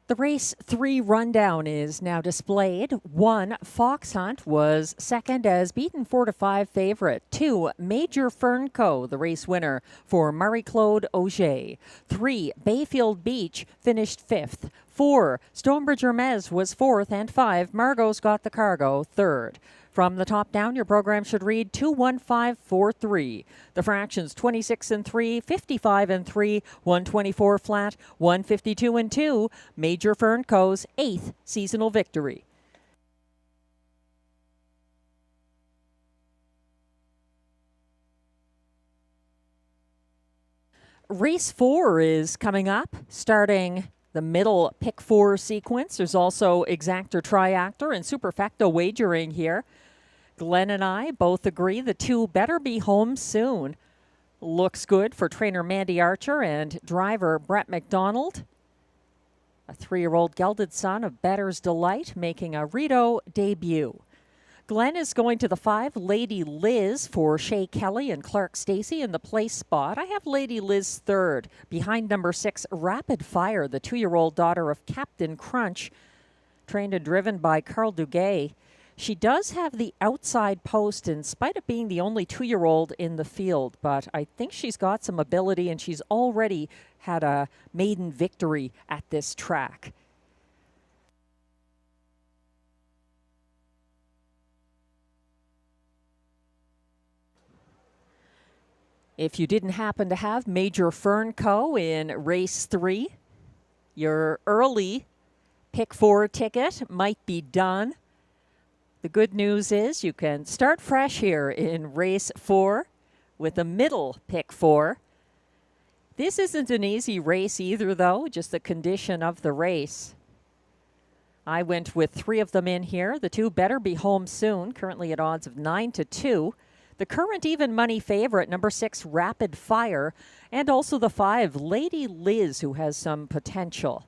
The race 3 rundown is now displayed. 1, Fox Hunt was second as beaten 4-5 favorite. 2, Major Fernco, the race winner for Marie-Claude Auger. 3, Bayfield Beach finished 5th. 4, Stonebridge Hermes was 4th, and 5, Margot's Got the Cargo 3rd. From the top down, your program should read 21543. The fractions 26-3, 55-3, 124 flat, 152-2. Major Fernco's 8th seasonal victory. Race 4 is coming up, starting the middle pick 4 sequence. There's also exactor, triactor, and superfecta wagering here. Glenn and I both agree the two better be home soon. Looks good for trainer Mandy Archer and driver Brett McDonald. A 3-year-old gelded son of Better's Delight making a Rideau debut. Glenn is going to the 5, Lady Liz, for Shea Kelly and Clark Stacey in the place spot. I have Lady Liz 3rd, behind number 6, Rapid Fire, the 2-year-old daughter of Captain Crunch, trained and driven by Carl Duguay. She does have the outside post in spite of being the only 2-year-old in the field, but I think she's got some ability, and she's already had a maiden victory at this track. If you didn't happen to have Major Fernco in race 3, your early pick 4 ticket might be done. The good news is you can start fresh here in race 4 with a middle pick 4. This isn't an easy race either, though, just the condition of the race. I went with 3 of them in here. The 2 Better Be Home Soon, currently at odds of 9-2. The current even money favorite, number 6, Rapid Fire, and also the 5, Lady Liz, who has some potential.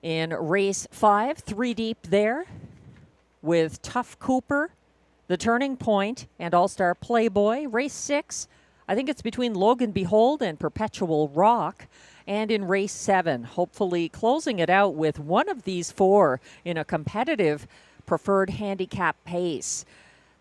In race 5, 3 deep there with Tough Cooper, The Turning Point, and All-Star Playboy. Race 6, I think it's between Logan Behold and Perpetual Rock. And in race 7, hopefully closing it out with one of these 4 in a competitive preferred handicap pace.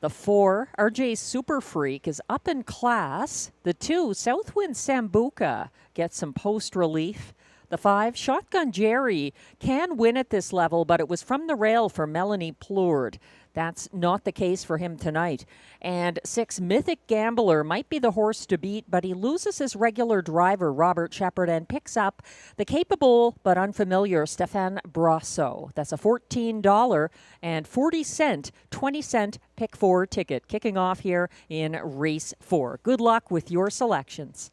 The 4, RJ Super Freak, is up in class. The 2, Southwind Sambuca, gets some post relief. The 5, Shotgun Jerry, can win at this level, but it was from the rail for Melanie Plourde. That's not the case for him tonight. And 6, Mythic Gambler might be the horse to beat, but he loses his regular driver, Robert Shepard, and picks up the capable but unfamiliar Stéphane Brosseau. That's a $14.40, 20-cent pick 4 ticket, kicking off here in race 4. Good luck with your selections.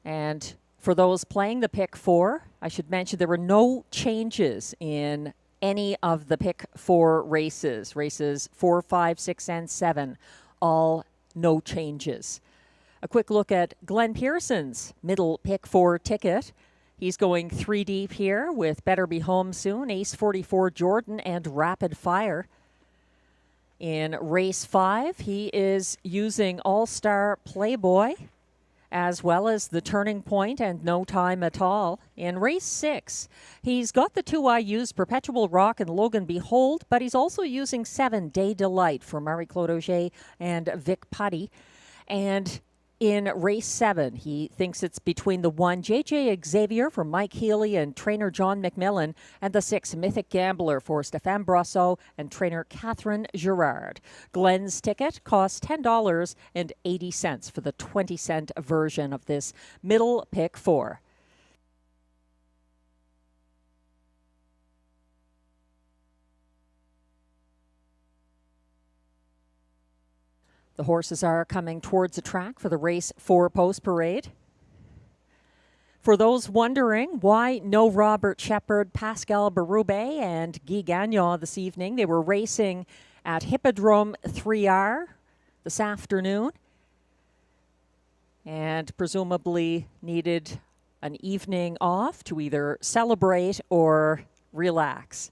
And for those playing the pick 4, I should mention there were no changes in any of the pick 4 races. Races 4, 5, 6, and 7, all no changes. A quick look at Glenn Pearson's middle pick 4 ticket. He's going 3 deep here with Better Be Home Soon, Ace 44 Jordan, and Rapid Fire. In race 5, he is using All-Star Playboy, as well as The Turning Point and No Time at All. In race 6, he's got the 2 I used, Perpetual Rock and Logan Behold, but he's also using 7, Day Delight for Marie-Claude Auger and Vic Putty. And in race 7, he thinks it's between the 1, JJ Xavier for Mike Healy and trainer John McMillan, and the 6, Mythic Gambler for Stéphane Brosseau and trainer Catherine Girard. Glenn's ticket costs $10.80 for the 20-cent version of this middle pick 4. The horses are coming towards the track for the race 4 post parade. For those wondering why no Robert Shepard, Pascal Berube, and Guy Gagnon this evening, they were racing at Hippodrome 3R this afternoon and presumably needed an evening off to either celebrate or relax.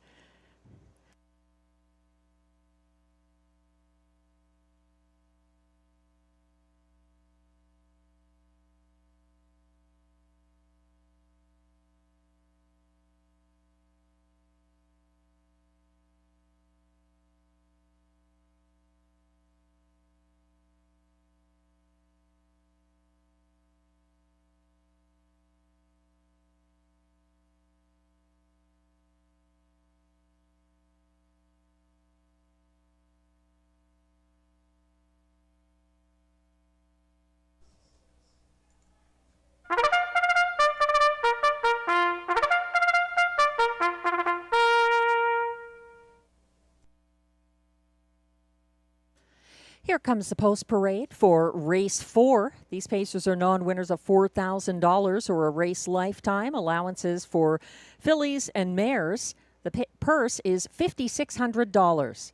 Here comes the post parade for race 4. These pacers are non-winners of $4,000 or a race lifetime. Allowances for fillies and mares. The purse is $5,600.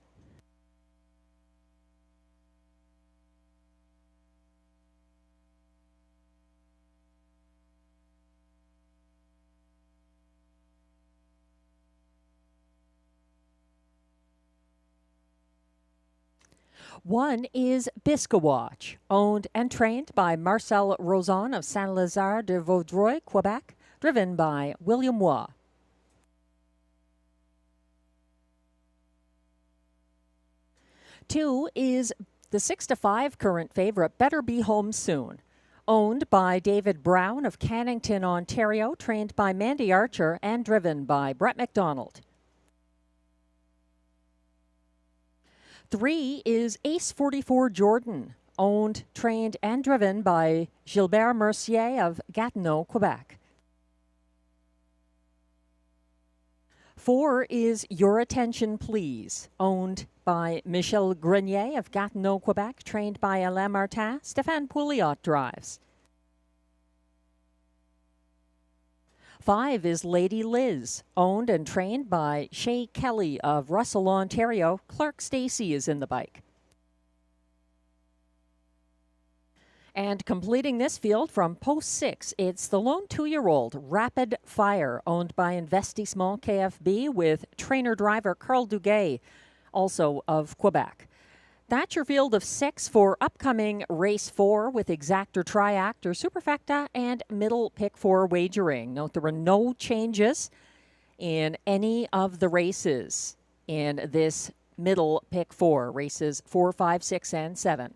One is Biscawatch, owned and trained by Marcel Rozon of Saint-Lazare de Vaudreuil, Quebec, driven by William Waugh. Two is the 6-5 current favorite, Better Be Home Soon, owned by David Brown of Cannington, Ontario, trained by Mandy Archer and driven by Brett McDonald. 3 is Ace 44 Jordan, owned, trained, and driven by Gilbert Mercier of Gatineau, Quebec. 4 is Your Attention Please, owned by Michel Grenier of Gatineau, Quebec, trained by Alain Martin. Stéphane Pouliot drives. 5 is Lady Liz, owned and trained by Shay Kelly of Russell, Ontario. Clark Stacey is in the bike. And completing this field from post 6, it's the lone 2-year-old Rapid Fire, owned by Investissement KFB with trainer-driver Carl Duguay, also of Quebec. That's your field of 6 for upcoming race 4 with exactor, triactor, superfecta, and middle pick 4 wagering. Note there were no changes in any of the races in this middle pick 4, races 4, 5, 6, and 7.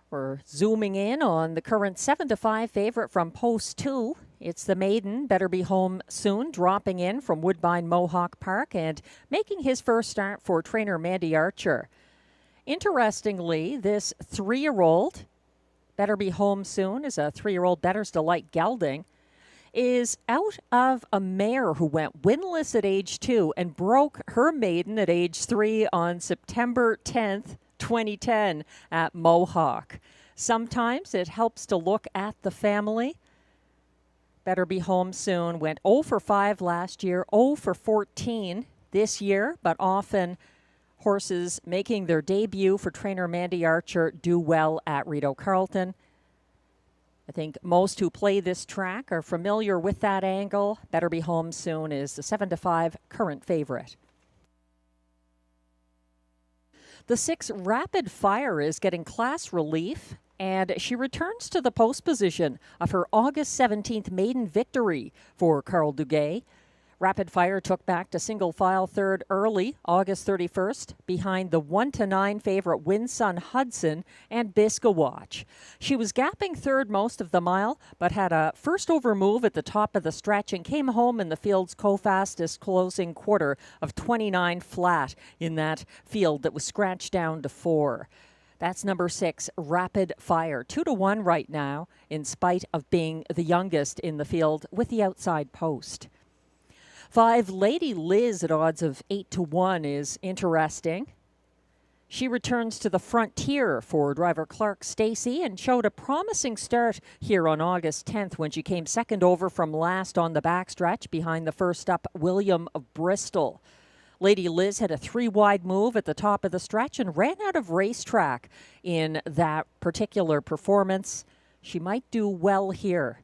We're zooming in on the current 7-5 favorite from post 2. It's the maiden, Better Be Home Soon, dropping in from Woodbine Mohawk Park and making his first start for trainer Mandy Archer. Interestingly, this 3-year-old, Better Be Home Soon, is a 3-year-old Better's Delight gelding, is out of a mare who went winless at age 2 and broke her maiden at age 3 on September 10th, 2010 at Mohawk. Sometimes it helps to look at the family. Better Be Home Soon went 0 for 5 last year, 0 for 14 this year, but often horses making their debut for trainer Mandy Archer do well at Rideau Carleton. I think most who play this track are familiar with that angle. Better Be Home Soon is the 7-5 current favorite. The 6 Rapid Fire is getting class relief, and she returns to the post position of her August 17th maiden victory for Carl Duguay. Rapid Fire took back to single file third early, August 31st, behind the 1-9 favorite Winsun Hudson and Biscawatch. She was gapping third most of the mile, but had a first over move at the top of the stretch and came home in the field's co-fastest closing quarter of 29 flat in that field that was scratched down to 4. That's number 6, Rapid Fire, 2-1 right now, in spite of being the youngest in the field with the outside post. 5, Lady Liz at odds of 8-1 is interesting. She returns to the frontier for driver Clark Stacey and showed a promising start here on August 10th when she came second over from last on the backstretch behind the first up William of Bristol. Lady Liz had a 3-wide move at the top of the stretch and ran out of racetrack in that particular performance. She might do well here.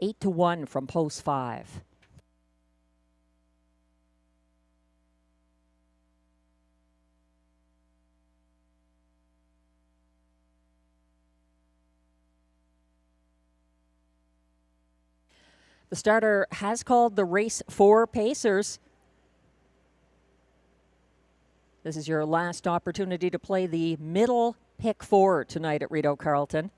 8-1 from post 5. The starter has called the race 4 pacers. This is your last opportunity to play the middle pick 4 tonight at Rideau Carleton.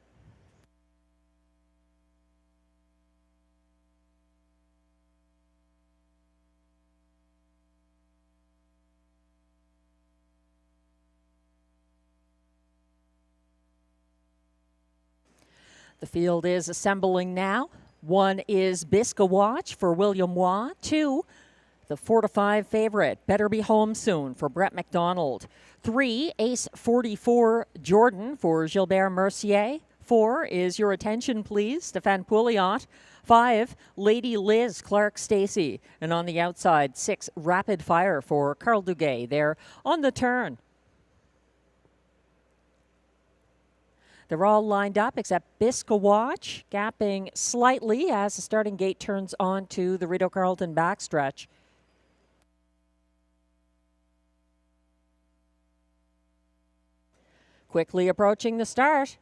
The field is assembling now. 1 is Biscawatch for William Waugh. 2, the 4-5 favorite, Better Be Home Soon for Brett McDonald. 3, Ace 44 Jordan for Gilbert Mercier. 4 is Your Attention Please, Stéphane Pouliot. 5, Lady Liz, Clark Stacey. And on the outside, 6, Rapid Fire for Carl Duguay. They're on the turn. They're all lined up except Biscawatch, gapping slightly as the starting gate turns on to the Rideau Carleton backstretch. Quickly approaching the start.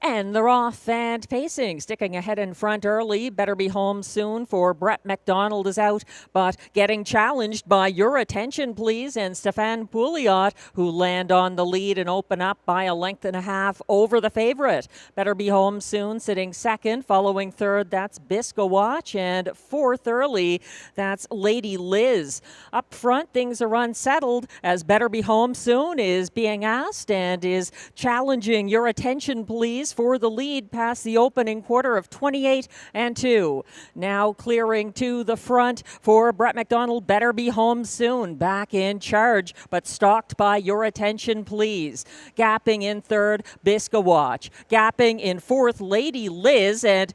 And they're off and pacing, sticking ahead in front early. Better Be Home Soon for Brett McDonald is out, but getting challenged by Your Attention Please and Stefan Pouliot, who land on the lead and open up by a length and a half over the favorite. Better Be Home Soon sitting second, following third, that's Bisco Watch, and fourth early, that's Lady Liz. Up front, things are unsettled as Better Be Home Soon is being asked and is challenging Your Attention Please for the lead past the opening quarter of 28-2. Now clearing to the front for Brett McDonald. Better Be Home Soon back in charge, but stalked by Your Attention Please. Gapping in third, Bisco Watch. Gapping in fourth, Lady Liz, and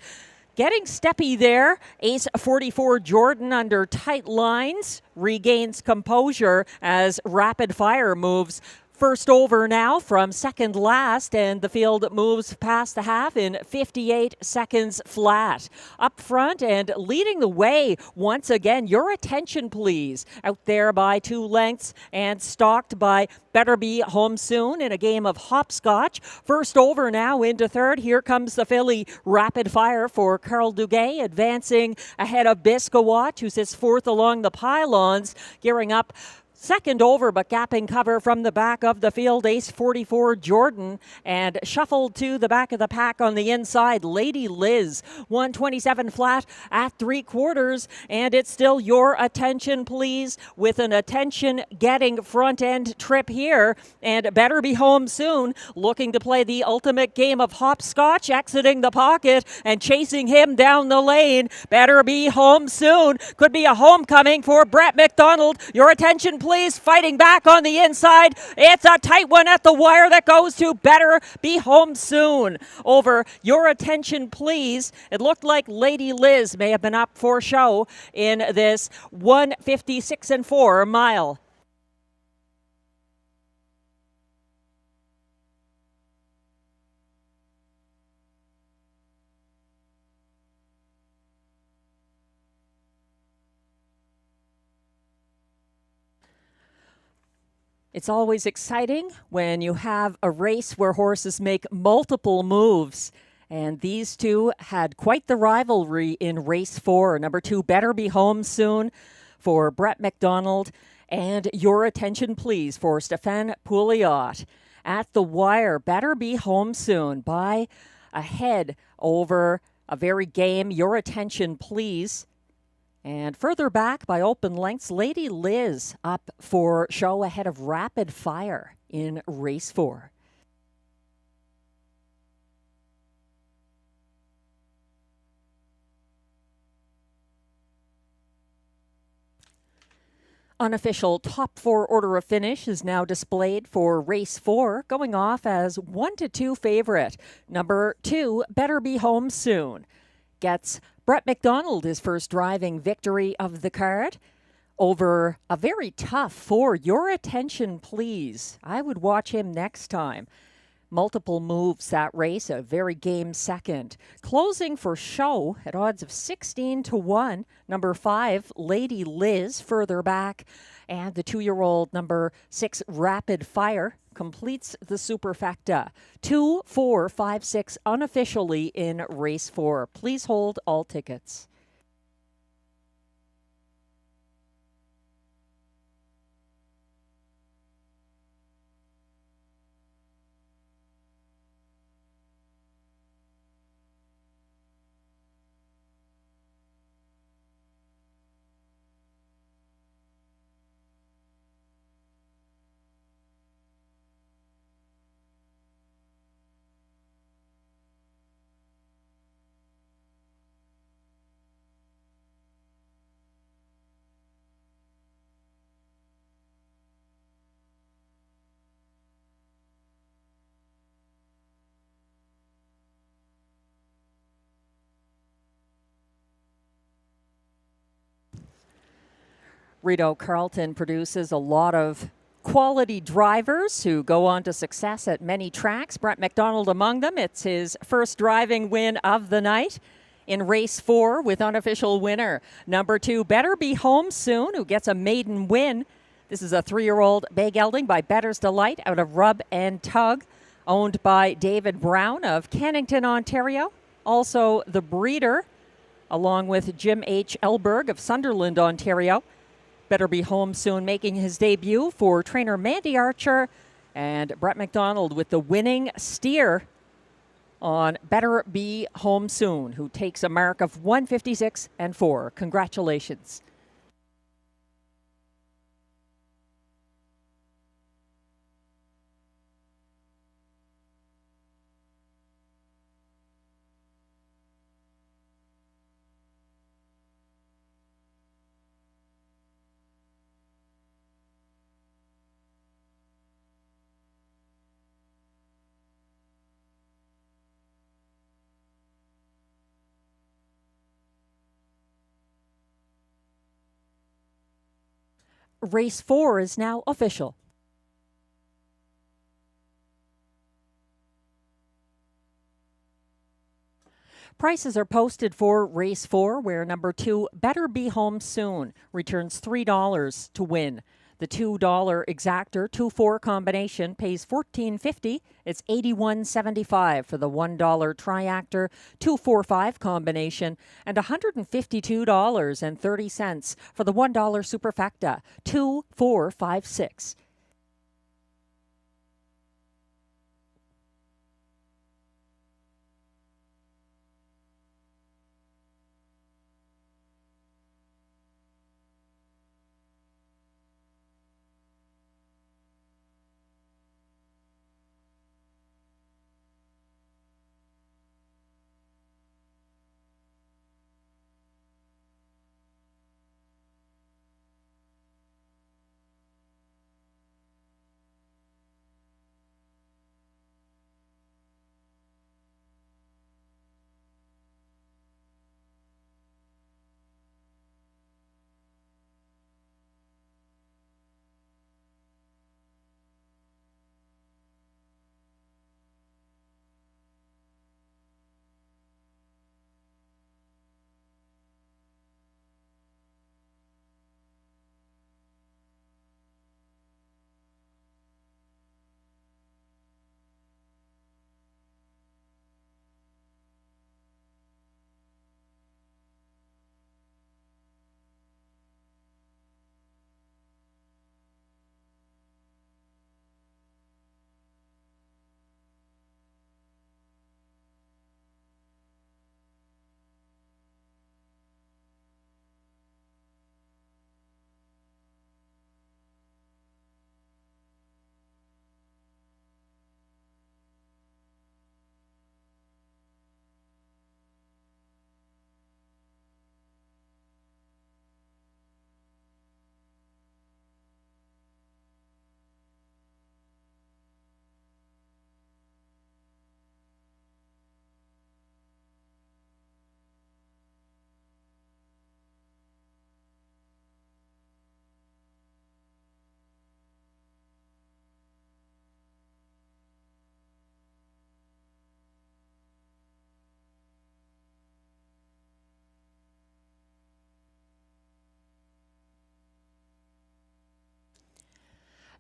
getting steppy there, Ace 44 Jordan under tight lines regains composure as Rapid Fire moves first over now from second last, and the field moves past the half in 58 seconds flat. Up front and leading the way once again, Your Attention Please, out there by 2 lengths and stalked by Better Be Home Soon in a game of hopscotch. First over now into third. Here comes the filly Rapid Fire for Carl Duguay, advancing ahead of Bisco Watch, who sits fourth along the pylons, gearing up second over, but gapping cover from the back of the field, Ace 44 Jordan, and shuffled to the back of the pack on the inside, Lady Liz. 127 flat at 3/4, and it's still Your Attention Please with an attention-getting front-end trip here, and Better Be Home Soon looking to play the ultimate game of hopscotch, exiting the pocket and chasing him down the lane. Better Be Home Soon could be a homecoming for Brett McDonald. Your Attention Please fighting back on the inside. It's a tight one at the wire that goes to Better Be Home Soon over Your Attention Please. It looked like Lady Liz may have been up for show in this 1:56.4 mile. It's always exciting when you have a race where horses make multiple moves. And these two had quite the rivalry in race 4. Number 2, Better Be Home Soon for Brett McDonald, and Your Attention Please for Stefan Pouliot. At the wire, Better Be Home Soon by a head over a very game Your Attention Please. And further back by open lengths, Lady Liz up for show ahead of Rapid Fire in race 4. Unofficial top 4 order of finish is now displayed for race 4, going off as 1-2 favorite. Number 2, Better Be Home Soon, gets Brett McDonald his first driving victory of the card over a very tough 4, Your Attention Please. I would watch him next time. Multiple moves that race, a very game second. Closing for show at odds of 16-1, number 5, Lady Liz, further back. And the 2-year-old number 6, Rapid Fire, completes the superfecta. 2, 4, 5, 6 unofficially in race 4. Please hold all tickets. Rideau Carleton produces a lot of quality drivers who go on to success at many tracks. Brett McDonald among them. It's his first driving win of the night in race 4 with unofficial winner number 2, Better Be Home Soon, who gets a maiden win. This is a 3-year-old bay gelding by Better's Delight out of Rub and Tug. owned by David Brown of Kennington, Ontario. Also the breeder, along with Jim H. Elberg of Sunderland, Ontario. Better Be Home Soon making his debut for trainer Mandy Archer, and Brett McDonald with the winning steer on Better Be Home Soon, who takes a mark of 156 and 4. Congratulations. Race 4 is now official. Prices are posted for Race 4, where number 2, Better Be Home Soon, returns $3 to win. The $2 exactor 2-4 combination pays $14.50. It's $81.75 for the $1 triactor 2-4-5 combination, and $152.30 for the $1 superfecta 2-4-5-6.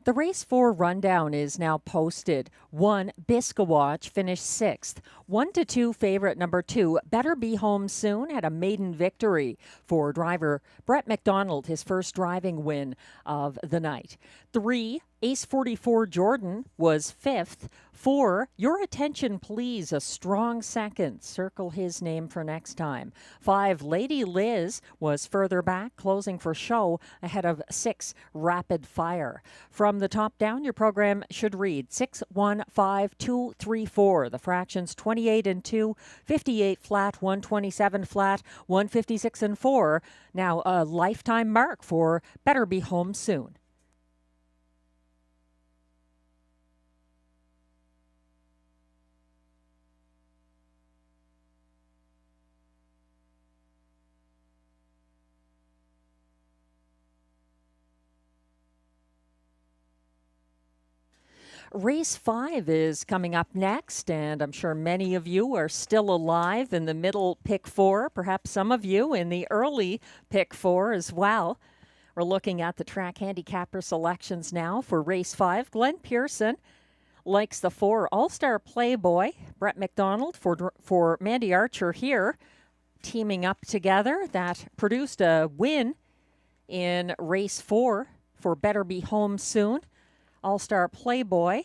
The Race 4 rundown is now posted. 1, Biskawatch finished 6th. 1-2 favorite number 2, Better Be Home Soon, had a maiden victory for driver Brett McDonald, his first driving win of the night. 3, Ace 44 Jordan was 5th. 4, Your Attention Please, a strong second. Circle his name for next time. 5, Lady Liz was further back, closing for show ahead of 6, Rapid Fire. From the top down, your program should read 6, 1, 5, 2, 3, 4. The fractions 28 and 2, 58 flat, 127 flat, 156 and 4. Now a lifetime mark for Better Be Home Soon. Race 5 is coming up next, and I'm sure many of you are still alive in the middle pick 4, perhaps some of you in the early pick 4 as well. We're looking at the track handicapper selections now for Race 5. Glenn Pearson likes the 4 All-Star Playboy. Brett McDonald for Mandy Archer here, teaming up together. That produced a win in race 4 for Better Be Home Soon. All-Star Playboy.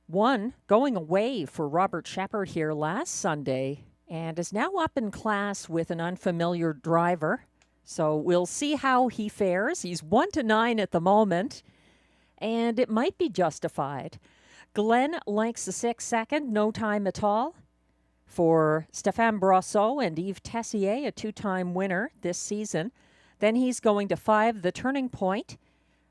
1 going away for Robert Shepard here last Sunday and is now up in class with an unfamiliar driver. So we'll see how he fares. He's 1-9 at the moment, and it might be justified. Glenn likes the 6 second, no time at all, for Stéphane Brosseau and Yves Tessier, a 2-time winner this season. Then he's going to 5, The Turning Point,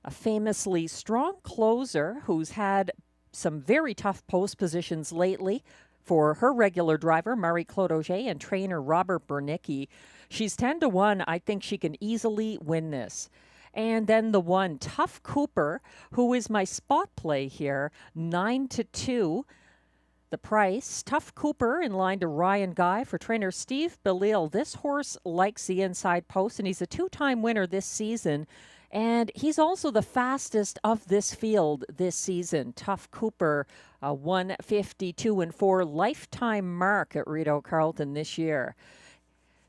a famously strong closer who's had some very tough post positions lately for her regular driver, Marie-Claude Auger, and trainer Robert Bernicki. She's 10-1. I think she can easily win this. And then the 1, Tough Cooper, who is my spot play here, 9-2. The price, Tough Cooper in line to Ryan Guy for trainer Steve Bellil. This horse likes the inside post, and he's a 2-time winner this season. And he's also the fastest of this field this season. Tough Cooper, a 1:52.4 lifetime mark at Rideau Carleton this year.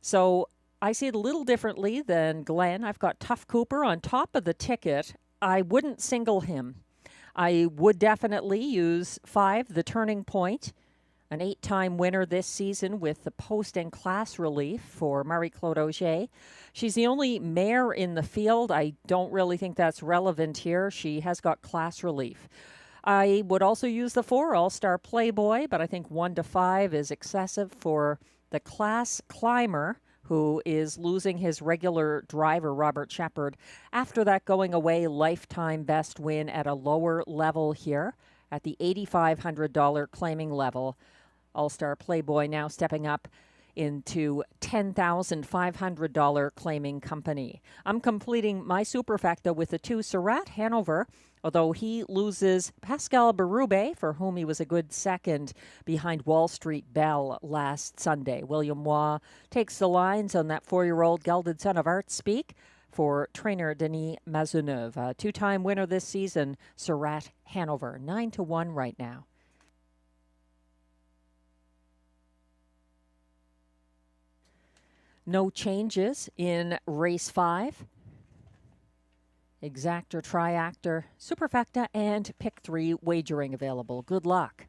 So I see it a little differently than Glenn. I've got Tough Cooper on top of the ticket. I wouldn't single him. I would definitely use 5, The Turning Point, an 8-time winner this season with the post and class relief for Marie-Claude Auger. She's the only mare in the field. I don't really think that's relevant here. She has got class relief. I would also use the 4, All-Star Playboy, but I think 1-5 is excessive for the class climber, who is losing his regular driver, Robert Shepard. After that going away lifetime best win at a lower level here at the $8,500 claiming level. All-Star Playboy now stepping up into $10,500 claiming company. I'm completing my superfecta with the 2 Surratt Hanover, although he loses Pascal Berube, for whom he was a good second behind Wall Street Bell last Sunday. William Waugh takes the lines on that 4-year-old gelded son of Art Speak for trainer Denis Maisonneuve. A 2-time winner this season, Surratt Hanover, 9-1 right now. No changes in race 5. Exactor, Triactor, Superfecta, and Pick 3 wagering available. Good luck.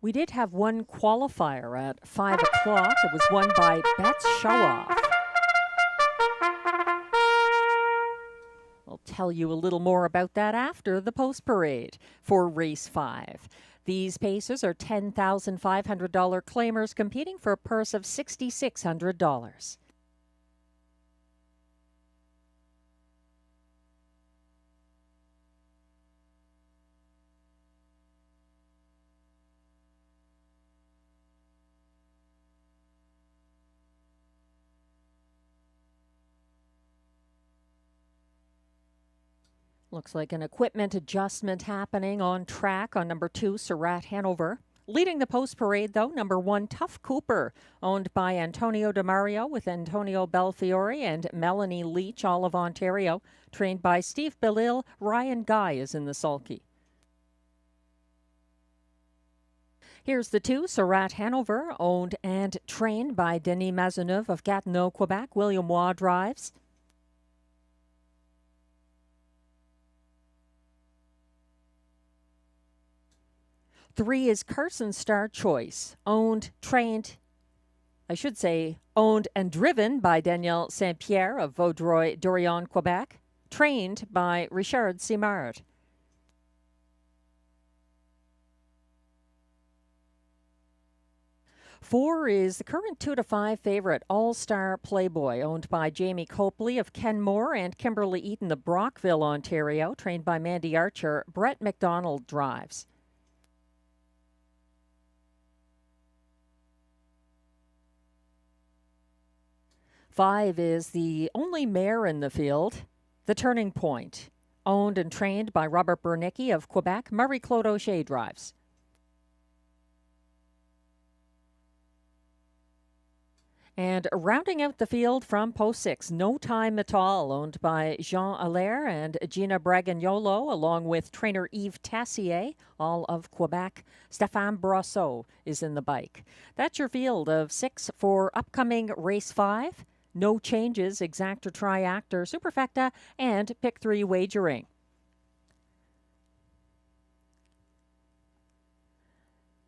We did have one qualifier at 5 o'clock. It was won by Betts Showoff. I'll tell you a little more about that after the post parade for race 5. These paces are $10,500 claimers competing for a purse of $6,600. Looks like an equipment adjustment happening on track on number 2, Surratt Hanover. Leading the post parade, though, number 1, Tough Cooper, owned by Antonio DeMario with Antonio Belfiore and Melanie Leach, all of Ontario. Trained by Steve Bellil, Ryan Guy is in the sulky. Here's the 2, Surratt Hanover, owned and trained by Denis Maisonneuve of Gatineau, Quebec. William Waugh drives. 3 is Carson Star Choice, owned and driven by Danielle Saint-Pierre of Vaudreuil-Dorion, Quebec, trained by Richard Simard. 4 is the current 2-5 favorite, All-Star Playboy, owned by Jamie Copley of Kenmore and Kimberly Eaton of Brockville, Ontario, trained by Mandy Archer. Brett McDonald drives. 5 is the only mare in the field, The Turning Point. Owned and trained by Robert Bernicki of Quebec, Marie-Claude O'Shea drives. And rounding out the field from post 6, No Time at All, owned by Jean Allaire and Gina Bragagnolo, along with trainer Yves Tessier, all of Quebec. Stéphane Brosseau is in the bike. That's your field of 6 for upcoming race 5. No changes, exactor, triactor, superfecta, and pick 3 wagering.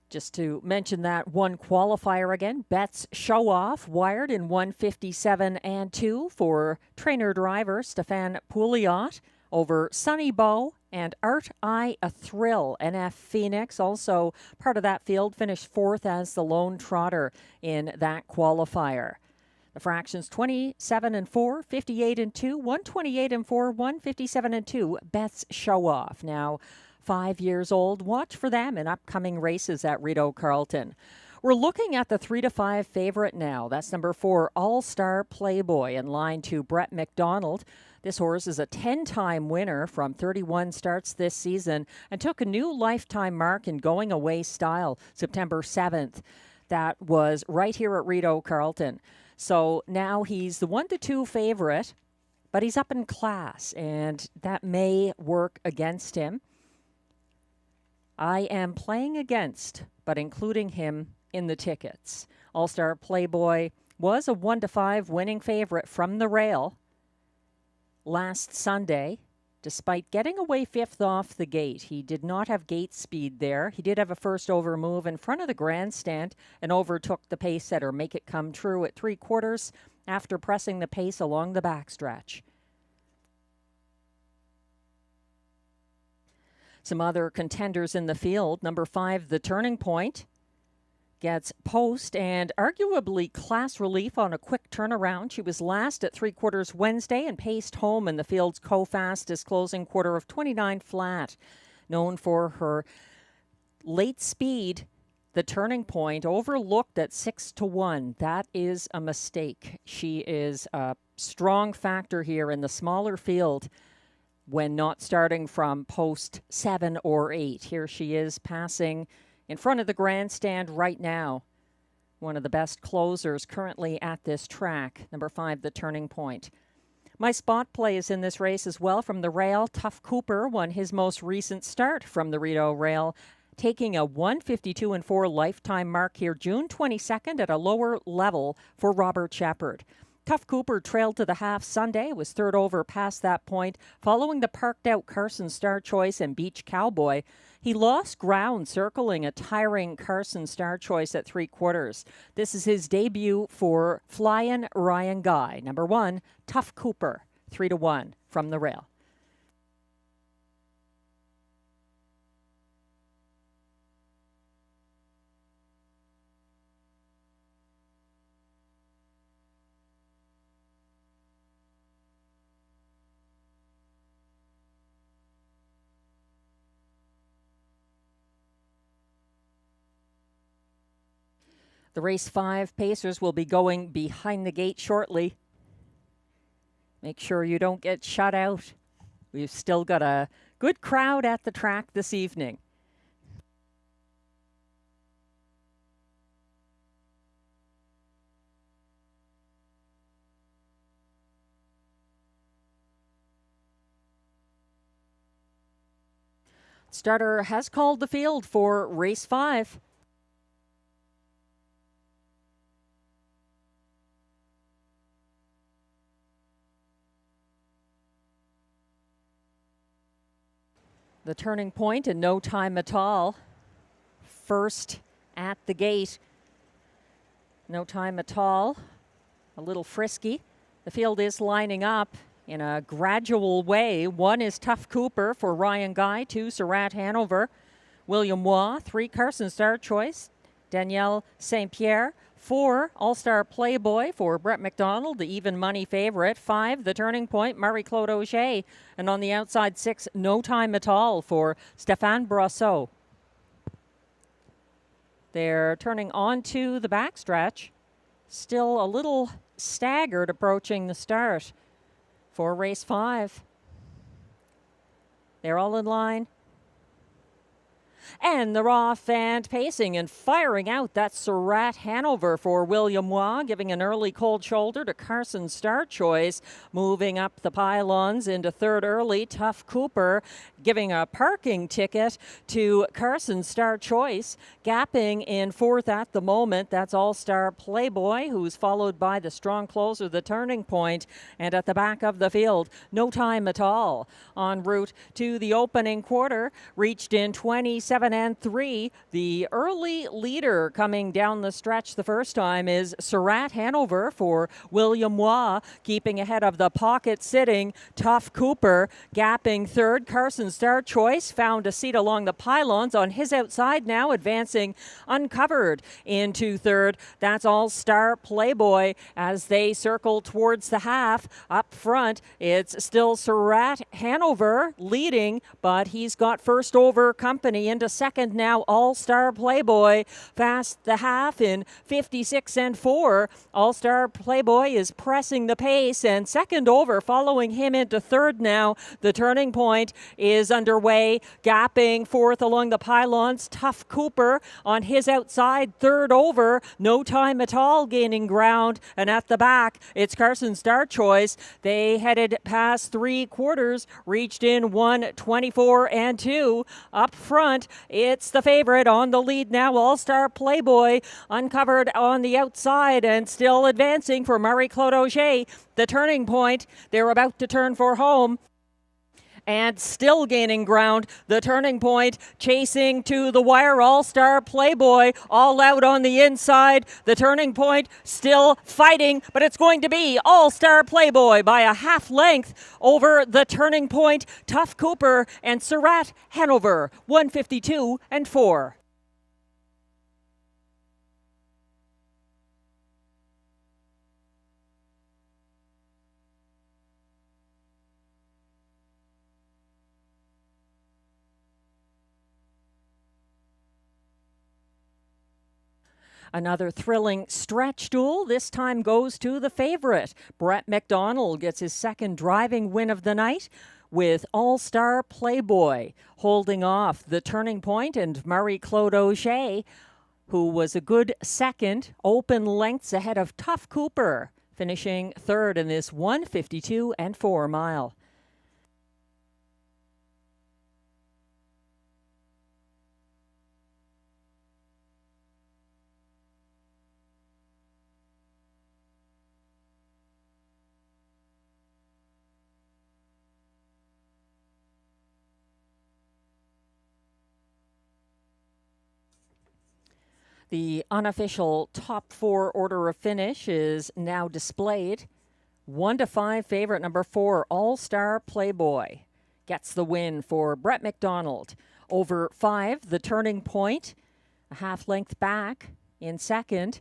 Just to mention that one qualifier again, Betts Show Off, wired in 157 and 2 for trainer-driver Stéphane Pouliot over Sunny Bow and Art I a Thrill. NF Phoenix, also part of that field, finished 4th as the lone trotter in that qualifier. The fractions 27 and 4, 58 and 2, 128 and 4, 157 and 2. Betts Show Off. Now, 5 years old. Watch for them in upcoming races at Rideau Carleton. We're looking at the 3 to 5 favorite now. That's number 4, All-Star Playboy, in line to Brett McDonald. This horse is a 10-time winner from 31 starts this season and took a new lifetime mark in going away style September 7th. That was right here at Rideau Carleton. So now he's the 1 to 2 favorite, but he's up in class, and that may work against him. I am playing against, but including him in the tickets. All-Star Playboy was a 1 to 5 winning favorite from the rail last Sunday, despite getting away 5th off the gate. He did not have gate speed there. He did have a first over move in front of the grandstand and overtook the pace setter, Make It Come True, at 3/4 after pressing the pace along the backstretch. Some other contenders in the field. Number 5, The Turning Point, gets post and arguably class relief on a quick turnaround. She was last at 3/4 Wednesday and paced home in the field's co-fastest closing quarter of 29 flat. Known for her late speed, The Turning Point overlooked at 6 to 1. That is a mistake. She is a strong factor here in the smaller field when not starting from post 7 or 8. Here she is passing in front of the grandstand right now. One of the best closers currently at this track. Number 5, The Turning Point. My spot play is in this race as well from the rail. Tough Cooper won his most recent start from the Rideau rail, taking a 152 and 4 lifetime mark here June 22nd at a lower level for Robert Shepard. Tough Cooper trailed to the half Sunday, was 3rd over past that point, following the parked-out Carson Star Choice and Beach Cowboy. He lost ground circling a tiring Carson Star Choice at 3/4. This is his debut for Flyin' Ryan Guy. Number 1, Tough Cooper, 3 to 1 from the rail. The race 5 pacers will be going behind the gate shortly. Make sure you don't get shut out. We've still got a good crowd at the track this evening. Starter has called the field for race 5. The Turning Point and No Time at All. First at the gate. No Time at All. A little frisky. The field is lining up in a gradual way. 1 is Tough Cooper for Ryan Guy. 2, Surratt Hanover. William Waugh. 3, Carson Star Choice. Danielle St. Pierre. 4, All-Star Playboy for Brett McDonald, the even money favorite. 5, The Turning Point, Marie-Claude O'Shea. And on the outside, 6, No Time at All for Stéphane Brosseau. They're turning onto the backstretch. Still a little staggered approaching the start for race 5. They're all in line. And they're off and pacing and firing out. That's Surratt Hanover for William Waugh, giving an early cold shoulder to Carson Star Choice. Moving up the pylons into third early, Tough Cooper giving a parking ticket to Carson Star Choice. Gapping in fourth at the moment, that's All-Star Playboy, who's followed by the strong closer, the Turning Point. And at the back of the field, No Time at All. En route to the opening quarter, reached in 27 and 3. The early leader coming down the stretch the first time is Surratt Hanover for William Waugh, keeping ahead of the pocket sitting Tough Cooper. Gapping third, Carson Star Choice found a seat along the pylons on his outside now, advancing uncovered into third. That's All-Star Playboy as they circle towards the half. Up front, it's still Surratt Hanover leading, but he's got first over company. Into second now, All-Star Playboy. Fast the half in 56 and 4. All-Star Playboy is pressing the pace, and second over, following him into third now. The Turning Point is underway. Gapping fourth along the pylons, Tough Cooper on his outside. Third over, No Time at All gaining ground. And at the back, it's Carson Star Choice. They headed past 3/4, reached in 1:24 and 2. Up front, it's the favorite on the lead now, All-Star Playboy, uncovered on the outside and still advancing for Marie-Claude Auger. The Turning Point, they're about to turn for home. And still gaining ground, the Turning Point chasing to the wire. All-Star Playboy all out on the inside. The Turning Point still fighting, but it's going to be All-Star Playboy by a half length over the Turning Point. Tough Cooper and Surratt Hanover, 152 and 4. Another thrilling stretch duel. This time goes to the favorite. Brett McDonald gets his second driving win of the night with All-Star Playboy holding off the Turning Point and Marie-Claude Auger, who was a good second, open lengths ahead of Tough Cooper, finishing third in this 152 and 4 mile. The unofficial top 4 order of finish is now displayed. 1-5 favorite number 4, All-Star Playboy, gets the win for Brett McDonald. Over 5, the Turning Point, a half length back in second.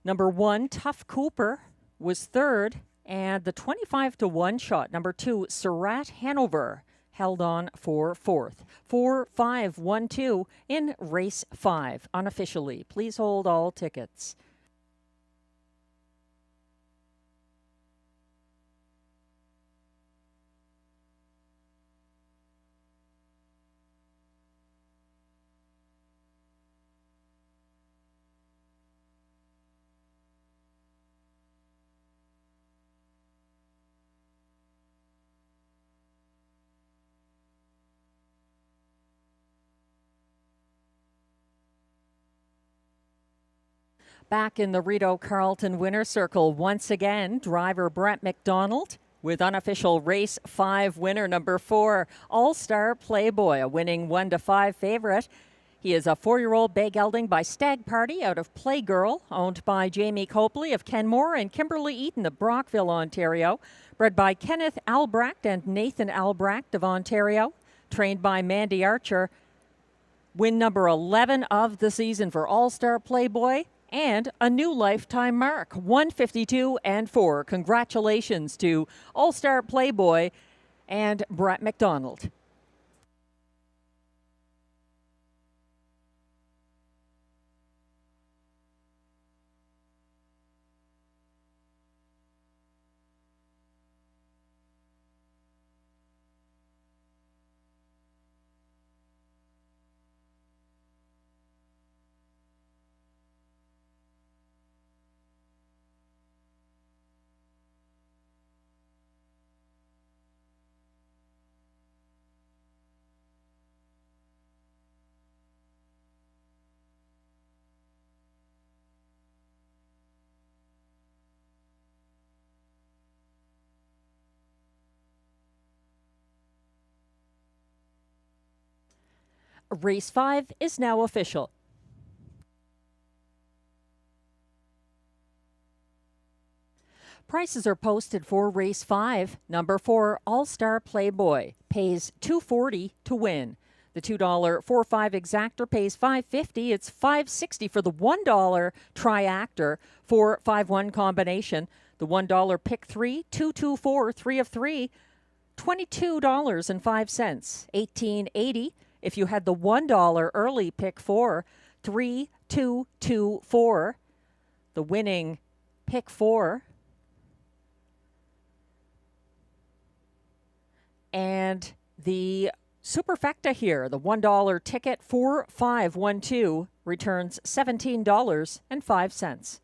Number 1, Tough Cooper, was third. And the 25-1 shot, number 2, Surratt Hanover, held on for fourth. 4-5-1-2 in race 5, unofficially. Please hold all tickets. Back in the Rideau Carleton winner's circle once again, driver Brett McDonald with unofficial race 5 winner number 4, All-Star Playboy, a winning 1-5 favorite. He is a 4-year-old bay gelding by Stag Party out of Playgirl, owned by Jamie Copley of Kenmore and Kimberly Eaton of Brockville, Ontario. Bred by Kenneth Albrecht and Nathan Albrecht of Ontario. Trained by Mandy Archer. Win number 11 of the season for All-Star Playboy. And a new lifetime mark, 152 and 4. Congratulations to All-Star Playboy and Brett McDonald. Race 5 is now official. Prices are posted for race 5. Number 4, All-Star Playboy, pays $2.40 to win. The $2 4-5 exactor pays $5.50. It's $5.60 for the $1 triactor for 5-1 combination. The $1 pick 3, 2-2-4, 3 of 3, $22.05. $18.80 if you had the $1 early pick 4, 3, 2, 2, 4. The winning pick 4. And the superfecta here, the $1 ticket 4512 returns $17.05.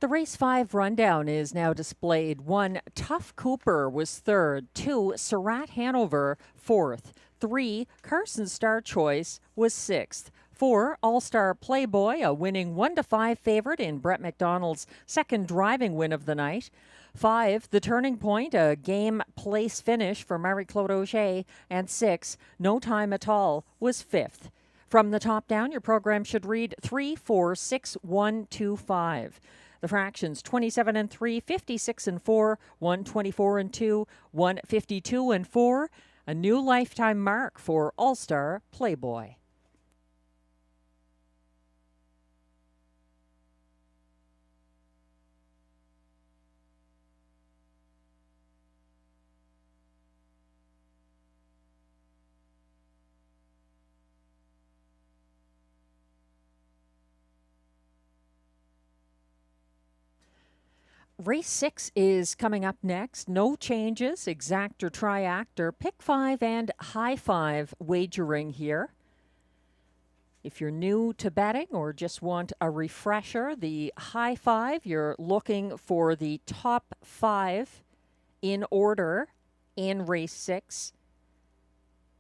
The race 5 rundown is now displayed. 1, Tough Cooper was 3rd. 2, Surratt Hanover 4th. 3, Carson Star Choice was 6th. 4, All-Star Playboy, a winning 1-5 favorite in Brett McDonald's second driving win of the night. 5, The Turning Point, a game place finish for Marie-Claude Auger. And 6, No Time at All, was 5th. From the top down, your program should read 3, 4, 6, 1, 2, 5. The fractions 27 and 3, 56 and 4, 124 and 2, 152 and 4. A new lifetime mark for All-Star Playboy. Race 6 is coming up next. No changes, exactor, triactor, pick 5 and high 5 wagering here. If you're new to betting or just want a refresher, the high 5, you're looking for the top 5 in order in race 6.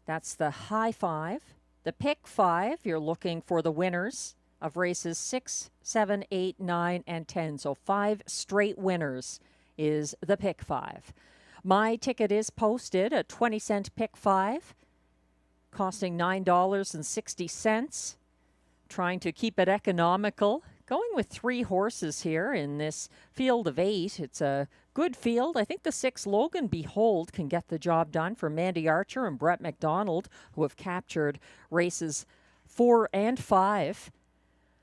That's the high 5. The pick 5, you're looking for the winners of races 6, 7, 8, 9, and 10. So 5 straight winners is the pick 5. My ticket is posted, a 20-cent pick 5, costing $9.60. Trying to keep it economical. Going with 3 horses here in this field of 8. It's a good field. I think the 6 Logan Behold can get the job done for Mandy Archer and Brett McDonald, who have captured races 4 and 5.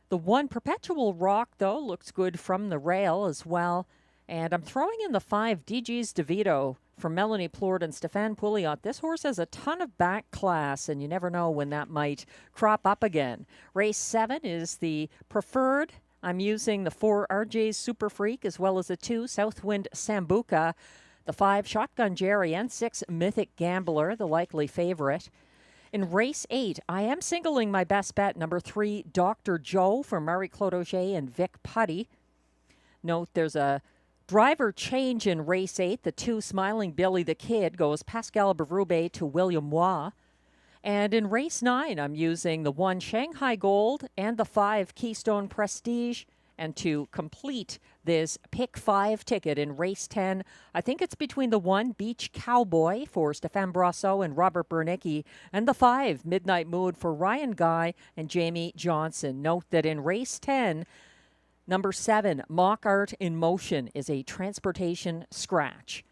The The 1 Perpetual Rock, though, looks good from the rail as well. And I'm throwing in the 5 DG's DeVito for Melanie Plourde and Stefan Pouliot. This horse has a ton of back class, and you never know when that might crop up again. Race 7 is the preferred. I'm using the 4 RJ's Super Freak as well as the 2 Southwind Sambuca, the 5 Shotgun Jerry, and 6 Mythic Gambler, the likely favorite. In race 8, I am singling my best bet, number 3 Dr. Joe for Marie-Claude Auger and Vic Putty. Note there's a driver change in race 8. The 2 Smiling Billy the Kid goes Pascal Berube to William Waugh. And in race 9, I'm using the 1 Shanghai Gold and the 5 Keystone Prestige. And to complete this pick 5 ticket in race 10, I think it's between the 1 Beach Cowboy for Stéphane Brosseau and Robert Bernicki and the 5 Midnight Mood for Ryan Guy and Jamie Johnson. Note that in race 10, number 7, Mock Art in Motion is a transportation scratch.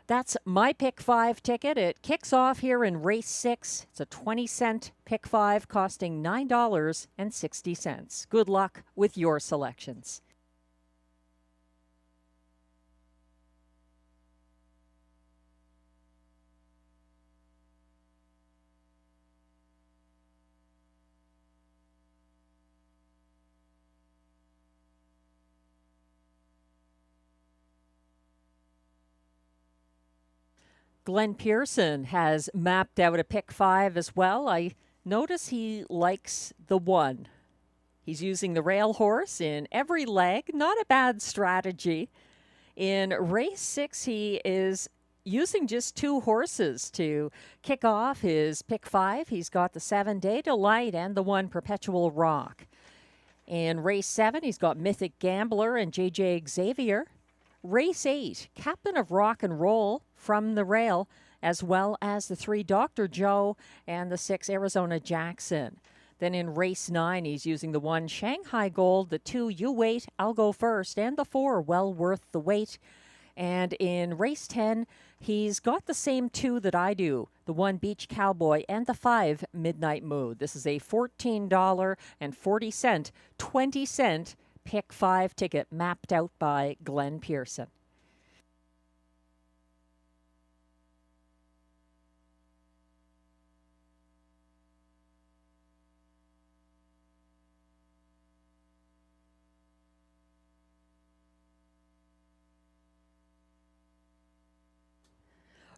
That's my pick 5 ticket. It kicks off here in race 6. It's a 20-cent pick 5 costing $9.60. Good luck with your selections. Glenn Pearson has mapped out a pick 5 as well. I notice he likes the 1. He's using the rail horse in every leg. Not a bad strategy. In race 6, he is using just 2 horses to kick off his pick 5. He's got the 7 Day Delight and the 1 Perpetual Rock. In race 7, he's got Mythic Gambler and JJ Xavier. Race 8, Captain of Rock and Roll from the rail, as well as the 3 Dr. Joe and the 6 Arizona Jackson. Then in race 9, he's using the 1 Shanghai Gold, the 2 You Wait, I'll Go First, and the 4 Well Worth the Wait. And in race 10, he's got the same 2 that I do, the 1 Beach Cowboy and the 5 Midnight Mood. This is a $14.40, 20-cent pick 5 ticket mapped out by Glenn Pearson.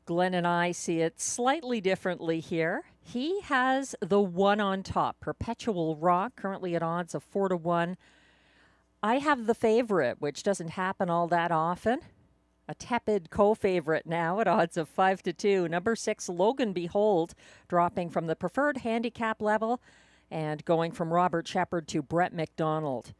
Glenn and I see it slightly differently here. He has the 1 on top, Perpetual Rock, currently at odds of 4-1. I have the favorite, which doesn't happen all that often. A tepid co-favorite now at odds of 5-2. Number 6, Logan Behold, dropping from the preferred handicap level and going from Robert Shepard to Brett McDonald.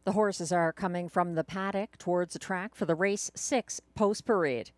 The horses are coming from the paddock towards the track for the race 6 post parade.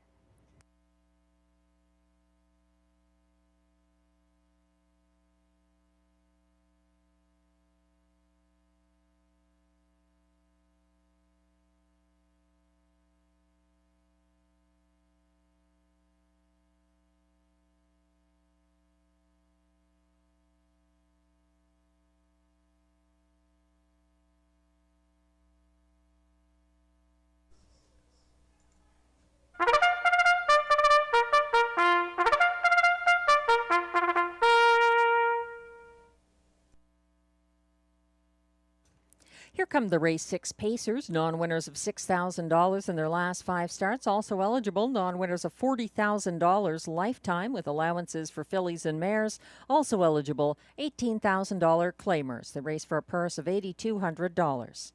come the race 6 Pacers, non-winners of $6,000 in their last 5 starts. Also eligible, non-winners of $40,000 lifetime with allowances for fillies and mares. Also eligible, $18,000 claimers. The race for a purse of $8,200.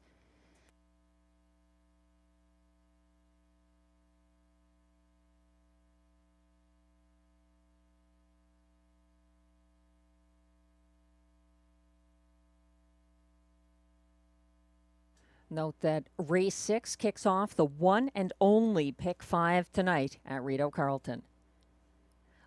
Note that race 6 kicks off the one and only pick 5 tonight at Rideau Carleton.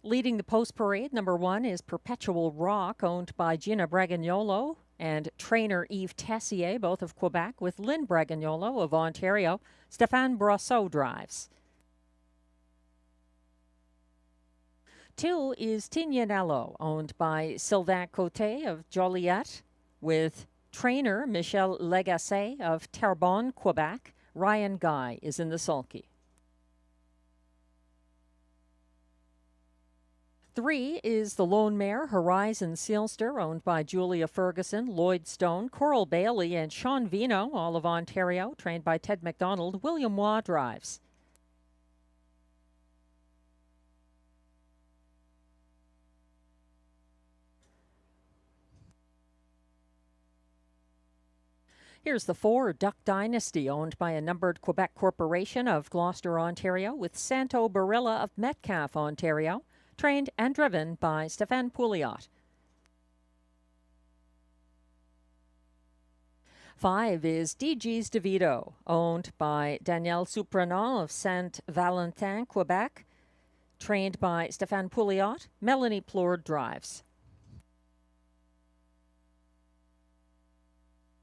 Leading the post parade, number 1 is Perpetual Rock, owned by Gina Bragagnolo and trainer Yves Tessier, both of Quebec, with Lynn Bragagnolo of Ontario. Stéphane Brosseau drives. 2 is Tignanello, owned by Sylvain Côté of Joliette, with trainer Michel Legasse of Terrebonne, Quebec. Ryan Guy is in the sulky. 3 is the lone mare Horizon Sealster, owned by Julia Ferguson, Lloyd Stone, Coral Bailey, and Sean Vino, all of Ontario, trained by Ted McDonald. William Waugh drives. Here's the 4, Duck Dynasty, owned by a numbered Quebec corporation of Gloucester, Ontario, with Santo Barilla of Metcalfe, Ontario, trained and driven by Stéphane Pouliot. 5 is DG's DeVito, owned by Danielle Soupranant of Saint-Valentin, Quebec, trained by Stéphane Pouliot. Melanie Plourde drives.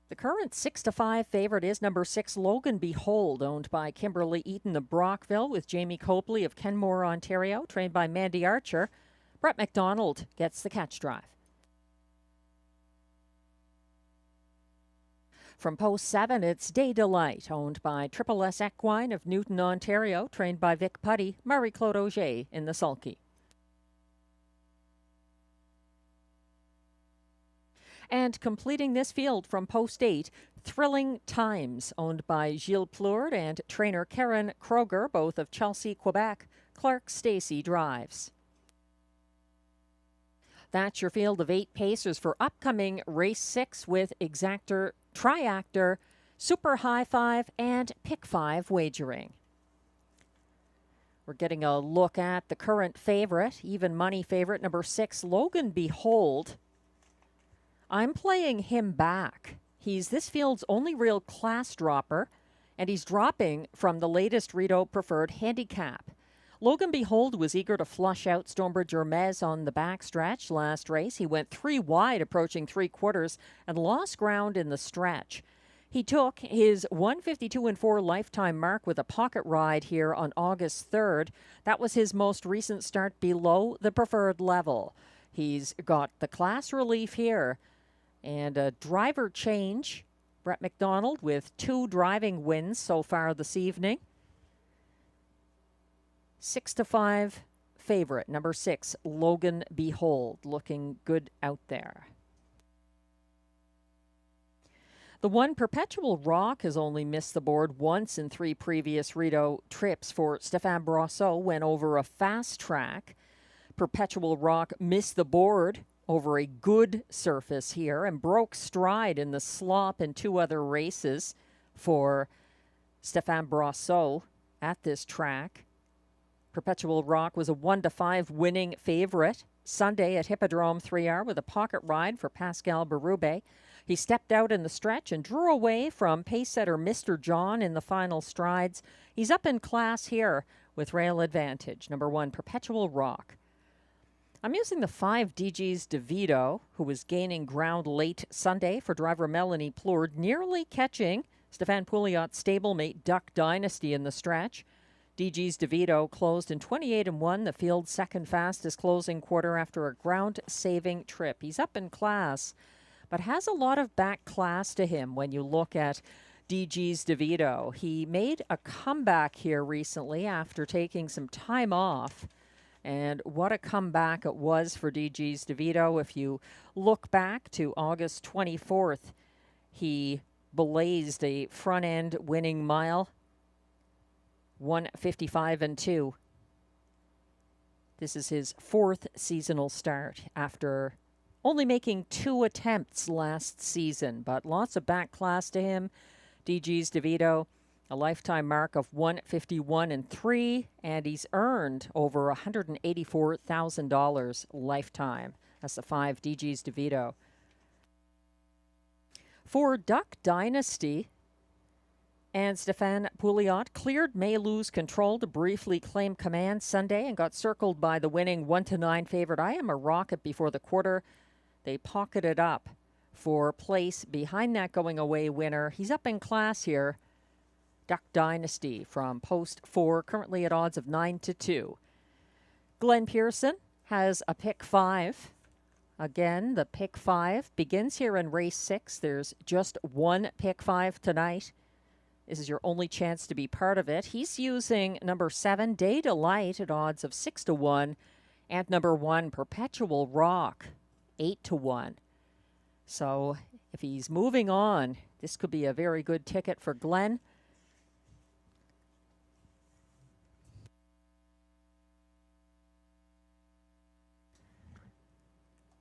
The current 6-5 favorite is number 6, Logan Behold, owned by Kimberly Eaton of Brockville, with Jamie Copley of Kenmore, Ontario, trained by Mandy Archer. Brett McDonald gets the catch drive. From post 7, it's Day Delight, owned by Triple S Equine of Newton, Ontario, trained by Vic Putty. Marie-Claude Auger in the sulky. And completing this field from post 8, Thrilling Times, owned by Gilles Plourde and trainer Karen Kroger, both of Chelsea, Quebec. Clark Stacey drives. That's your field of 8 pacers for upcoming race 6 with Exactor, Triactor, Super High 5, and Pick 5 wagering. We're getting a look at the current favorite, even money favorite, number 6, Logan Behold. I'm playing him back. He's this field's only real class dropper, and he's dropping from the latest Rideau Preferred handicap. Logan Behold was eager to flush out Stonebridge Hermes on the backstretch last race. He went 3 wide, approaching 3/4, and lost ground in the stretch. He took his 152-4 lifetime mark with a pocket ride here on August 3rd. That was his most recent start below the preferred level. He's got the class relief here. And a driver change, Brett McDonald with 2 driving wins so far this evening. 6-5 favorite, number 6, Logan Behold, looking good out there. The 1 Perpetual Rock has only missed the board once in 3 previous Rideau trips for Stéphane Brosseau, went over a fast track. Perpetual Rock missed the board over a good surface here and broke stride in the slop in 2 other races for Stéphane Brosseau at this track. Perpetual Rock was a 1-5 winning favorite Sunday at Hippodrome 3R with a pocket ride for Pascal Berube. He stepped out in the stretch and drew away from pace setter Mr. John in the final strides. He's up in class here with rail advantage. Number 1, Perpetual Rock. I'm using the 5 DG's DeVito, who was gaining ground late Sunday for driver Melanie Plourde, nearly catching Stéphane Pouliot's stablemate Duck Dynasty in the stretch. DG's DeVito closed in 28-1, the field's second fastest closing quarter after a ground-saving trip. He's up in class, but has a lot of back class to him when you look at DG's DeVito. He made a comeback here recently after taking some time off. And what a comeback it was for DG's DeVito. If you look back to August 24th, he blazed a front end winning mile. 1:55.2. This is his 4th seasonal start after only making 2 attempts last season, but lots of back class to him. DG's DeVito, a lifetime mark of 151.3, and he's earned over $184,000 lifetime. That's the 5 DG's DeVito. For Duck Dynasty, and Stefan Pouliot cleared may lose control to briefly claim command Sunday and got circled by the winning 1-9 favorite I Am a Rocket before the quarter. They pocketed up for place behind that going away winner. He's up in class here. Duck Dynasty from post 4, currently at odds of 9-2. Glenn Pearson has a pick 5. Again, the pick 5 begins here in race 6. There's just one pick 5 tonight. This is your only chance to be part of it. He's using number 7, Day Delight, at odds of 6-1, and number 1, Perpetual Rock, 8-1. So if he's moving on, this could be a very good ticket for Glenn.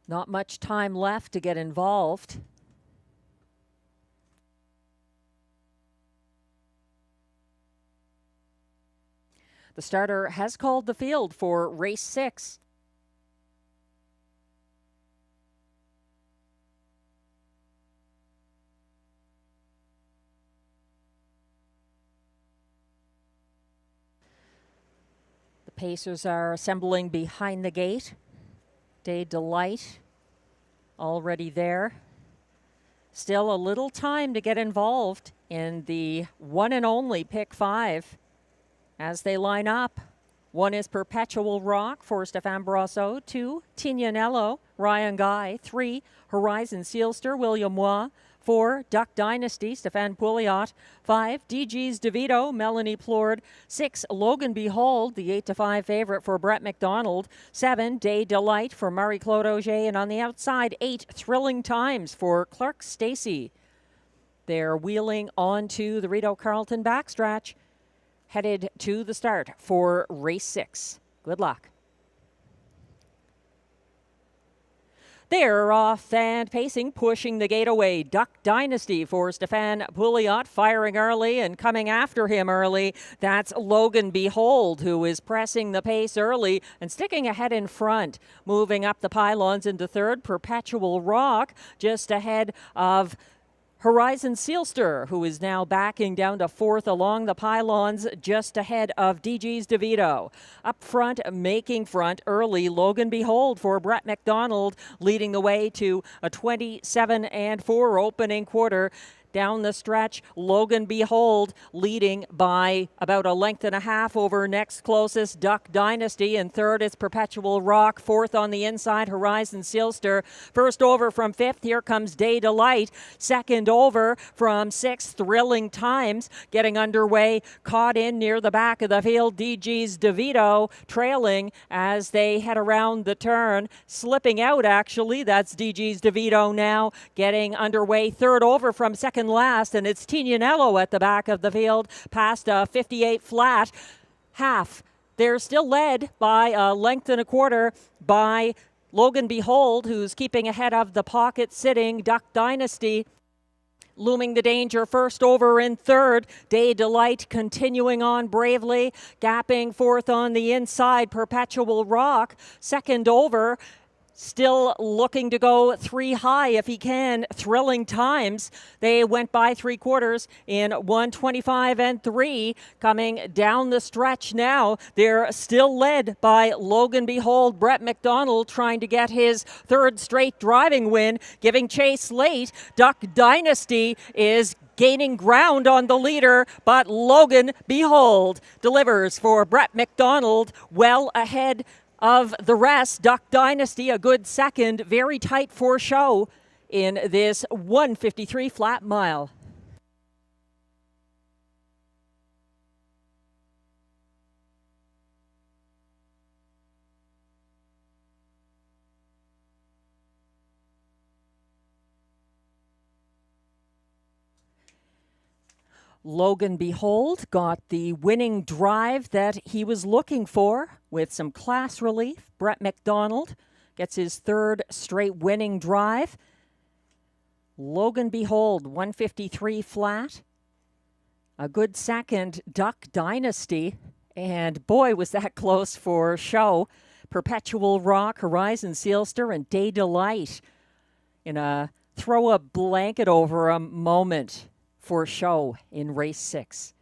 Not much time left to get involved. The starter has called the field for race 6. The Pacers are assembling behind the gate. Day Delight already there. Still a little time to get involved in the one and only pick 5. As they line up, 1 is Perpetual Rock for Stefan Brasso, 2, Tignanello, Ryan Guy, 3, Horizon Sealster, William Waugh, 4, Duck Dynasty, Stefan Pouliot, 5, DG's DeVito, Melanie Plord, 6, Logan Behold, the 8-5 favorite for Brett McDonald, 7, Day Delight for Marie-Claude Auger, and on the outside, 8, Thrilling Times for Clark Stacey. They're wheeling onto the Rideau Carleton backstretch, headed to the start for race 6. Good luck. They're off and pacing, pushing the gate away. Duck Dynasty for Stefan Pouliot, firing early and coming after him early. That's Logan Behold, who is pressing the pace early and sticking ahead in front. Moving up the pylons into 3rd, Perpetual Rock, just ahead of Horizon Sealster, who is now backing down to 4th along the pylons, just ahead of DG's DeVito. Up front, making front early, Logan Behold for Brett McDonald, leading the way to a 27-4 opening quarter. Down the stretch, Logan Behold leading by about a length and a half over next closest, Duck Dynasty. And 3rd is Perpetual Rock. 4th on the inside, Horizon Sealster. First over from 5th, here comes Day Delight. 2nd over from 6th, Thrilling Times. Getting underway, caught in near the back of the field, DG's DeVito, trailing as they head around the turn. Slipping out, actually, that's DG's DeVito now. Getting underway, 3rd over from 2nd last, and it's Tignanello at the back of the field, past a 58 flat half. They're still led by a length and a quarter by Logan Behold, who's keeping ahead of the pocket sitting Duck Dynasty. Looming the danger, first over in 3rd. Day Delight continuing on bravely, gapping 4th on the inside, Perpetual Rock. 2nd over, still looking to go 3 high if he can, Thrilling Times. They went by 3/4 in 1:25.3. Coming down the stretch now, they're still led by Logan Behold. Brett McDonald trying to get his 3rd straight driving win, giving chase late. Duck Dynasty is gaining ground on the leader, but Logan Behold delivers for Brett McDonald, well ahead of the rest. Duck Dynasty, a good 2nd, very tight for show in this 1:53 flat mile. Logan Behold got the winning drive that he was looking for with some class relief. Brett McDonald gets his third straight winning drive. Logan Behold, 153 flat. A good second, Duck Dynasty. And boy, was that close for show. Perpetual Rock, Horizon Sealster, and Day Delight in a throw a blanket over a moment for show in race 6.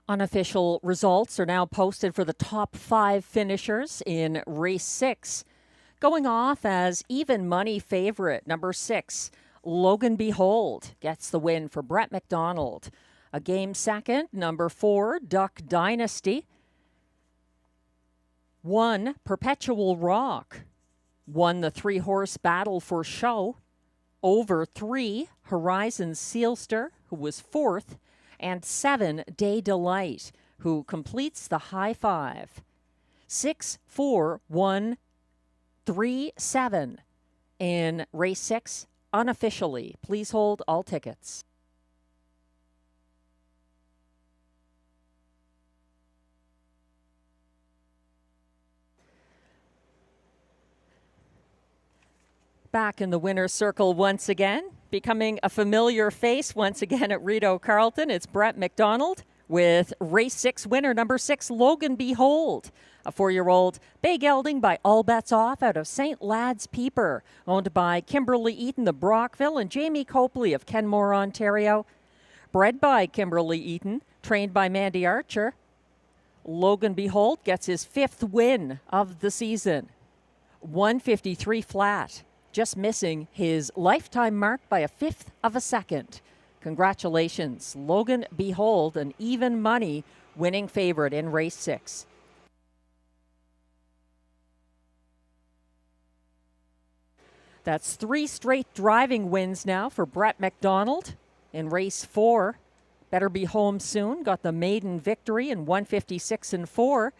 Unofficial results are now posted for the top 5 finishers in race 6. Going off as even money favorite, number 6, Logan Behold gets the win for Brett McDonald. A game second, number 4, Duck Dynasty. 1, Perpetual Rock won the 3-horse battle for show. Over 3, Horizon Sealster, who was 4th. And 7, Day Delight, who completes the high 5. 6, 4, 1, 3, 7 in race 6 unofficially. Please hold all tickets. Back in the winner's circle once again, becoming a familiar face once again at Rideau Carleton. It's Brett McDonald with race 6 winner, number 6, Logan Behold. A 4-year-old bay gelding by All Bets Off out of St. Lad's Peeper, owned by Kimberly Eaton of Brockville and Jamie Copley of Kenmore, Ontario. Bred by Kimberly Eaton, trained by Mandy Archer. Logan Behold gets his 5th win of the season. 153 flat. Just missing his lifetime mark by a 1/5 of a second. Congratulations, Logan Behold, an even money winning favorite in race 6. That's 3 straight driving wins now for Brett McDonald in race 4. Better Be Home Soon got the maiden victory in 156-4.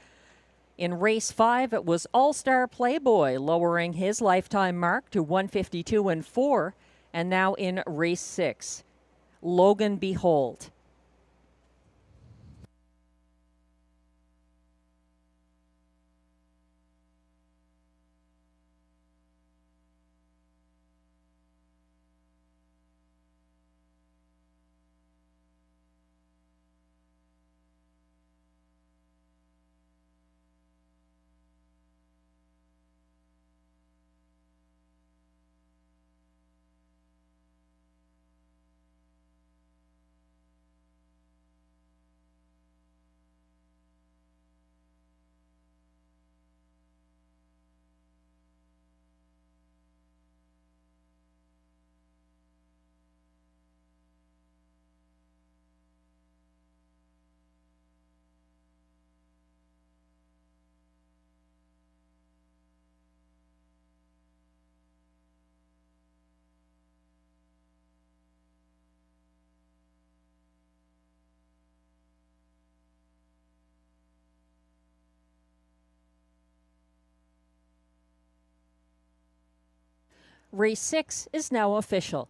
In race 5, it was All-Star Playboy lowering his lifetime mark to 152-4. And now in race 6, Logan Behold. Race 6 is now official.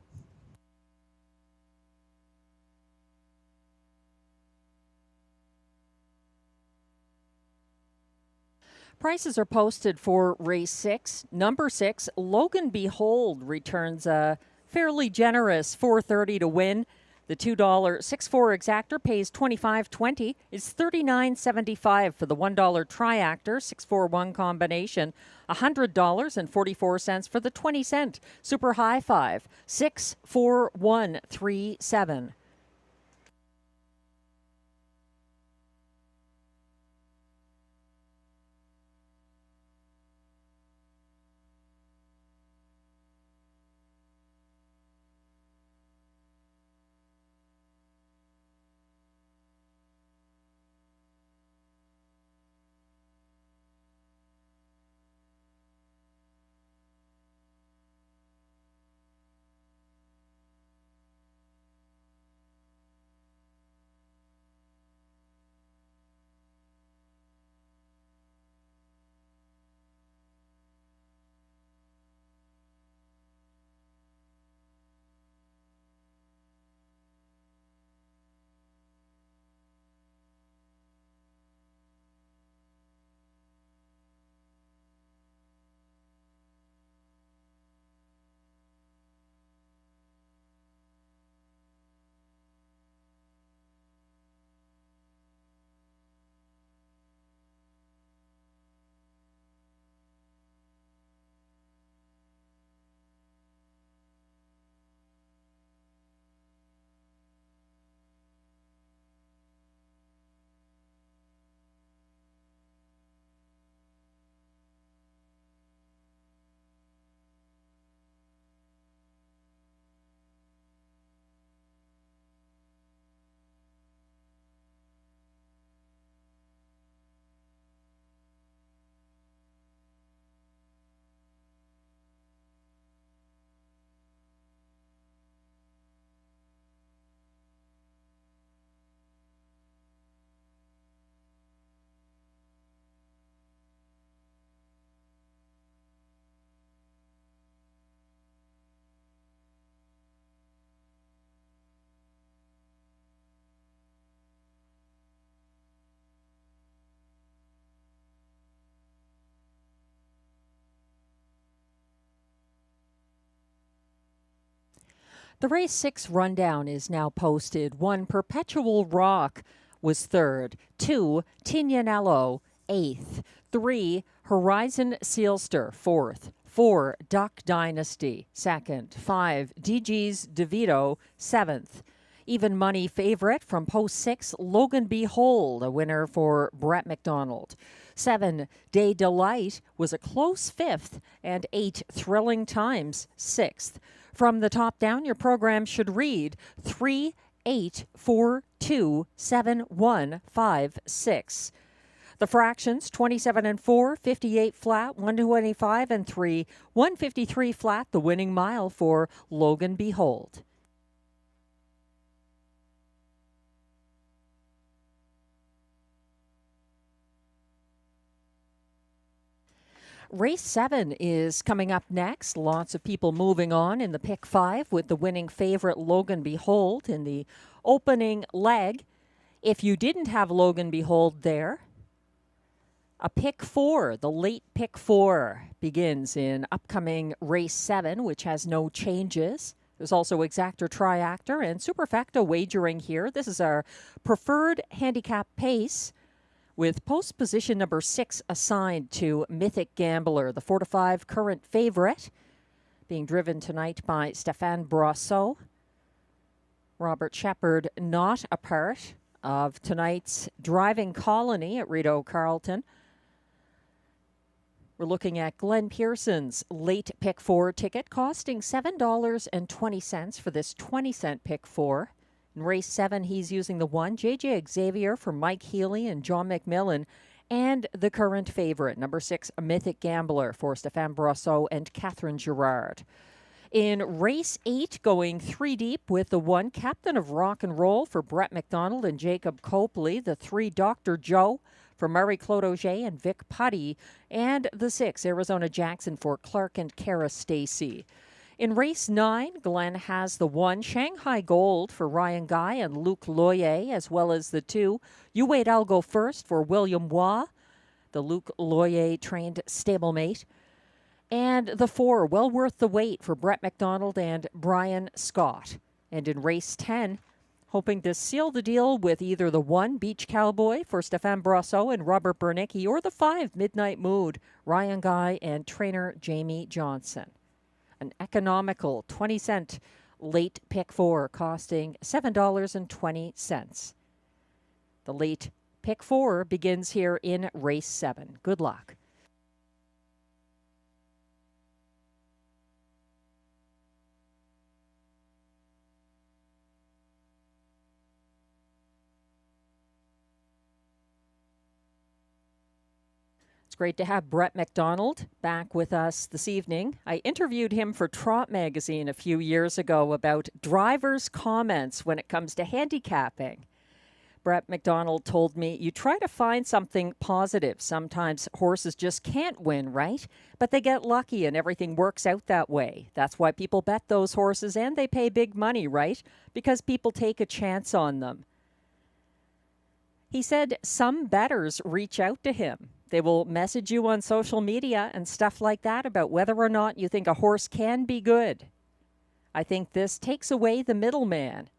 Prices are posted for race 6. Number 6, Logan Behold, returns a fairly generous $4.30 to win. The $2 6-4 exactor pays $25.20. It's $39.75 for the $1 triactor 6-4-1 combination. $100.44 for the 20-cent super high 5 6-4-1-3-7. The race 6 rundown is now posted. 1, Perpetual Rock was third. 2, Tignanello, 8th. 3, Horizon Sealster, 4th. 4, Duck Dynasty, 2nd. 5, DG's DeVito, 7th. Even money favorite from post 6, Logan Behold, a winner for Brett McDonald. 7, Day Delight was a close 5th, and 8, Thrilling Times, 6th. From the top down, your program should read 3, 8, 4, 2, 7, 1, 5, 6. The fractions, 27 and 4, 58 flat, 125 and 3, 153 flat, the winning mile for Logan Behold. Race 7 is coming up next. Lots of people moving on in the pick 5 with the winning favorite Logan Behold in the opening leg. If you didn't have Logan Behold there, a pick 4, the late pick 4, begins in upcoming race 7, which has no changes. There's also exactor, triactor, and superfecta wagering here. This is our preferred handicap pace, with post position number 6 assigned to Mythic Gambler, the 4-5 current favorite, being driven tonight by Stéphane Brosseau. Robert Shepard not a part of tonight's driving colony at Rideau Carleton. We're looking at Glenn Pearson's late pick 4 ticket, costing $7.20 for this 20-cent pick 4. In race 7, he's using the 1, J.J. Xavier for Mike Healy and John McMillan, and the current favorite, number 6, Mythic Gambler for Stéphane Brosseau and Catherine Girard. In race 8, going 3 deep with the 1, Captain of Rock and Roll for Brett McDonald and Jacob Copley, the 3, Dr. Joe for Marie-Claude Auger and Vic Putty, and the 6, Arizona Jackson for Clark and Kara Stacy. In race 9, Glenn has the 1, Shanghai Gold for Ryan Guy and Luc Loyer, as well as the 2, You Wait, I'll Go First for William Waugh, the Luc Loyer trained stablemate, and the 4, Well Worth the Wait for Brett McDonald and Brian Scott. And in race 10, hoping to seal the deal with either the 1, Beach Cowboy for Stéphane Brosseau and Robert Bernicki, or the 5, Midnight Mood, Ryan Guy and trainer Jamie Johnson. An economical 20-cent late pick 4 costing $7.20. The late pick 4 begins here in race 7. Good luck. It's great to have Brett McDonald back with us this evening. I interviewed him for Trot Magazine a few years ago about drivers' comments when it comes to handicapping. Brett McDonald told me, you try to find something positive. Sometimes horses just can't win, right? But they get lucky and everything works out that way. That's why people bet those horses and they pay big money, right? Because people take a chance on them. He said some bettors reach out to him. They will message you on social media and stuff like that about whether or not you think a horse can be good. I think this takes away the middleman.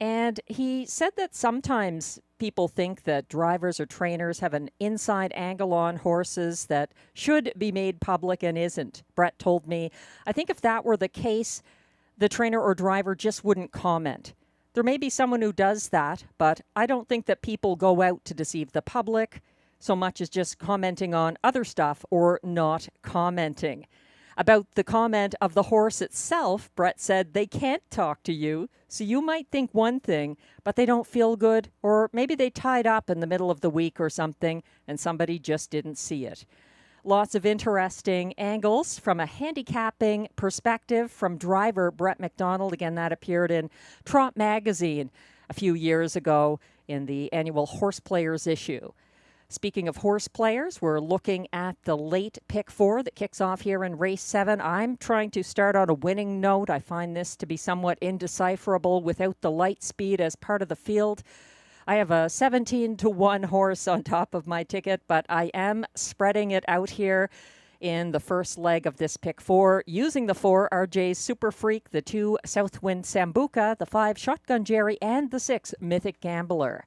And he said that sometimes people think that drivers or trainers have an inside angle on horses that should be made public and isn't. Brett told me, I think if that were the case, the trainer or driver just wouldn't comment. There may be someone who does that, but I don't think that people go out to deceive the public so much as just commenting on other stuff or not commenting. About the comment of the horse itself, Brett said they can't talk to you, so you might think one thing, but they don't feel good, or maybe they tied up in the middle of the week or something, and somebody just didn't see it. Lots of interesting angles from a handicapping perspective from driver Brett McDonald. Again, that appeared in Trot Magazine a few years ago in the annual Horse Players issue. Speaking of horse players, we're looking at the late pick 4 that kicks off here in race 7. I'm trying to start on a winning note. I find this to be somewhat indecipherable without the light speed as part of the field. I have a 17-1 horse on top of my ticket, but I am spreading it out here. in the first leg of this pick 4. Using the 4, RJ's Super Freak, the 2, Southwind Sambuca, the 5, Shotgun Jerry, and the 6, Mythic Gambler.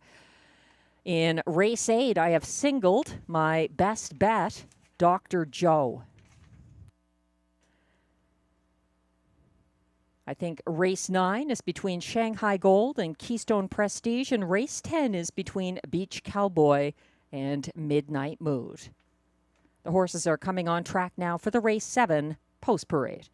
In race 8, I have singled my best bet, Dr. Joe. I think race 9 is between Shanghai Gold and Keystone Prestige, and race 10 is between Beach Cowboy and Midnight Mood. The horses are coming on track now for the race 7 post parade.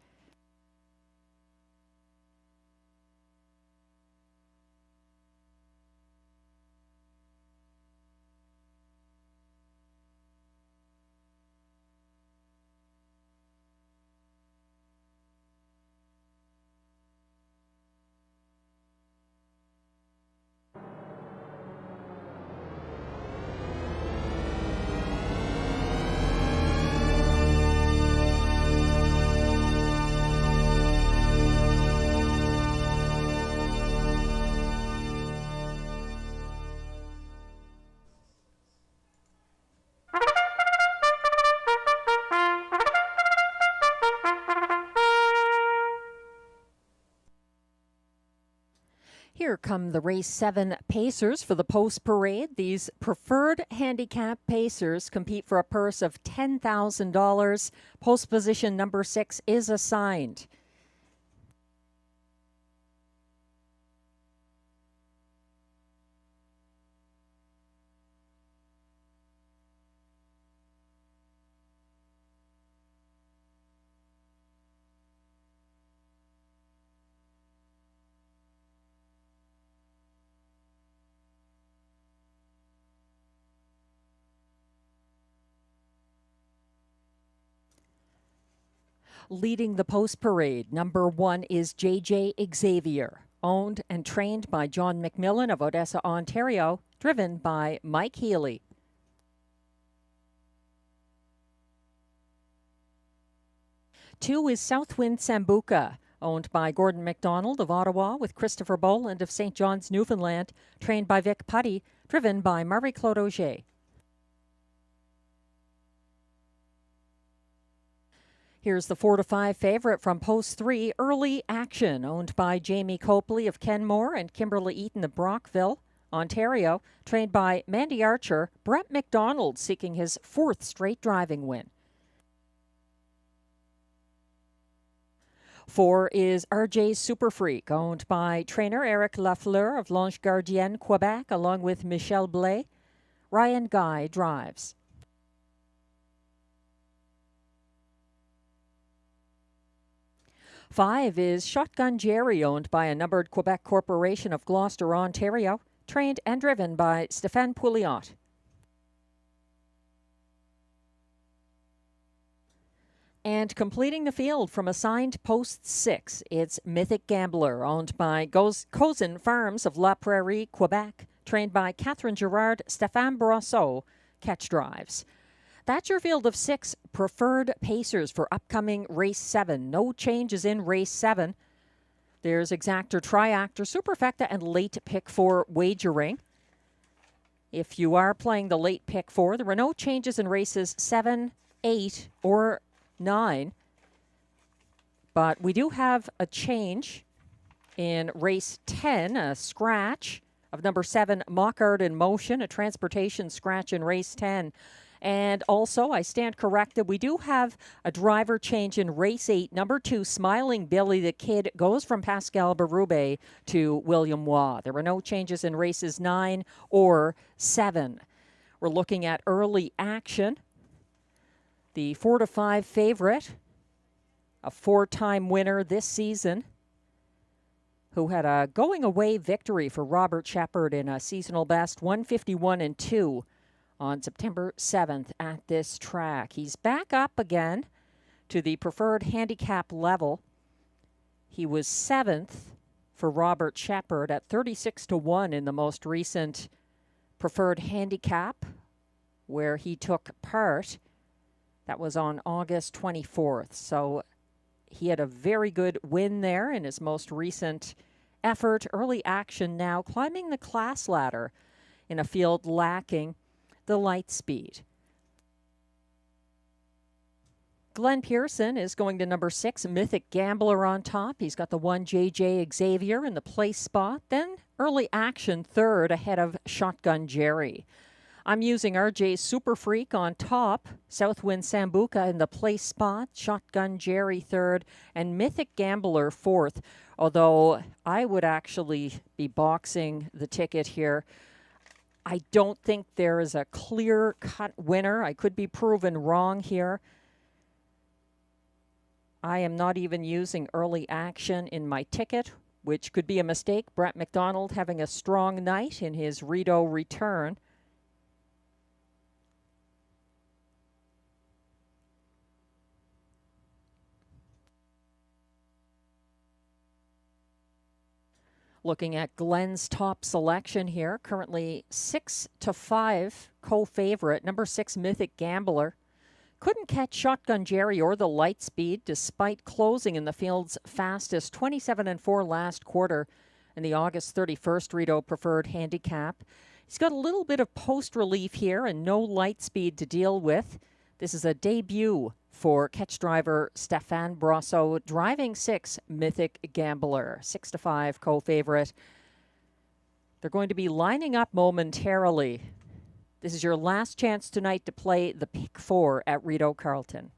Here come the race 7 pacers for the post parade. These preferred handicap pacers compete for a purse of $10,000. Post position number 6 is assigned. Leading the post parade, number 1 is JJ Xavier, owned and trained by John McMillan of Odessa, Ontario, driven by Mike Healy. Two is Southwind Sambuca, owned by Gordon MacDonald of Ottawa with Christopher Boland of St. John's, Newfoundland, trained by Vic Putty, driven by Marie-Claude Auger. Here's the 4-5 favorite from post 3, Early Action, owned by Jamie Copley of Kenmore and Kimberly Eaton of Brockville, Ontario, trained by Mandy Archer, Brett McDonald seeking his 4th straight driving win. 4 is RJ's Super Freak, owned by trainer Eric Lafleur of L'Ange Gardienne, Quebec, along with Michel Blais. Ryan Guy drives. 5 is Shotgun Jerry, owned by a numbered Quebec corporation of Gloucester, Ontario, trained and driven by Stéphane Pouliot. And completing the field from assigned post 6, it's Mythic Gambler, owned by Cozen Farms of La Prairie, Quebec, trained by Catherine Girard, Stéphane Brosseau, catch drives. That's your field of 6 preferred pacers for upcoming race 7. No changes in race 7. There's exactor, triactor, superfecta, and late pick 4 wagering. If you are playing the late pick 4, there are no changes in races 7, 8, or 9. But we do have a change in race 10, a scratch of number 7, Mockart in Motion, a transportation scratch in race 10. And also, I stand corrected, we do have a driver change in race 8. Number 2, Smiling Billy the Kid, goes from Pascal Berube to William Waugh. There were no changes in races 9 or 7. We're looking at Early Action. The 4-5 favorite, a 4-time winner this season, who had a going-away victory for Robert Shepard in a seasonal best 151-2. On September 7th at this track. He's back up again to the preferred handicap level. He was 7th for Robert Shepard at 36-1 in the most recent preferred handicap where he took part. That was on August 24th. So he had a very good win there in his most recent effort. Early Action now climbing the class ladder in a field lacking the light speed. Glenn Pearson is going to number 6, Mythic Gambler on top. He's got the 1 JJ Xavier in the place spot. Then Early Action third ahead of Shotgun Jerry. I'm using RJ Super Freak on top, Southwind Sambuca in the place spot, Shotgun Jerry third, and Mythic Gambler fourth. Although I would actually be boxing the ticket here. I don't think there is a clear-cut winner. I could be proven wrong here. I am not even using Early Action in my ticket, which could be a mistake. Brett McDonald having a strong night in his Rideau return. Looking at Glenn's top selection here, currently 6-5 co-favorite, number 6 Mythic Gambler. Couldn't catch Shotgun Jerry or the Lightspeed despite closing in the field's fastest 27-4 last quarter in the August 31st Rideau Preferred Handicap. He's got a little bit of post relief here and no Lightspeed to deal with. This is a debut for catch driver Stéphane Brosseau, driving 6 Mythic Gambler, 6-5 co-favorite. They're going to be lining up momentarily. This is your last chance tonight to play the pick 4 at Rideau Carleton.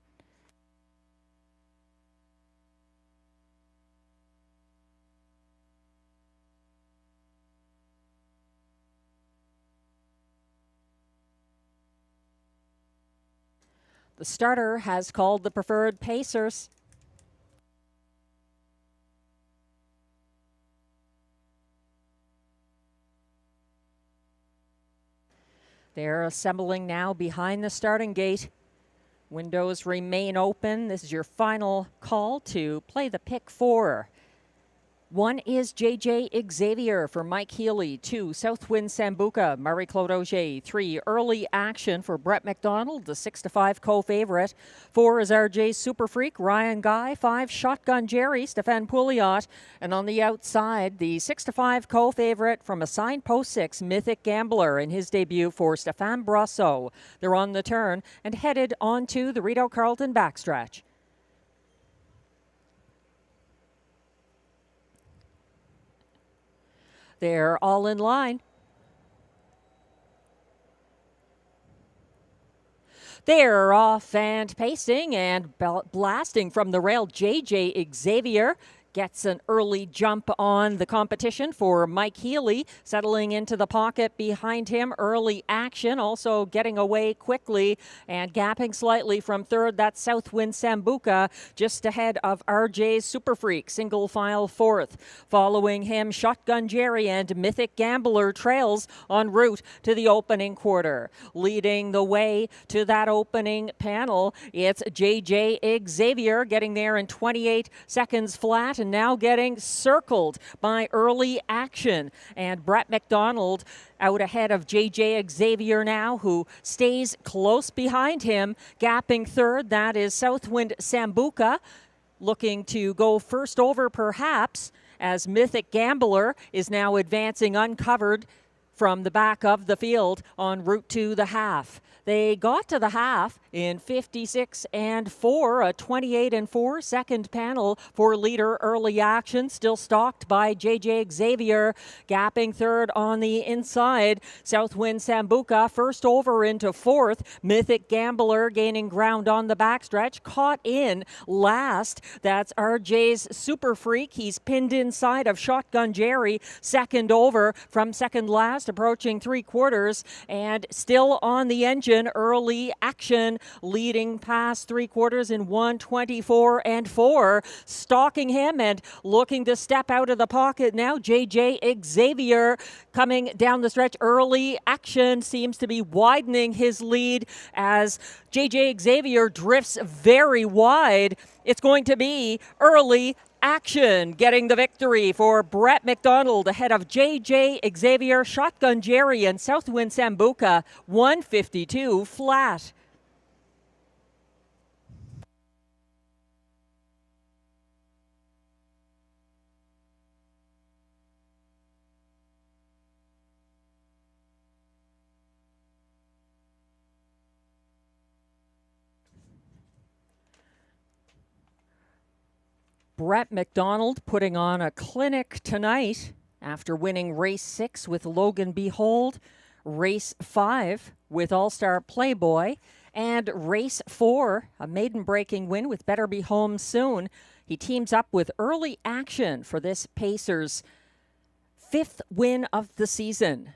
The starter has called the preferred pacers. They're assembling now behind the starting gate. Windows remain open. This is your final call to play the pick 4. 1 is JJ Xavier for Mike Healy. 2, Southwind Sambuca, Marie-Claude Auger. 3, Early Action for Brett McDonald, the 6-5 co-favorite. 4 is RJ Super Freak, Ryan Guy. 5, Shotgun Jerry, Stéphane Pouliot. And on the outside, the 6-5 co-favorite from assigned post 6, Mythic Gambler, in his debut for Stéphane Brosseau. They're on the turn and headed onto the Rideau Carleton backstretch. They're all in line. They're off and pacing and blasting from the rail. JJ Xavier gets an early jump on the competition for Mike Healy, settling into the pocket behind him. Early Action also getting away quickly and gapping slightly from third. That's Southwind Sambuca just ahead of RJ's Super Freak, single file fourth. Following him, Shotgun Jerry and Mythic Gambler trails en route to the opening quarter. Leading the way to that opening panel, it's JJ Xavier getting there in 28 seconds flat and now getting circled by Early Action. And Brett McDonald out ahead of JJ Xavier now, who stays close behind him, gapping third. That is Southwind Sambuca, looking to go first over perhaps, as Mythic Gambler is now advancing uncovered from the back of the field en route to the half. They got to the half in 56-4, a 28-4 second panel for leader Early Action, still stalked by JJ Xavier, gapping third on the inside. Southwind Sambuca first over into fourth. Mythic Gambler gaining ground on the backstretch, caught in last. That's RJ's Super Freak. He's pinned inside of Shotgun Jerry, second over from second last, approaching three quarters, and still on the engine. Early Action leading past three quarters in 1:24-4, stalking him and looking to step out of the pocket now. JJ Xavier coming down the stretch. Early Action seems to be widening his lead as JJ Xavier drifts very wide. It's going to be Early Action getting the victory for Brett McDonald ahead of JJ Xavier, Shotgun Jerry, and Southwind Sambuca, 152 flat. Brett McDonald putting on a clinic tonight after winning race 6 with Logan Behold, race 5 with All-Star Playboy, and race 4, a maiden-breaking win with Better Be Home Soon. He teams up with Early Action for this Pacers' 5th win of the season.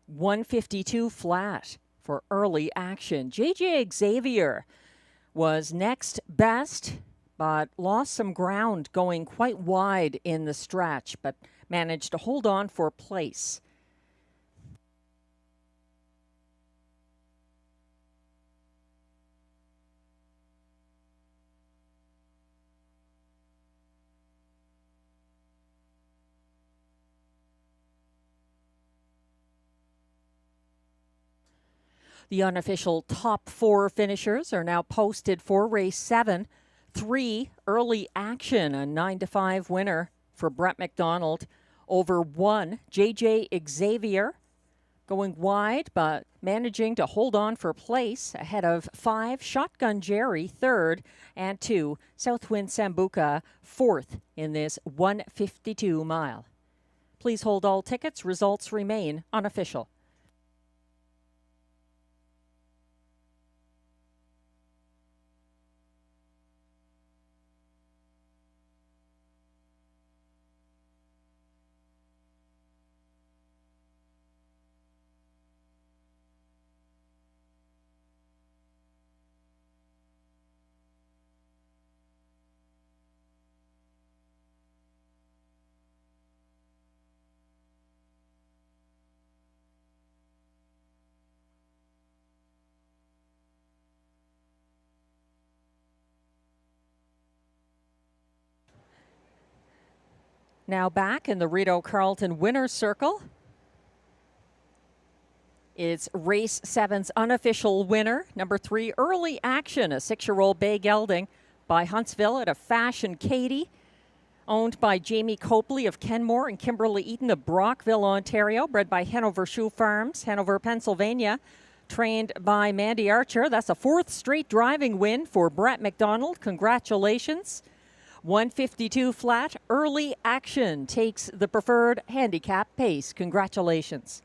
152 flat for Early Action. JJ Xavier was next best, but lost some ground going quite wide in the stretch, but managed to hold on for place. The unofficial top 4 finishers are now posted for race 7. 3, Early Action, a 9-5 winner for Brett McDonald. Over 1, JJ Xavier, going wide but managing to hold on for place ahead of 5, Shotgun Jerry, 3rd, and 2, Southwind Sambuca, 4th in this 152 mile. Please hold all tickets. Results remain unofficial. Now back in the Rideau Carleton winner's circle. It's race 7's unofficial winner, number 3, Early Action, a 6-year-old bay gelding by Huntsville at a Fashion Katie, owned by Jamie Copley of Kenmore and Kimberly Eaton of Brockville, Ontario, bred by Hanover Shoe Farms, Hanover, Pennsylvania, trained by Mandy Archer. That's a 4th straight driving win for Brett McDonald. Congratulations. 152 flat, Early Action takes the preferred handicap pace. Congratulations.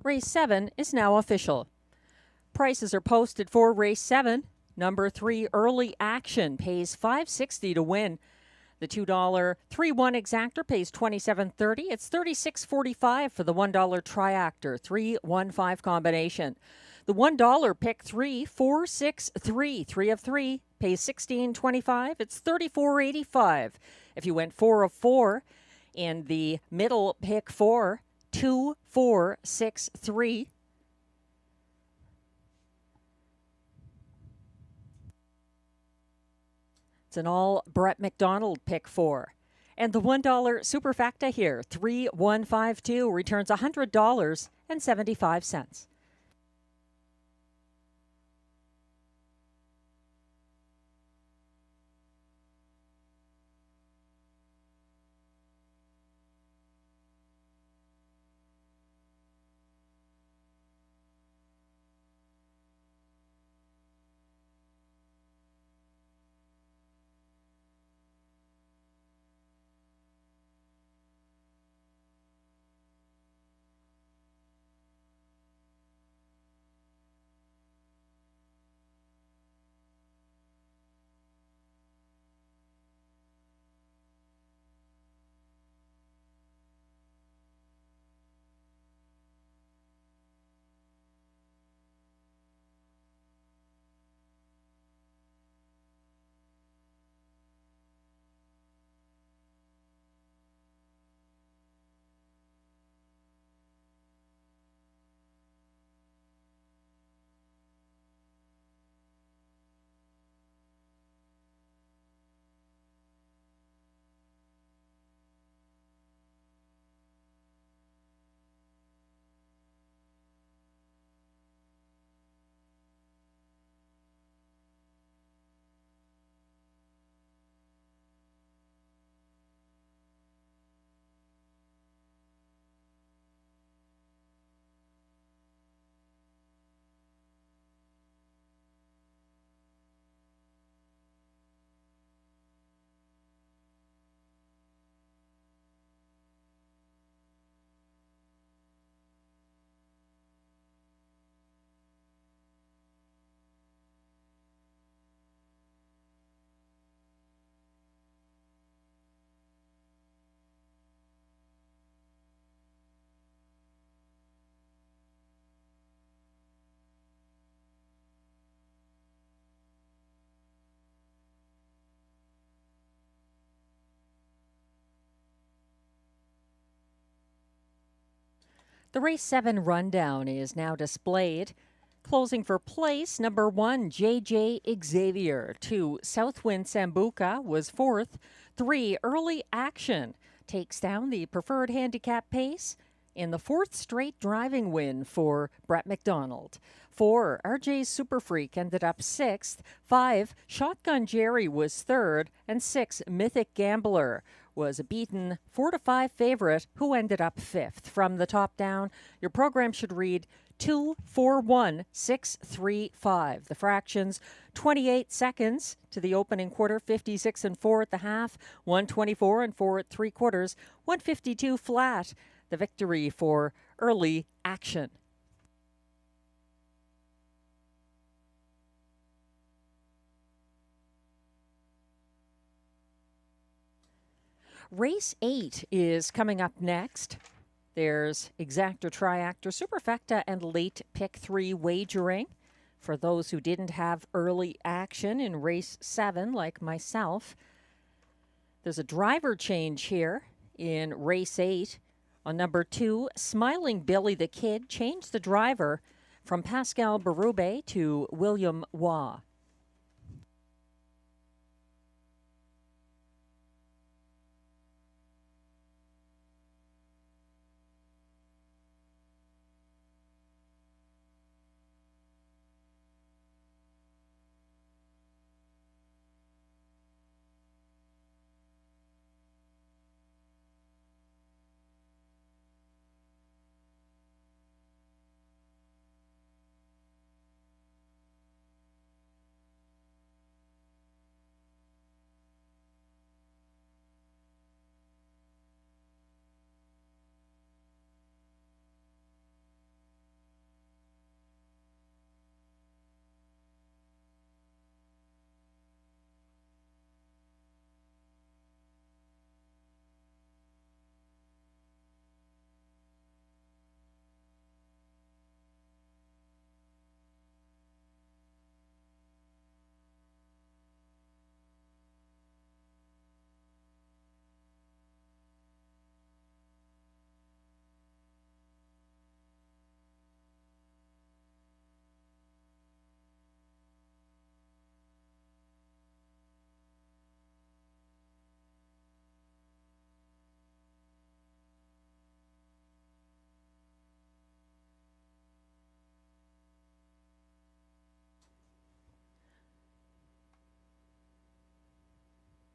Race 7 is now official. Prices are posted for race 7. Number 3, Early Action, pays $5.60 to win. The $2 3-1 exactor pays $27.30. It's $36.45 for the $1 triactor 3-1-5 combination. The $1 pick 3, 4-6-3, 3 of 3 pays $16.25. It's $34.85. If you went 4 of 4 in the middle pick 4, 2463. It's an all Brett McDonald pick 4. And the $1 superfecta here, 3152, returns $100.75. The race 7 rundown is now displayed. Closing for place, number 1, JJ Xavier. 2, Southwind Sambuca was 4th. 3, Early Action takes down the preferred handicap pace in the 4th straight driving win for Brett McDonald. 4, RJ's Super Freak ended up 6th. 5, Shotgun Jerry was 3rd. And 6, Mythic Gambler was a beaten 4-5 favorite who ended up 5th. From the top down, your program should read 2-4-1-6-3-5. The fractions, 28 seconds to the opening quarter, 56 and 4 at the half, 124 and 4 at 3/4, 152 flat. The victory for Early Action. Race 8 is coming up next. There's exactor, triactor, superfecta, and late pick 3 wagering. For those who didn't have early action in race 7, like myself, there's a driver change here in race 8. On number 2, Smiling Billy the Kid changed the driver from Pascal Berube to William Waugh.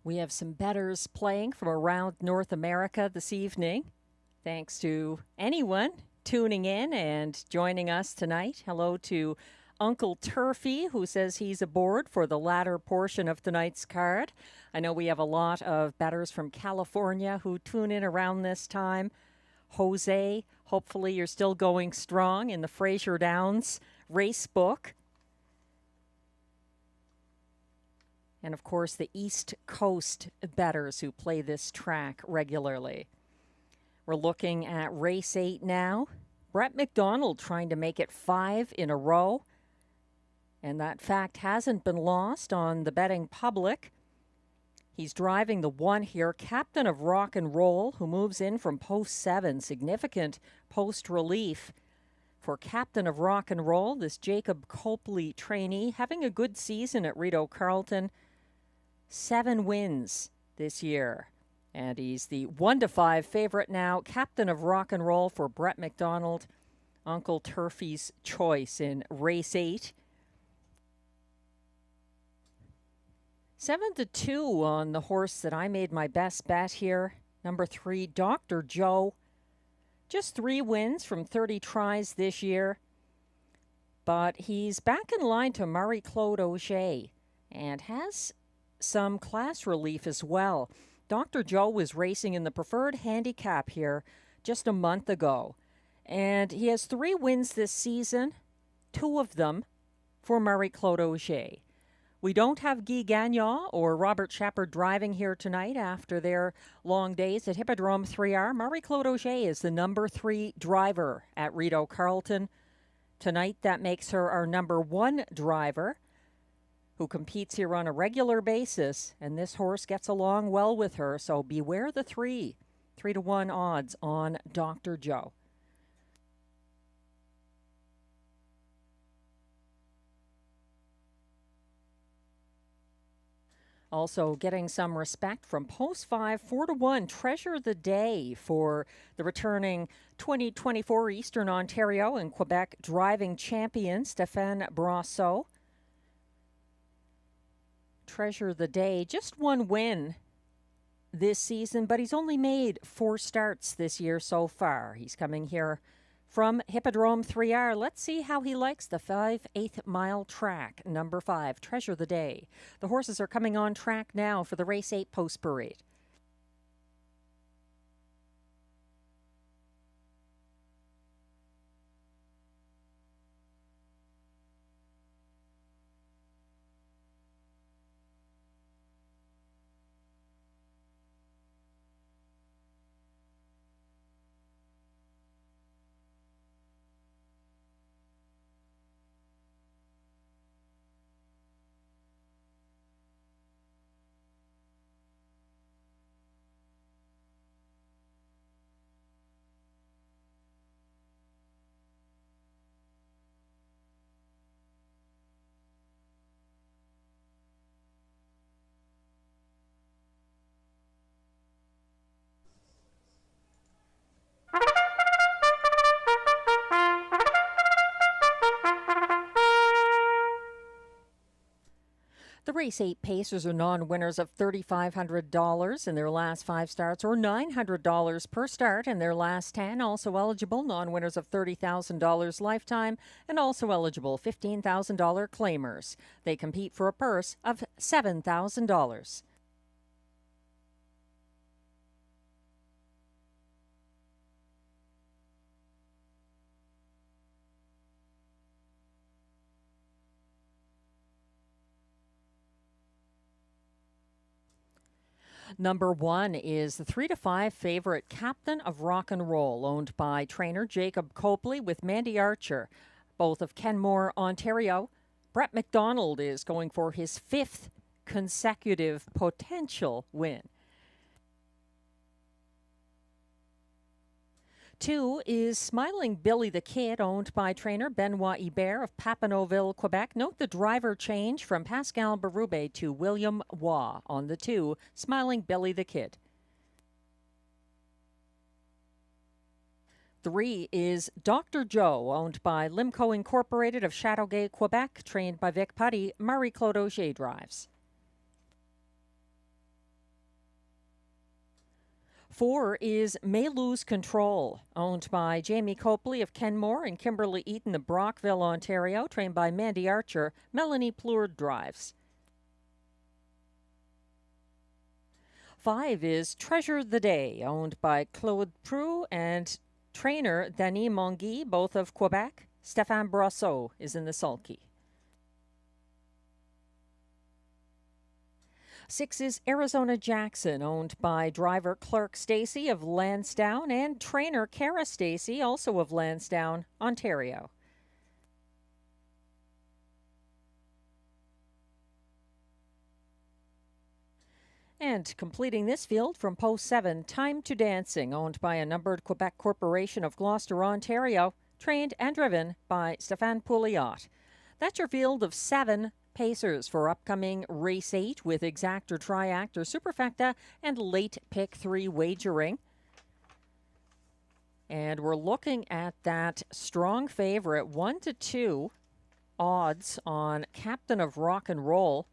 We have some bettors playing from around North America this evening. Thanks to anyone tuning in and joining us tonight. Hello to Uncle Turfy, who says he's aboard for the latter portion of tonight's card. I know we have a lot of bettors from California who tune in around this time. Jose, hopefully you're still going strong in the Fraser Downs race book. And, of course, the East Coast bettors who play this track regularly. We're looking at race 8 now. Brett McDonald trying to make it 5 in a row. And that fact hasn't been lost on the betting public. He's driving the 1 here, Captain of Rock and Roll, who moves in from post 7. Significant post relief for Captain of Rock and Roll, this Jacob Copley trainee, having a good season at Rideau Carleton. 7 wins this year. And he's the 1-5 favorite now. Captain of Rock and Roll for Brett McDonald. Uncle Turfy's choice in race 8. 7-2 on the horse that I made my best bet here. Number 3, Dr. Joe. Just 3 wins from 30 tries this year. But he's back in line to Marie-Claude Auger and has some class relief as well. Dr. Joe was racing in the preferred handicap here just a month ago. And he has 3 wins this season, 2 of them for Marie-Claude Auger. We don't have Guy Gagnon or Robert Shepard driving here tonight after their long days at Hippodrome 3R. Marie-Claude Auger is the number 3 driver at Rideau Carleton. Tonight, that makes her our number 1 driver who competes here on a regular basis, and this horse gets along well with her, so beware the 3. 3-1 odds on Dr. Joe. Also getting some respect from post 5, 4-1, Treasure the Day for the returning 2024 Eastern Ontario and Quebec driving champion, Stéphane Brosseau. Treasure the Day, just 1 win this season, but he's only made 4 starts this year so far. He's coming here from Hippodrome 3R. Let's see how he likes the 5/8 mile track. Number 5, Treasure the Day. The horses are coming on track now for the race 8 post parade. The race 8 Pacers are non-winners of $3,500 in their last 5 starts, or $900 per start in their last 10. Also eligible non-winners of $30,000 lifetime, and also eligible $15,000 claimers. They compete for a purse of $7,000. Number 1 is the 3-5 favorite, Captain of Rock and Roll, owned by trainer Jacob Copley with Mandy Archer, both of Kenmore, Ontario. Brett McDonald is going for his 5th consecutive potential win. 2 is Smiling Billy the Kid, owned by trainer Benoit Hébert of Papineauville, Quebec. Note the driver change from Pascal Berube to William Waugh on the 2, Smiling Billy the Kid. 3 is Dr. Joe, owned by Limco Incorporated of Chateauguay, Quebec, trained by Vic Putty. Marie-Claude Auger drives. 4 is May Lose Control, owned by Jamie Copley of Kenmore and Kimberly Eaton of Brockville, Ontario, trained by Mandy Archer. Melanie Plourde drives. 5 is Treasure the Day, owned by Claude Prou and trainer Denis Monguy, both of Quebec. Stéphane Brosseau is in the sulky. 6 is Arizona Jackson, owned by driver Clark Stacey of Lansdowne and trainer Cara Stacey, also of Lansdowne, Ontario. And completing this field from post 7, Time to Dancing, owned by a numbered Quebec Corporation of Gloucester, Ontario, trained and driven by Stéphane Pouliot. That's your field of 7 pacers for upcoming race 8 with exact or triact or superfecta and late pick 3 wagering. And we're looking at that strong favorite 1-2 odds on Captain of Rock and Roll,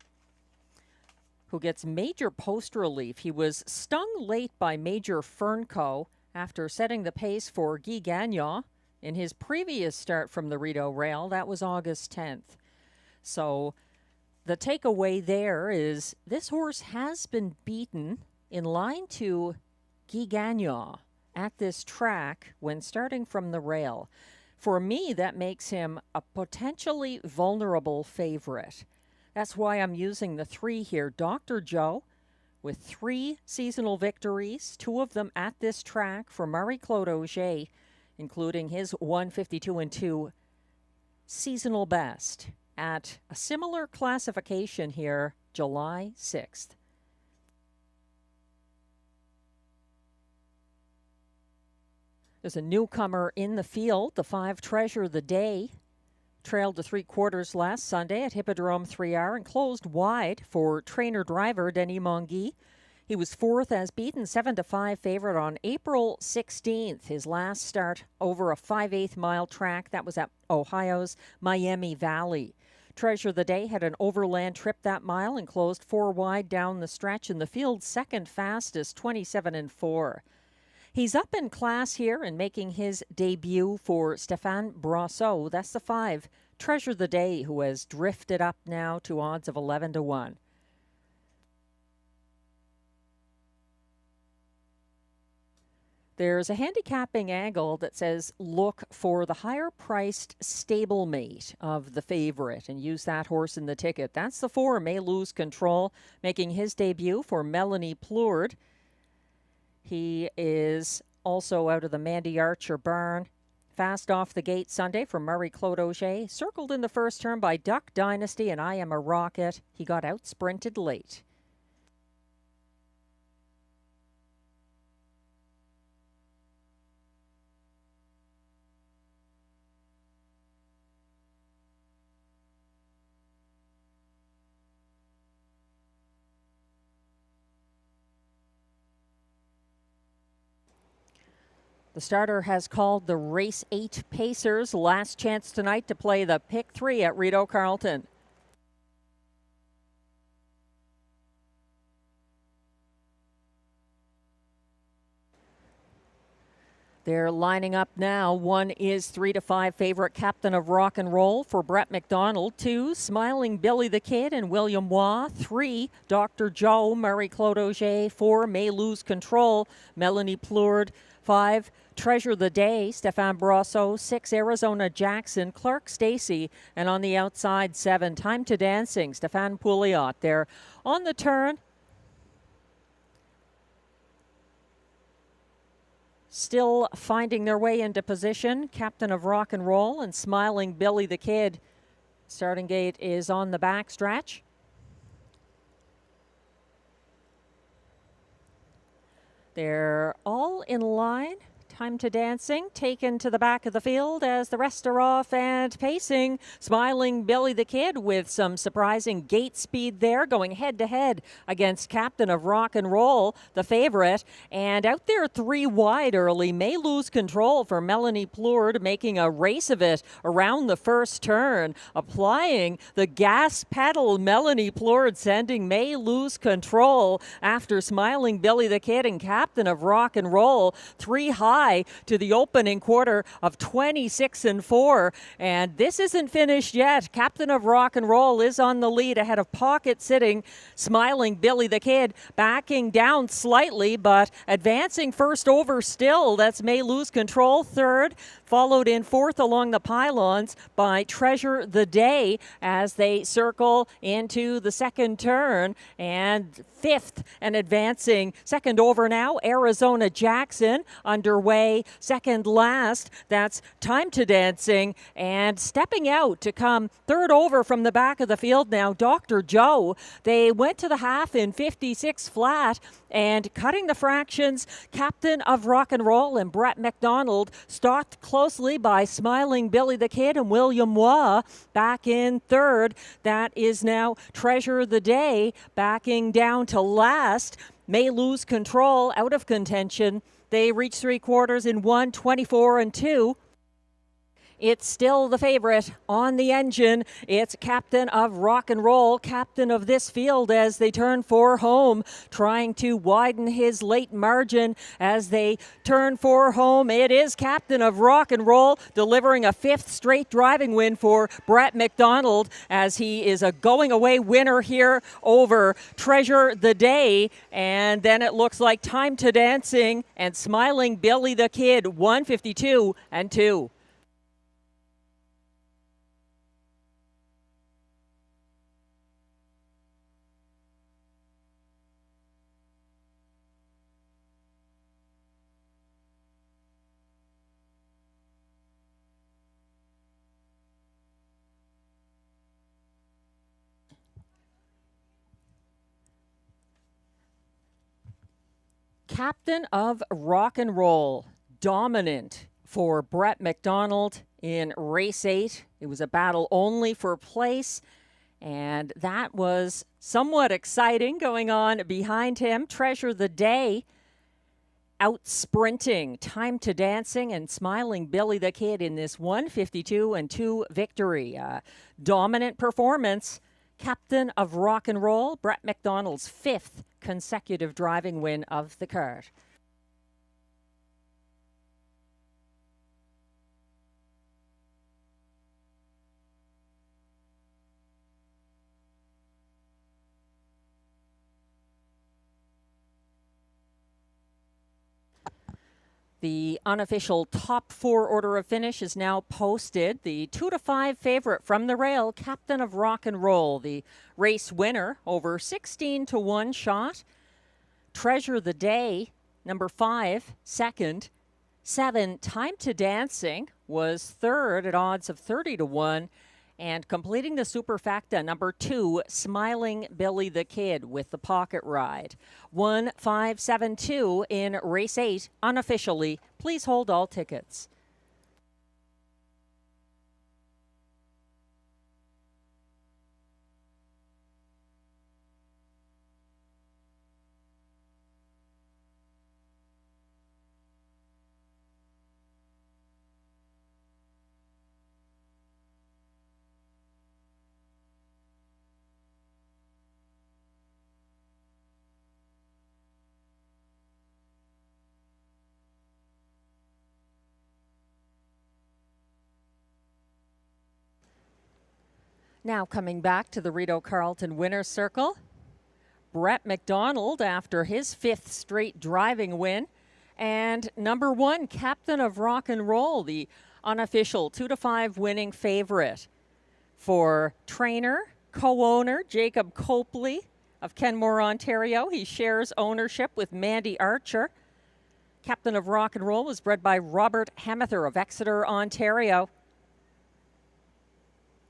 who gets major post relief. He was stung late by Major Fernco after setting the pace for Guy Gagnon in his previous start from the Rideau Rail. That was August 10th. So the takeaway there is this horse has been beaten in line to Guy Gagnon at this track when starting from the rail. For me, that makes him a potentially vulnerable favorite. That's why I'm using the 3 here. Dr. Joe with 3 seasonal victories, 2 of them at this track for Marie-Claude Auger, including his 152-2 seasonal best at a similar classification here, July 6th. There's a newcomer in the field, the 5 Treasure the Day. Trailed to 3/4 last Sunday at Hippodrome 3R and closed wide for trainer-driver Denis Monguy. He was 4th as beaten, 7-5 favorite on April 16th. His last start over a 5/8 mile track. That was at Ohio's Miami Valley. Treasure the Day had an overland trip that mile and closed 4 wide down the stretch in the field's second fastest, 27-4. He's up in class here and making his debut for Stéphane Brosseau. That's the 5, Treasure the Day, who has drifted up now to odds of 11-1. There's a handicapping angle that says look for the higher-priced stablemate of the favorite and use that horse in the ticket. That's the 4, May Lose Control, making his debut for Melanie Plourde. He is also out of the Mandy Archer barn. Fast off the gate Sunday from Marie-Claude Auger. Circled in the first turn by Duck Dynasty and I Am a Rocket. He got out-sprinted late. The starter has called the race 8 pacers. Last chance tonight to play the pick 3 at Rideau Carleton. They're lining up now. 1 is 3-5 favorite Captain of Rock and Roll for Brett McDonald. 2, Smiling Billy the Kid and William Waugh. 3, Dr. Joe, Marie-Claude Auger. 4, May Lose Control, Melanie Plourde. 5, Treasure the Day, Stéphane Brosseau. 6, Arizona Jackson, Clark Stacey. And on the outside, 7, Time to Dancing, Stéphane Pouliot. They're on the turn. Still finding their way into position. Captain of Rock and Roll and Smiling Billy the Kid. Starting gate is on the back stretch. They're all in line. Time to Dancing taken to the back of the field as the rest are off and pacing. Smiling Billy the Kid with some surprising gate speed there, going head to head against Captain of Rock and Roll, the favorite. And out there 3 wide early, may lose control for Melanie Plourde, making a race of it around the first turn. Applying the gas pedal, Melanie Plourde sending may lose control after Smiling Billy the Kid and Captain of Rock and Roll 3 high to the opening quarter of 26-4. And this isn't finished yet. Captain of Rock and Roll is on the lead ahead of pocket sitting Smiling Billy the Kid, backing down slightly but advancing first over still. That's May Lose Control third, followed in fourth along the pylons by Treasure the Day as they circle into the second turn, and fifth and advancing second over now, Arizona Jackson underway second last. That's Time to Dancing, and stepping out to come third over from the back of the field now, Dr. Joe. They went to the half in 56 flat, and cutting the fractions, Captain of Rock and Roll and Brett McDonald, stalked closely by Smiling Billy the Kid and William Waugh back in third. That is now Treasure the Day backing down to last. May Lose Control out of contention. They reach 3/4 in 1:24-2. It's still the favorite on the engine. It's Captain of Rock and Roll, captain of this field as they turn for home, trying to widen his late margin as they turn for home. It is Captain of Rock and Roll delivering a 5th straight driving win for Brett McDonald as he is a going away winner here over Treasure the Day. And then it looks like Time to Dancing and Smiling Billy the Kid, 1:52-2. Captain of Rock and Roll, dominant for Brett McDonald in race 8. It was a battle only for place, and that was somewhat exciting going on behind him. Treasure the Day out sprinting Time to Dancing and Smiling Billy the Kid in this 1:52-2 victory. Dominant performance. Captain of Rock and Roll, Brett McDonald's 5th consecutive driving win of the kart. The unofficial top 4 order of finish is now posted. The 2-5 favorite from the rail, Captain of Rock and Roll, the race winner over 16-1 shot. Treasure the Day, number 5, second. 7, Time to Dancing was third at odds of 30-1. And completing the superfecta, number 2, Smiling Billy the Kid with the pocket ride. 1-5-7-2 in race 8, unofficially. Please hold all tickets. Now coming back to the Rideau Carleton winner's circle, Brett McDonald after his 5th straight driving win, and number 1, Captain of Rock and Roll, the unofficial 2-5 winning favorite for trainer, co-owner Jacob Copley of Kenmore, Ontario. He shares ownership with Mandy Archer. Captain of Rock and Roll was bred by Robert Hemether of Exeter, Ontario.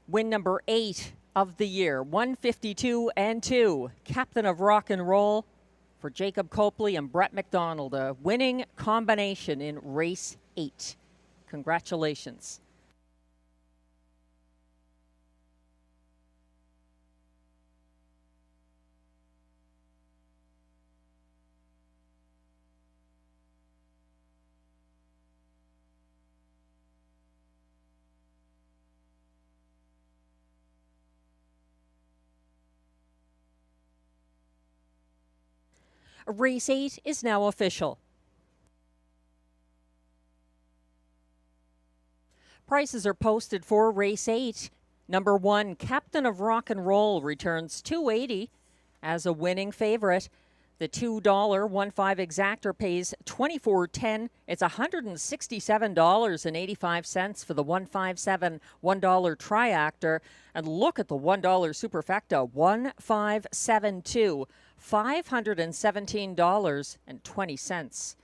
Win number 8 of the year, 1:52-2. Captain of Rock and Roll for Jacob Copley and Brett McDonald, a winning combination in race 8. Congratulations. Race 8 is now official. Prices are posted for race 8. Number 1, Captain of Rock and Roll, returns $2.80 as a winning favorite. The $2 1.5 exactor pays $24.10. It's $167.85 for the 157 $1 triactor. And look at the $1 superfecta, 1572, $517.20.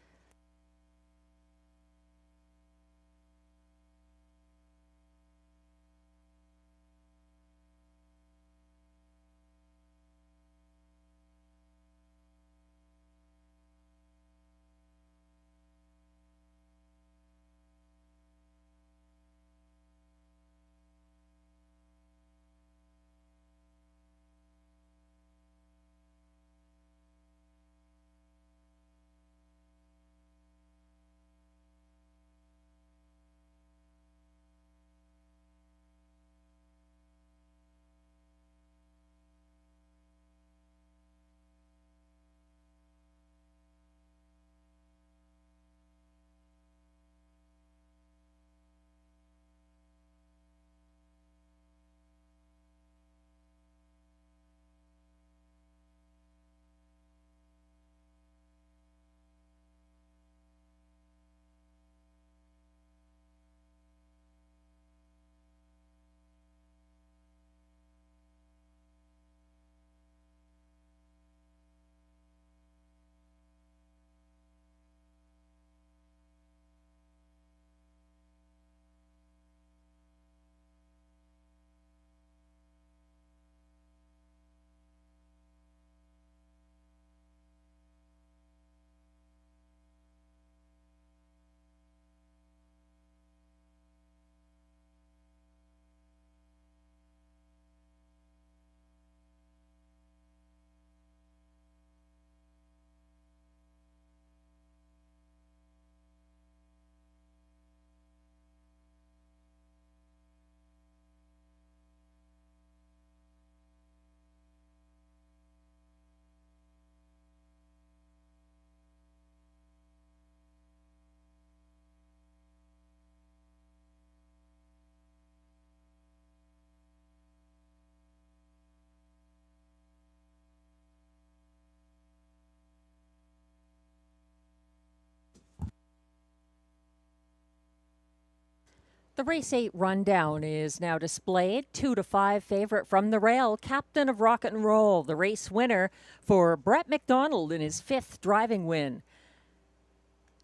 The race 8 rundown is now displayed. 2 to 5 favorite from the rail, Captain of Rock and Roll, the race winner for Brett McDonald in his 5th driving win.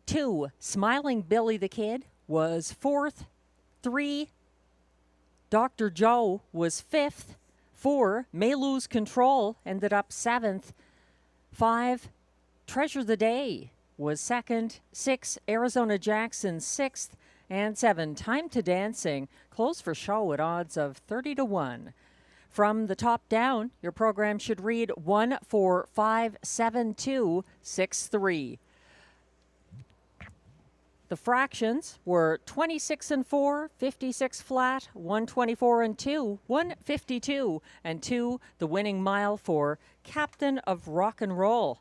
2, Smiling Billy the Kid was 4th. 3, Dr. Joe was 5th. 4, May Lose Control ended up 7th. 5, Treasure the Day was 2nd. 6, Arizona Jackson 6th. And 7, Time to Dancing, closed for show at odds of 30 to 1. From the top down, your program should read 1, 4, 5, 7, 2, 6, 3. The fractions were 26 and 4, 56 flat, 124 and 2, 152 and 2, the winning mile for Captain of Rock and Roll.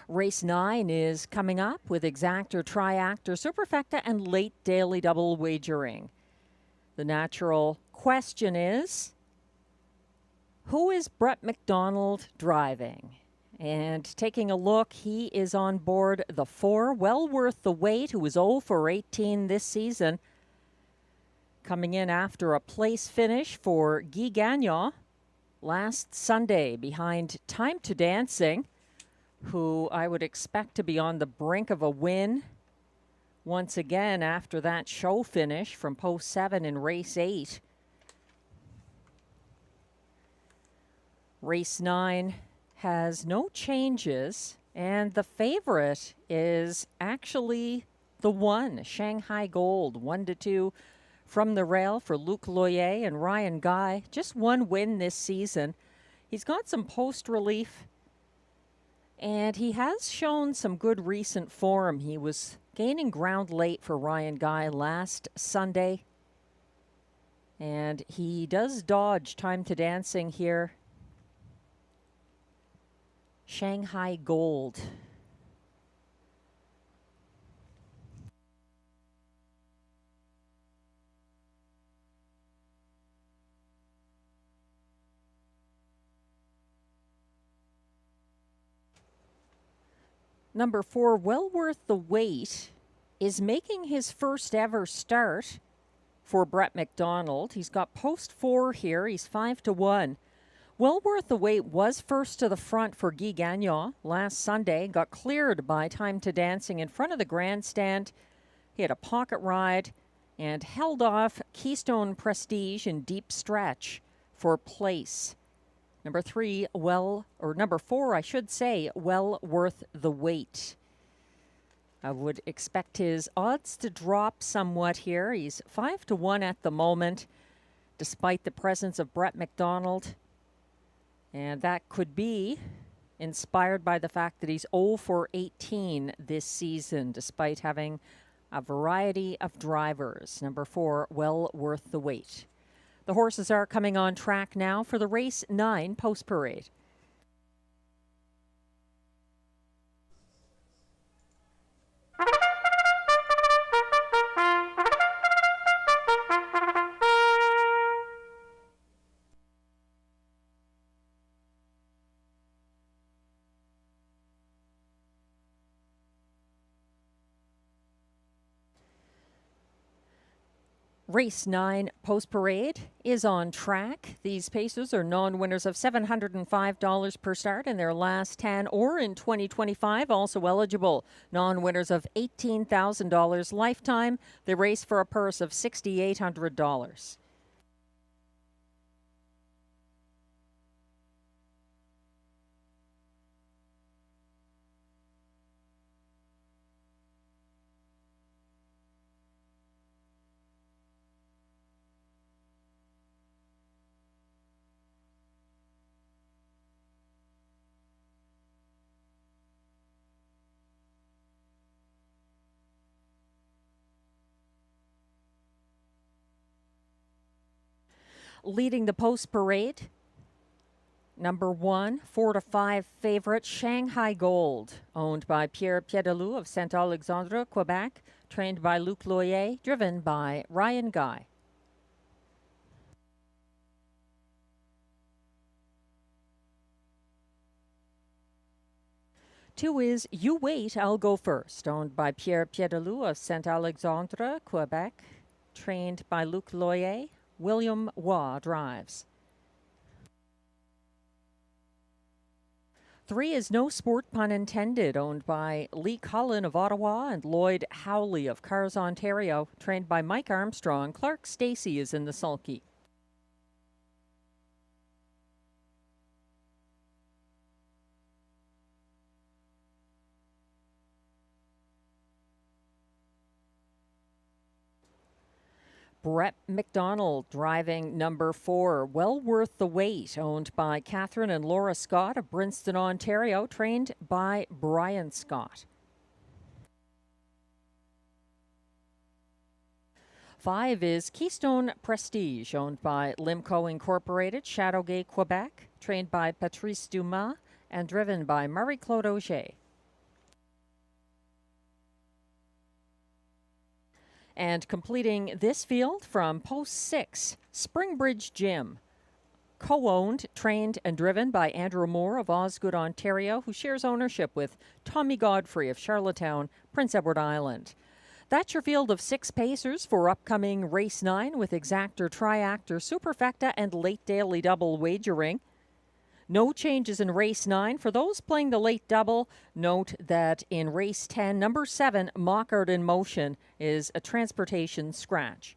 Race 9 is coming up with exactor, triactor, superfecta, and late daily double wagering. The natural question is, who is Brett McDonald driving? And taking a look, he is on board the 4, well worth the wait, who was 0 for 18 this season. Coming in after a place finish for Guy Gagnon last Sunday behind Time to Dancing, who I would expect to be on the brink of a win once again after that show finish from post 7 in race 8. Race 9 has no changes, and the favorite is actually the 1, Shanghai Gold, 1-2 from the rail for Luc Loyer and Ryan Guy. Just one win this season. He's got some post relief, and he has shown some good recent form. He was gaining ground late for Ryan Guy last Sunday, and he does dodge Time to Dancing here. Shanghai Gold. Number 4, well worth the wait, is making his first ever start for Brett McDonald. He's got post 4 here. He's 5-1. Well worth the wait was first to the front for Guy Gagnon last Sunday. Got cleared by Time to Dancing in front of the grandstand. He had a pocket ride and held off Keystone Prestige in deep stretch for place. Number 4, I should say, well worth the wait. I would expect his odds to drop somewhat here. He's 5-1 at the moment, despite the presence of Brett McDonald. And that could be inspired by the fact that he's 0 for 18 this season, despite having a variety of drivers. Number 4, well worth the wait. The horses are coming on track now for the race 9 post parade. Race 9 post parade is on track. These pacers are non-winners of $705 per start in their last 10 or in 2025, also eligible. Non-winners of $18,000 lifetime. They race for a purse of $6,800. Leading the post parade, number 1, 4-5 favorite, Shanghai Gold, owned by Pierre Piedalou of Saint-Alexandre, Quebec, trained by Luc Loyer, driven by Ryan Guy. Two is You Wait, I'll Go First, owned by Pierre Piedalou of Saint-Alexandre, Quebec, trained by Luc Loyer. William Waugh drives. 3 is No Sport Pun Intended, owned by Lee Cullen of Ottawa and Lloyd Howley of Cars, Ontario, trained by Mike Armstrong. Clark Stacey is in the sulky. Brett McDonald driving number 4, well worth the wait, owned by Catherine and Laura Scott of Princeton, Ontario, trained by Brian Scott. 5 is Keystone Prestige, owned by Limco Incorporated, Châteauguay, Quebec, trained by Patrice Dumas and driven by Marie-Claude Auger. And completing this field from post 6, Springbridge Gym, co-owned, trained, and driven by Andrew Moore of Osgood, Ontario, who shares ownership with Tommy Godfrey of Charlottetown, Prince Edward Island. That's your field of 6 pacers for upcoming Race 9 with exactor, triactor, superfecta, and late daily double wagering. No changes in Race 9. For those playing the late double, note that in Race 10, number 7, Mockart in Motion, is a transportation scratch.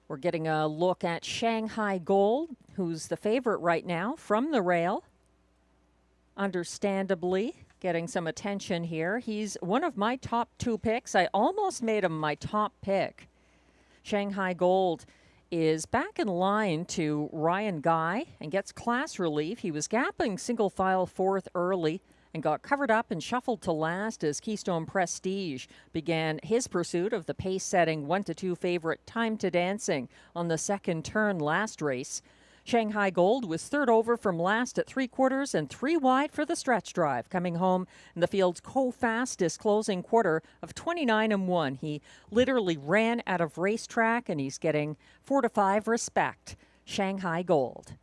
We're getting a look at Shanghai Gold, who's the favorite right now from the rail. Understandably getting some attention here. He's one of my top 2 picks. I almost made him my top pick. Shanghai Gold is back in line to Ryan Guy and gets class relief. He was gapping single file 4th early and got covered up and shuffled to last as Keystone Prestige began his pursuit of the pace-setting 1-2 favorite Time to Dancing on the second turn last race. Shanghai Gold was 3rd over from last at 3/4 and 3 wide for the stretch drive, coming home in the field's co-fastest closing quarter of 29-1. He literally ran out of racetrack, and he's getting 4 to 5 respect. Shanghai Gold.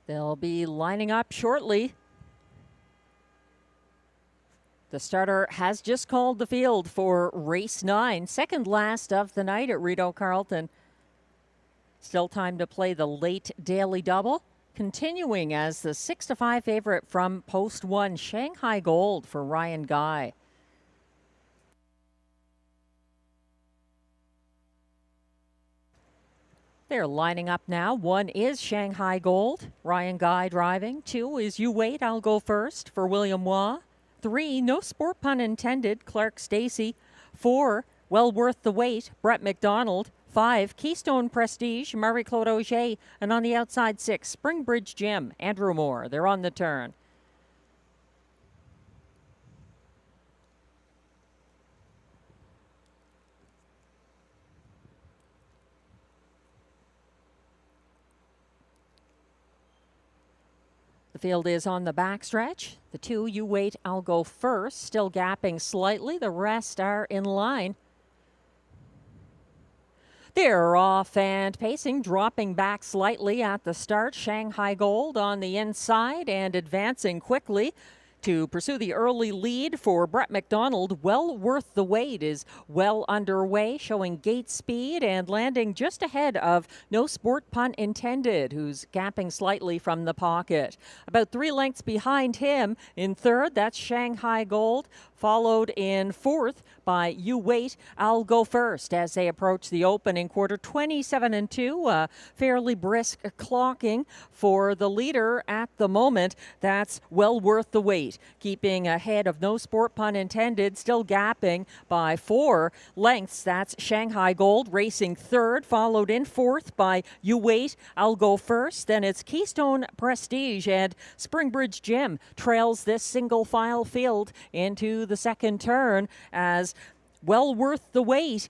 They'll be lining up shortly. The starter has just called the field for race 9, second last of the night at Rideau Carleton. Still time to play the late daily double. Continuing as the 6 to 5 favorite from post 1, Shanghai Gold for Ryan Guy. They're lining up now. 1 is Shanghai Gold, Ryan Guy driving. 2 is You Wait, I'll Go First for William Waugh. 3, no sport pun intended, Clark Stacey. 4, Well Worth the Wait, Brett McDonald. 5, Keystone Prestige, Marie-Claude Auger. And on the outside 6, Springbridge Jim, Andrew Moore. They're on the turn. The field is on the backstretch. The 2, You Wait, I'll Go First, still gapping slightly. The rest are in line. They're off and pacing, dropping back slightly at the start. Shanghai Gold on the inside and advancing quickly. To pursue the early lead for Brett McDonald, Well Worth the Wait is well underway, showing gate speed and landing just ahead of No Sport Pun Intended, who's gapping slightly from the pocket. About 3 lengths behind him in third, that's Shanghai Gold, followed in fourth by You Wait, I'll Go First as they approach the opening quarter. 27-2, fairly brisk clocking for the leader at the moment. That's Well Worth the Wait, keeping ahead of No Sport Pun Intended, still gapping by 4 lengths. That's Shanghai Gold racing third, followed in fourth by You Wait, I'll Go First. Then it's Keystone Prestige, and Springbridge Gym trails this single file field into the second turn as Well Worth the Wait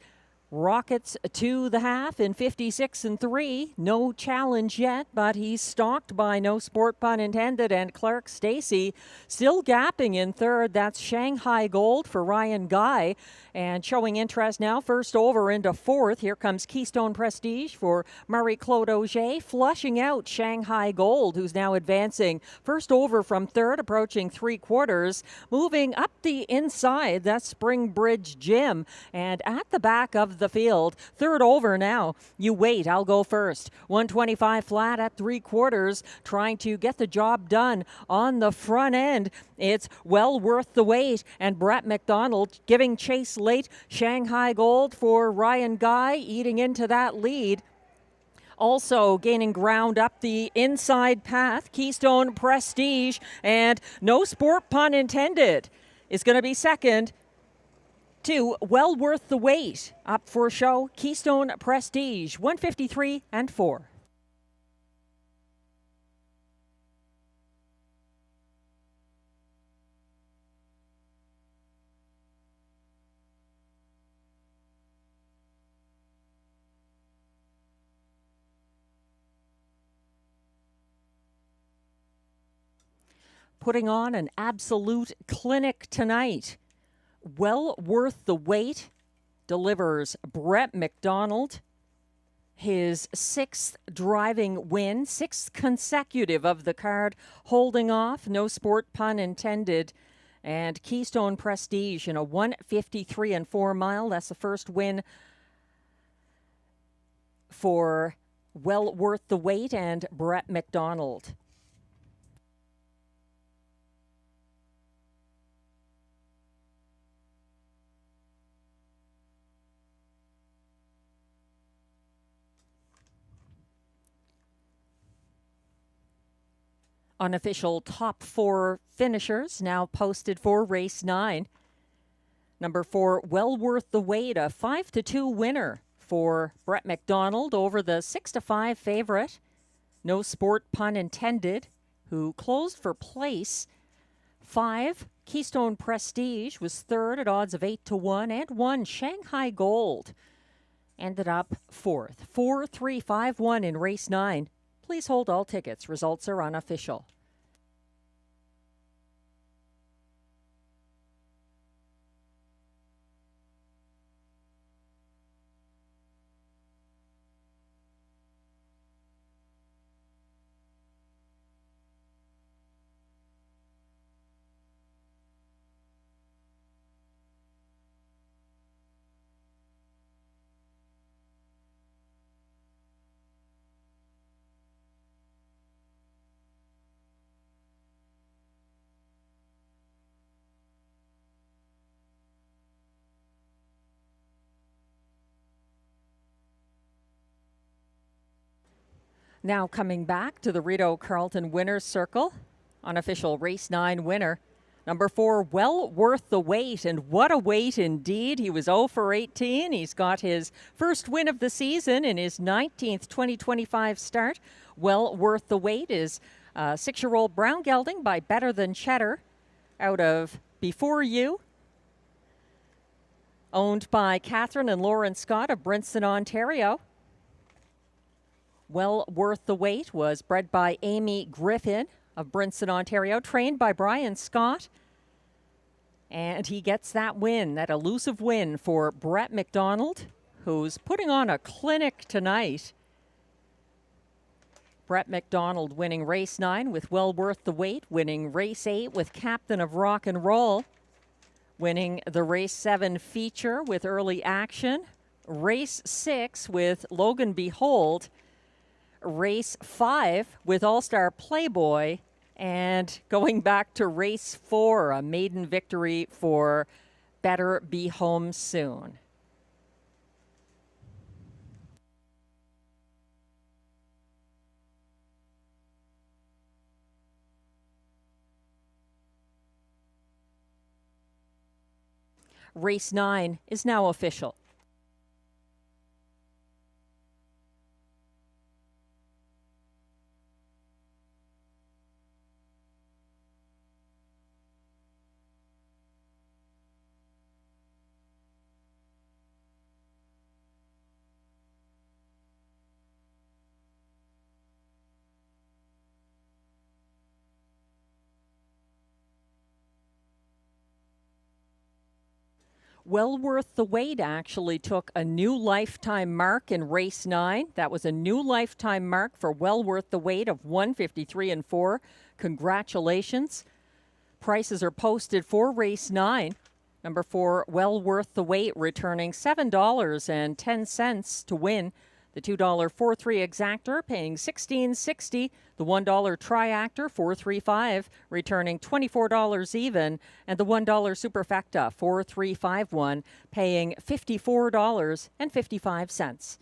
rockets to the half in 56-3. No challenge yet, but he's stalked by No Sport Pun Intended and Clark Stacey. Still gapping in third. That's Shanghai Gold for Ryan Guy. And showing interest now, first over into fourth. Here comes Keystone Prestige for Marie-Claude Auger, flushing out Shanghai Gold, who's now advancing first over from third, approaching 3/4. Moving up the inside, that's Springbridge Gym. And at the back of the field, third over now, You Wait, I'll Go First. 125 flat at 3/4, trying to get the job done on the front end. It's Well Worth the Wait, and Brett McDonald giving chase late. Shanghai Gold for Ryan Guy, eating into that lead. Also gaining ground up the inside path, Keystone Prestige, and No Sport Pun Intended is going to be second to Well Worth the Wait. Up for show, Keystone Prestige, 153-4. Putting on an absolute clinic tonight. Well Worth the Wait delivers Brett McDonald his 6th driving win, 6th consecutive of the card, holding off, No Sport Pun Intended, and Keystone Prestige in a 153-4 mile. That's the first win for Well Worth the Wait and Brett McDonald. Unofficial top 4 finishers now posted for race 9. Number 4, Well Worth the Wait, a 5-2 winner for Brett McDonald over the 6-5 favorite. No Sport Pun Intended, who closed for place 5. Keystone Prestige was third at odds of 8-1, and 1 Shanghai Gold ended up fourth. 4-3-5-1 in race 9. Please hold all tickets. Results are unofficial. Now coming back to the Rideau Carleton Winners Circle, unofficial race 9 winner, number 4, Well Worth the Wait, and what a wait indeed. He was 0 for 18. He's got his first win of the season in his 19th 2025 start. Well Worth the Wait is 6-year-old brown gelding by Better Than Cheddar out of Before You, owned by Catherine and Lawrence Scott of Brinson, Ontario. Well Worth the Wait was bred by Amy Griffin of Brinson, Ontario, trained by Brian Scott. And he gets that win, that elusive win for Brett McDonald, who's putting on a clinic tonight. Brett McDonald winning race 9 with Well Worth the Wait, winning race 8 with Captain of Rock and Roll, winning the race 7 feature with Early Action, race 6 with Logan Behold, race 5 with All-Star Playboy, and going back to race 4, a maiden victory for Better Be Home Soon. Race 9 is now official. Well Worth the Wait actually took a new lifetime mark in race 9. That was a new lifetime mark for Well Worth the Wait of 153 and 4. Congratulations. Prices are posted for race 9. Number 4, Well Worth the Wait, returning $7.10 to win. The $2 4-3 exactor paying $16.60. The $1 triactor $4.35, returning $24 even, and the $1 superfecta $4.351, paying $54.55.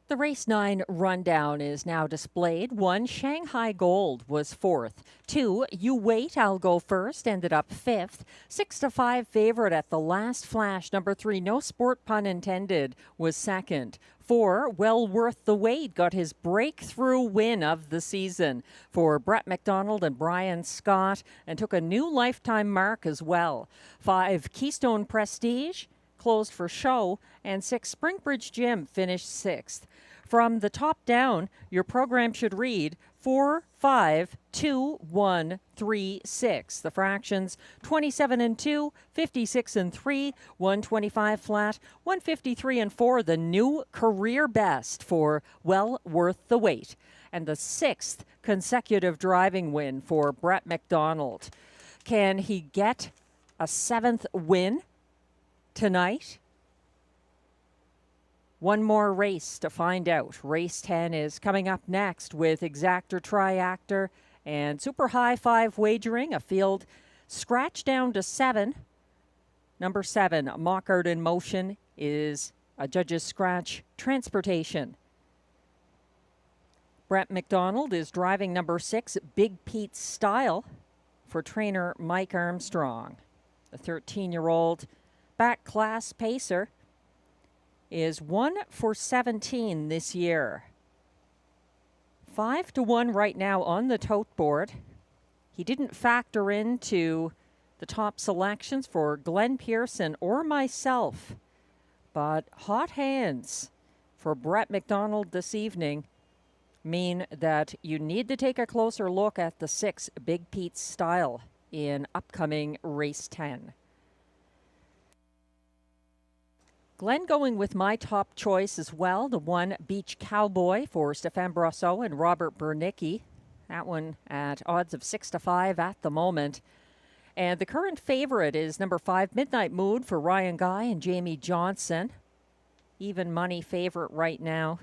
The race 9 rundown is now displayed. 1, Shanghai Gold was 4th. 2, You Wait, I'll Go First, ended up 5th. 6-5 favorite at the last flash. Number 3, No Sport Pun Intended, was 2nd. 4, Well Worth the Wait got his breakthrough win of the season for Brett McDonald and Brian Scott, and took a new lifetime mark as well. 5, Keystone Prestige closed for show, and 6, Springbridge Gym finished 6th. From the top down, your program should read 4, 5, 2, 1, 3, 6. The fractions 27 and 2, 56 and 3, 125 flat, 153 and 4. The new career best for Well Worth the Wait, and the 6th consecutive driving win for Brett McDonald. Can he get a 7th win tonight? One more race to find out. Race 10 is coming up next with exactor, triactor, And super high 5 wagering, a field scratch down to 7. Number 7, Mockart in Motion, is a judge's scratch transportation. Brett McDonald is driving number 6, Big Pete Style, for trainer Mike Armstrong. The 13-year-old back class pacer is 1 for 17 this year. 5-1 right now on the tote board. He didn't factor into the top selections for Glenn Pearson or myself, but hot hands for Brett McDonald this evening mean that you need to take a closer look at the 6, Big Pete Style, in upcoming race 10. Glenn going with my top choice as well, the 1, Beach Cowboy, for Stéphane Brosseau and Robert Bernicki. That one at odds of 6-5 at the moment. And the current favorite is number 5, Midnight Mood, for Ryan Guy and Jamie Johnson. Even money favorite right now.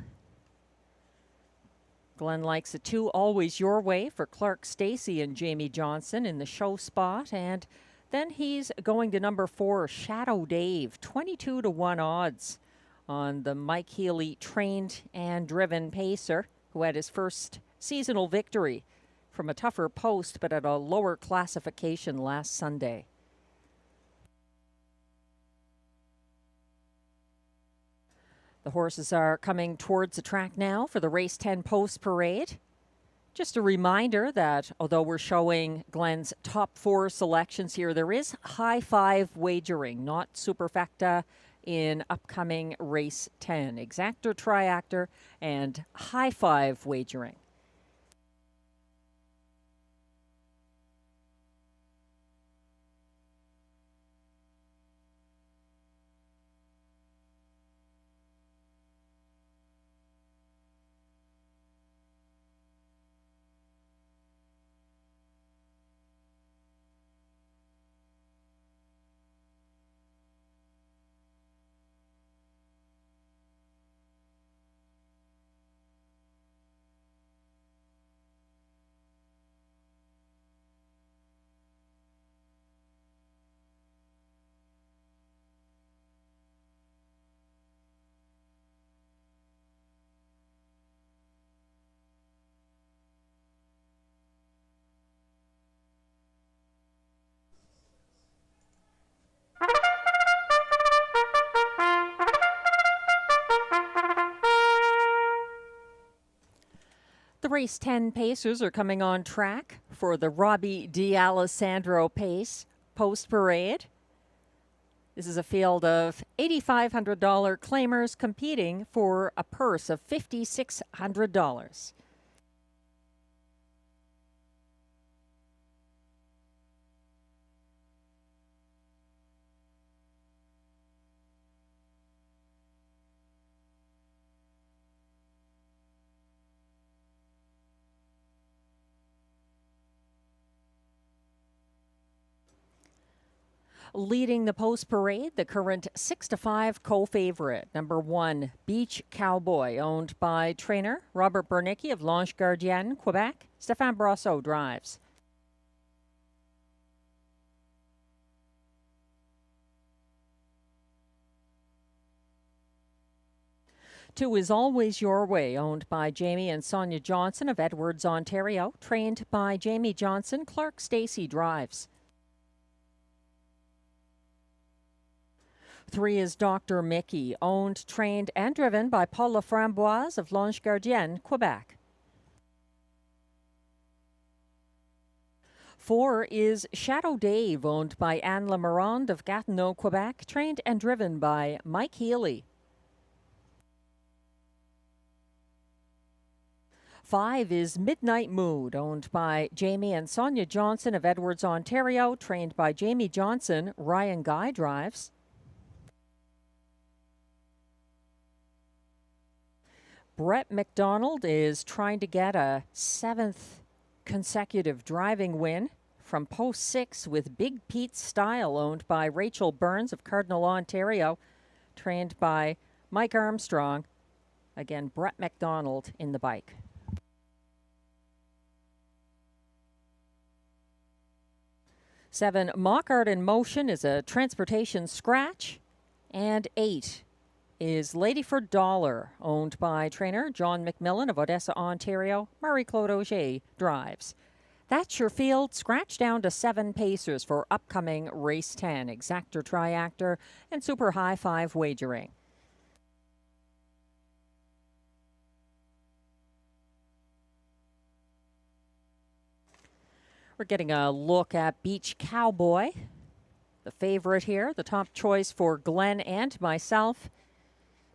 Glenn likes a 2, Always Your Way, for Clark Stacey and Jamie Johnson in the show spot. And then he's going to number 4, Shadow Dave, 22-1 odds on the Mike Healy trained and driven pacer, who had his first seasonal victory from a tougher post but at a lower classification last Sunday. The horses are coming towards the track now for the race 10 post parade. Just a reminder that although we're showing Glenn's top 4 selections here, there is high 5 wagering, not superfecta, in upcoming race 10. Exactor, triactor, and high 5 wagering. The race 10 pacers are coming on track for the Robbie D'Alessandro pace post parade. This is a field of $8,500 claimers competing for a purse of $5,600. Leading the post parade, the current 6-5 co-favorite, number 1, Beach Cowboy, owned by trainer Robert Bernicki of L'Ange Gardien, Quebec. Stéphane Brosseau drives. Two is Always Your Way, owned by Jamie and Sonia Johnson of Edwards, Ontario. Trained by Jamie Johnson, Clark Stacey drives. 3 is Dr. Mickey, owned, trained, and driven by Paul Laframboise of L'Ange Gardien, Quebec. 4 is Shadow Dave, owned by Anne Lamarande of Gatineau, Quebec, trained and driven by Mike Healy. 5 is Midnight Mood, owned by Jamie and Sonia Johnson of Edwards, Ontario, trained by Jamie Johnson. Ryan Guy drives. Brett McDonald is trying to get a 7th consecutive driving win from post 6 with Big Pete Style, owned by Rachel Burns of Cardinal, Ontario, trained by Mike Armstrong. Again, Brett McDonald in the bike. 7, Mock Art in Motion is a transportation scratch. And 8 is Lady for Dollar, owned by trainer John McMillan of Odessa, Ontario. Marie-Claude Auger drives. That's your field. Scratch down to 7 pacers for upcoming race 10, exactor, triactor, and super high 5 wagering. We're getting a look at Beach Cowboy, the favorite here, the top choice for Glenn and myself.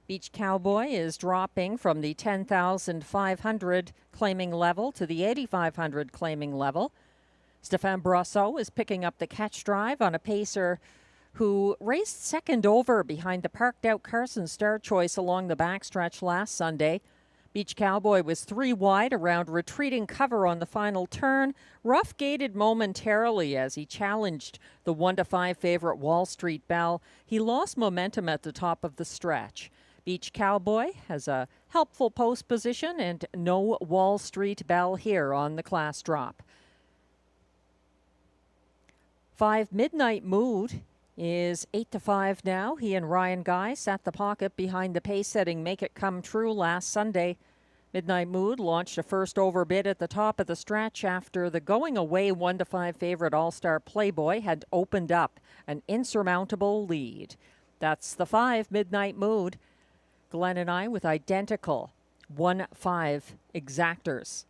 Beach Cowboy is dropping from the 10,500 claiming level to the 8,500 claiming level. Stéphane Brosseau is picking up the catch drive on a pacer who raced second over behind the parked out Carson Star Choice along the backstretch last Sunday. Beach Cowboy was 3 wide around retreating cover on the final turn. Rough gated momentarily as he challenged the 1-5 favorite Wall Street Belle. He lost momentum at the top of the stretch. Beach Cowboy has a helpful post position and no Wall Street Belle here on the class drop. 5 Midnight Mood is 8-5 now. He and Ryan Guy sat the pocket behind the pace-setting Make It Come True last Sunday. Midnight Mood launched a first over bid at the top of the stretch after the going away 1-5 favorite All-Star Playboy had opened up an insurmountable lead. That's the 5 Midnight Mood. Glenn and I with identical 1-5 exactors.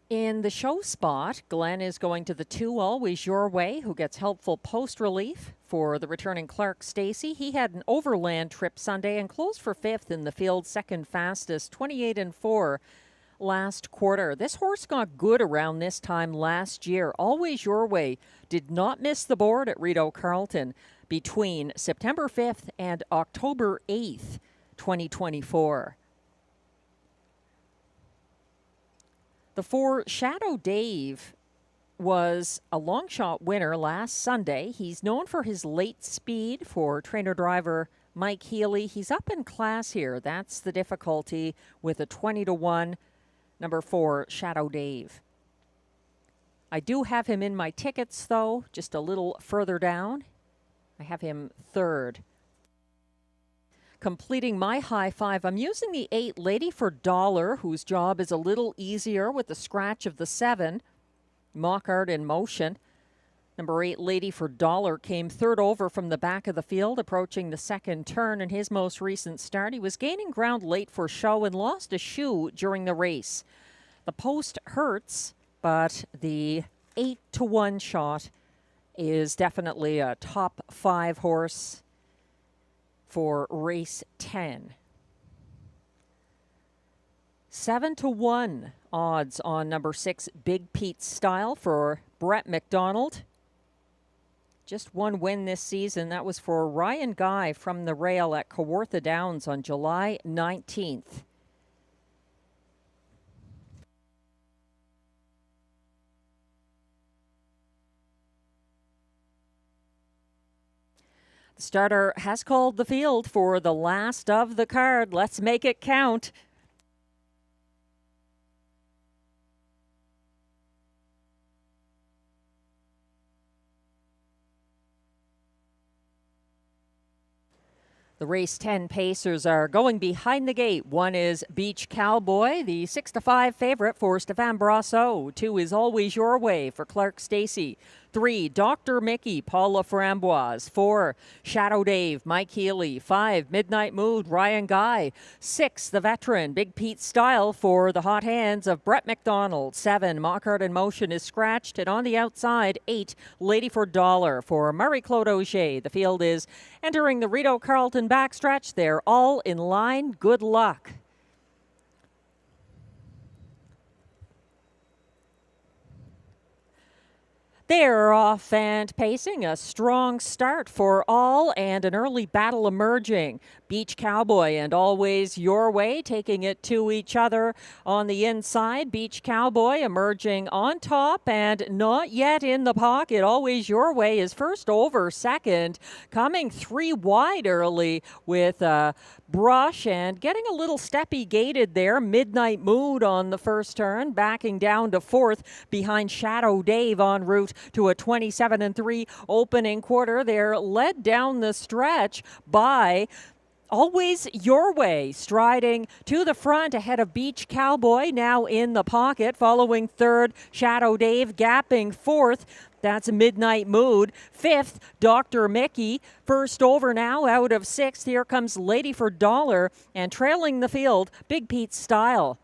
In the show spot, Glenn is going to the 2 Always Your Way, who gets helpful post relief for the returning Clark Stacey. He had an overland trip Sunday and closed for 5th in the field's second fastest, 28-4 last quarter. This horse got good around this time last year. Always Your Way did not miss the board at Rideau Carleton between September 5th and October 8th, 2024. The 4 Shadow Dave was a long shot winner last Sunday. He's known for his late speed for trainer-driver Mike Healy. He's up in class here. That's the difficulty with a 20-1 number 4 Shadow Dave. I do have him in my tickets, though, just a little further down. I have him 3rd. Completing my high 5, I'm using the 8 Lady for Dollar, whose job is a little easier with the scratch of the 7. Mock Art in Motion. Number 8 Lady for Dollar came 3rd over from the back of the field, approaching the second turn in his most recent start. He was gaining ground late for show and lost a shoe during the race. The post hurts, but the 8-1 shot is definitely a top 5 horse for race 10. 7-1 odds on number 6 Big Pete Style for Brett McDonald. Just 1 win this season. That was for Ryan Guy from the rail at Kawartha Downs on July 19th. The starter has called the field for the last of the card. Let's make it count. The race 10 pacers are going behind the gate. 1 is Beach Cowboy, the 6-5 favorite for Stéphane Brosseau. 2 is Always Your Way for Clark Stacey. 3, Dr. Mickey, Paula Framboise. 4, Shadow Dave, Mike Healy. 5, Midnight Mood, Ryan Guy. 6, the veteran, Big Pete Style for the hot hands of Brett McDonald. 7, Mock Art in Motion is scratched. And on the outside, 8, Lady for Dollar for Marie-Claude Auger. The field is entering the Rideau Carleton backstretch. They're all in line. Good luck. They're off and pacing. A strong start for all and an early battle emerging. Beach Cowboy and Always Your Way taking it to each other on the inside. Beach Cowboy emerging on top and not yet in the pocket. Always Your Way is first over second, coming 3 wide early with brush and getting a little steppy gated there. Midnight Mood on the first turn, backing down to fourth behind Shadow Dave en route to a 27-3 opening quarter. They're led down the stretch by Always Your Way, striding to the front ahead of Beach Cowboy, now in the pocket. Following third, Shadow Dave, gapping fourth. That's Midnight Mood. Fifth, Dr. Mickey. First over now out of sixth. Here comes Lady for Dollar, and trailing the field, Big Pete Style.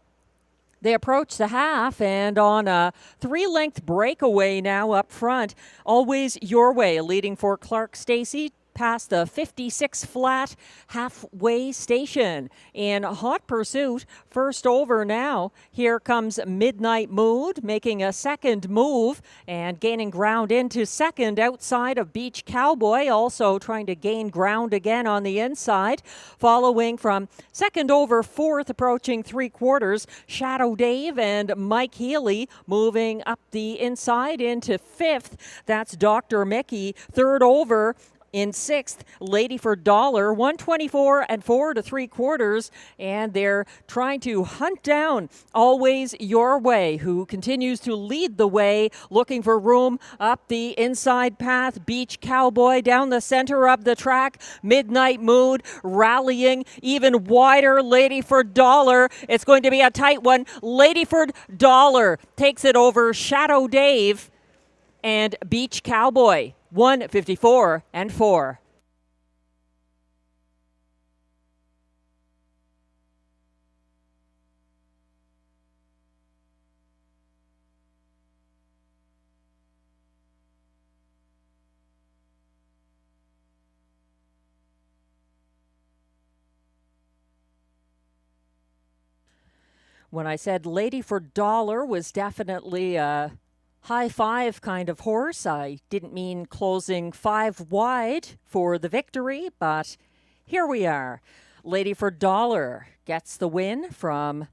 They approach the half, and on a 3-length breakaway now up front, Always Your Way leading for Clark Stacey past the 56 flat halfway station. In hot pursuit, first over now, here comes Midnight Mood making a second move and gaining ground into second outside of Beach Cowboy, also trying to gain ground again on the inside. Following from second over fourth, approaching three quarters, Shadow Dave and Mike Healy moving up the inside into fifth. That's Dr. Mickey. Third over in sixth, Lady for Dollar, 124 and 4 3/4, and they're trying to hunt down Always Your Way, who continues to lead the way, looking for room up the inside path. Beach Cowboy down the center of the track. Midnight Mood rallying even wider. Lady for Dollar, it's going to be a tight one. Lady for Dollar takes it over Shadow Dave and Beach Cowboy. 154 and 4. When I said Lady for Dollar was definitely a high five kind of horse, I didn't mean closing 5 wide for the victory, but here we are. Lady for Dollar gets the win from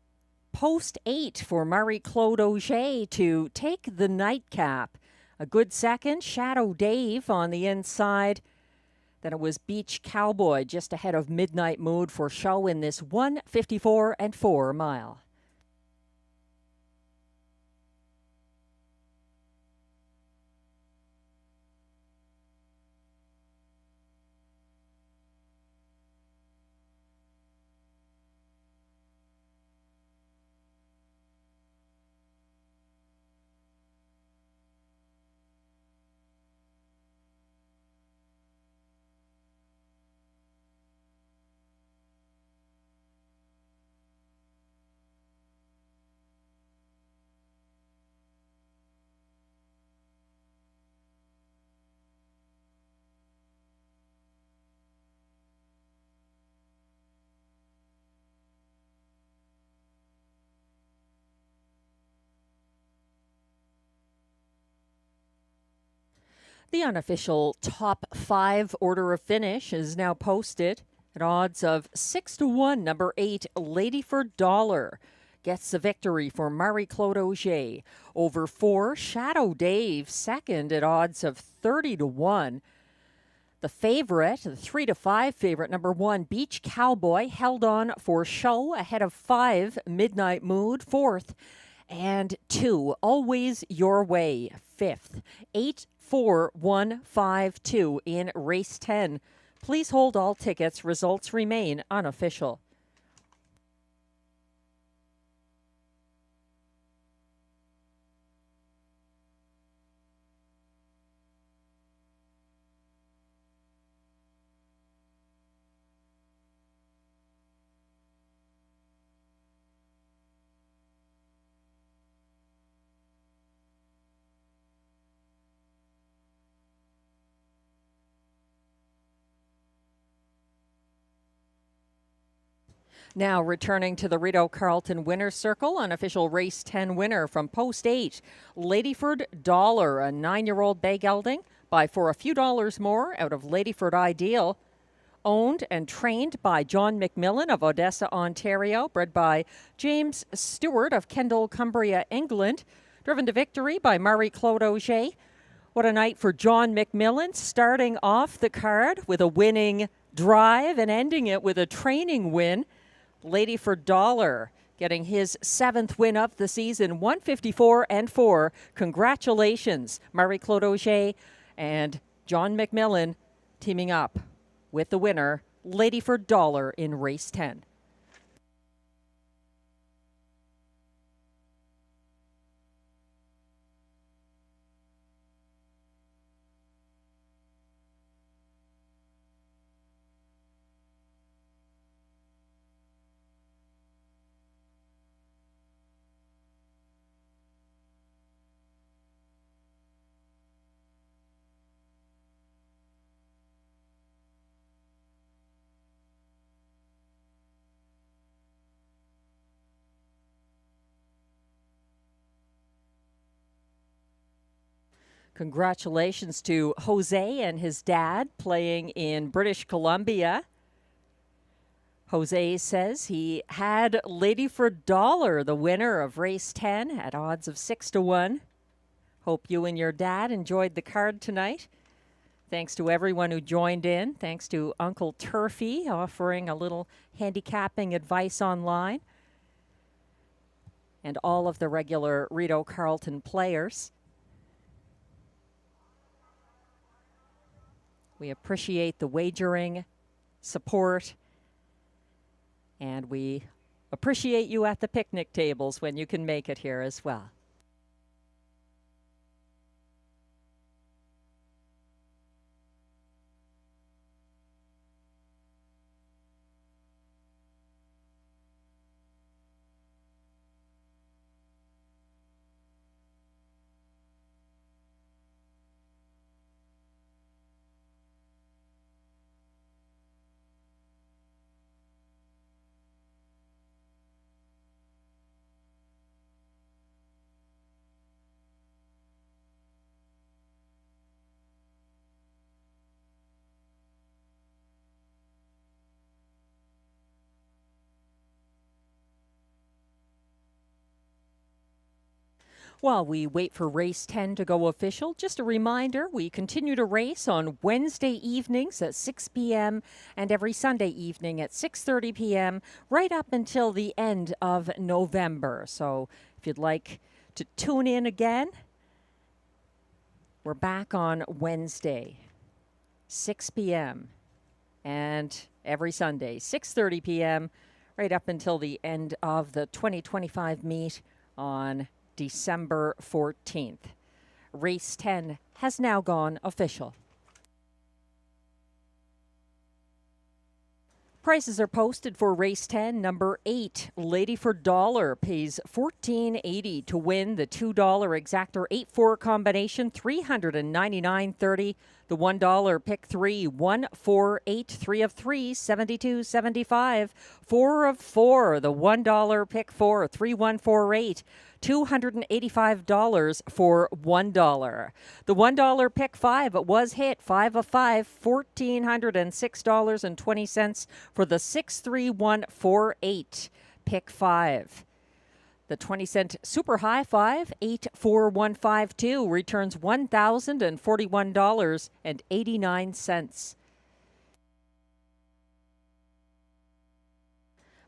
post 8 for Marie-Claude Auger to take the nightcap. A good second, Shadow Dave on the inside. Then it was Beach Cowboy just ahead of Midnight Mood for show in this 154 and 4 mile. The unofficial top 5 order of finish is now posted at odds of 6-1. Number 8, Lady for Dollar, gets the victory for Marie-Claude Auger. Over 4, Shadow Dave, second at odds of 30-1. The favorite, the 3-5 favorite, number 1, Beach Cowboy, held on for show ahead of 5, Midnight Mood, fourth. And 2, Always Your Way, fifth. 8-4-1-5-2 in race 10. Please hold all tickets. Results remain unofficial. Now returning to the Rideau Carleton Winner's Circle, unofficial race 10 winner from post 8, Ladyford Dollar, a 9-year-old bay gelding, by for a few dollars more out of Ladyford Ideal. Owned and trained by John McMillan of Odessa, Ontario, bred by James Stewart of Kendal, Cumbria, England. Driven to victory by Marie-Claude Auger. What a night for John McMillan, starting off the card with a winning drive and ending it with a training win. Lady for Dollar getting his 7th win of the season, 154-4. Congratulations, Marie-Claude Auger and John McMillan teaming up with the winner, Lady for Dollar in race 10. Congratulations to Jose and his dad playing in British Columbia. Jose says he had Lady for Dollar, the winner of race 10, at odds of 6-1. Hope you and your dad enjoyed the card tonight. Thanks to everyone who joined in. Thanks to Uncle Turfy offering a little handicapping advice online. And all of the regular Rideau Carleton players. We appreciate the wagering, support, and we appreciate you at the picnic tables when you can make it here as well. While we wait for race 10 to go official, just a reminder, we continue to race on Wednesday evenings at 6 p.m. and every Sunday evening at 6:30 p.m. right up until the end of November. So if you'd like to tune in again, we're back on Wednesday, 6 p.m. and every Sunday, 6:30 p.m. right up until the end of the 2025 meet on December 14th. Race 10 has now gone official. Prices are posted for race 10. Number 8, Lady for Dollar, pays $14.80 to win the $2 exactor 8-4 combination, $399.30. The $1 pick 3, 1, 4, 8, 3 of 3, $72.75. 4 of 4, the $1 pick 4, 3, 1, 4, 8. $285 for $1. The $1 pick 5, it was hit, 5 of 5, $1,406.20 for the 63148 pick 5. The 20-cent Super High 5, 84152, returns $1,041.89.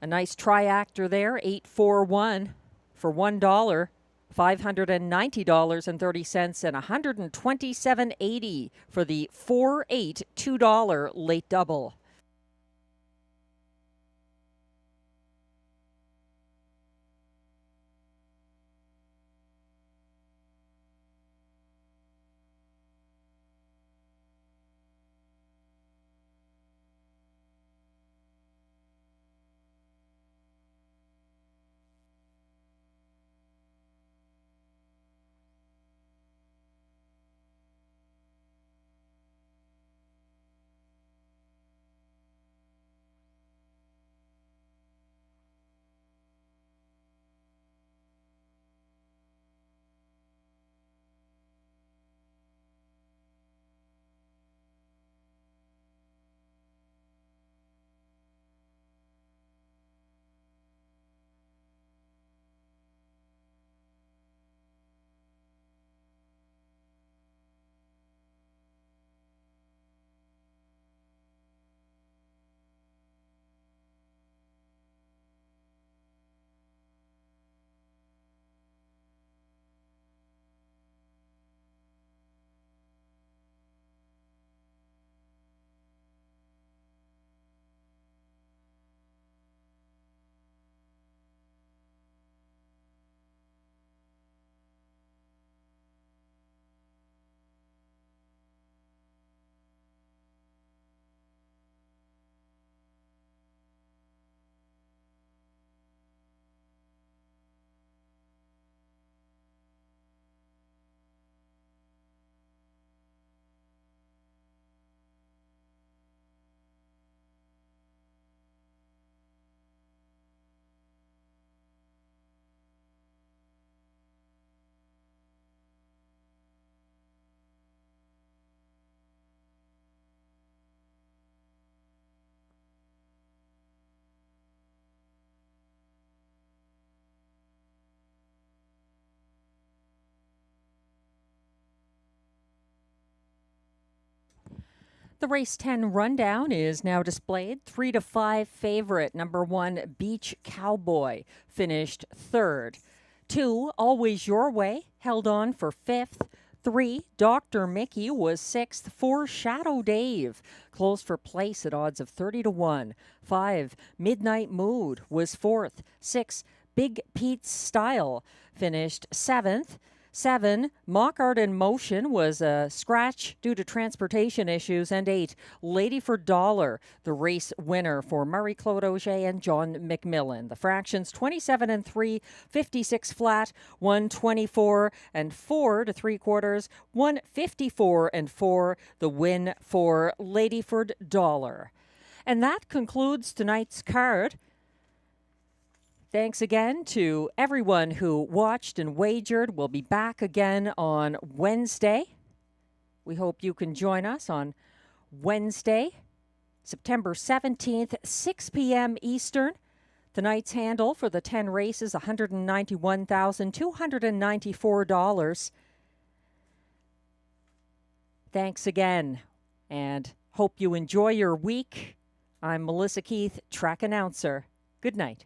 A nice triactor there, 841 for $1, $590.30, and $127.80 for the 4-8 $2 late double. The race 10 rundown is now displayed. 3 to 5 favorite, number 1, Beach Cowboy, finished 3rd. 2, Always Your Way, held on for 5th. 3, Dr. Mickey was 6th. 4, Shadow Dave, closed for place at odds of 30 to 1. 5, Midnight Mood was 4th. 6, Big Pete's Style finished 7th. 7, Mock Art in Motion was a scratch due to transportation issues. And 8, Lady for Dollar, the race winner for Marie-Claude Auger and John McMillan. The fractions 27 and 3, 56 flat, 124 and 4 to 3/4, 154 and 4, the win for Lady for Dollar. And that concludes tonight's card. Thanks again to everyone who watched and wagered. We'll be back again on Wednesday. We hope you can join us on Wednesday, September 17th, 6 p.m. Eastern. Tonight's handle for the 10 races, $191,294. Thanks again, and hope you enjoy your week. I'm Melissa Keith, track announcer. Good night.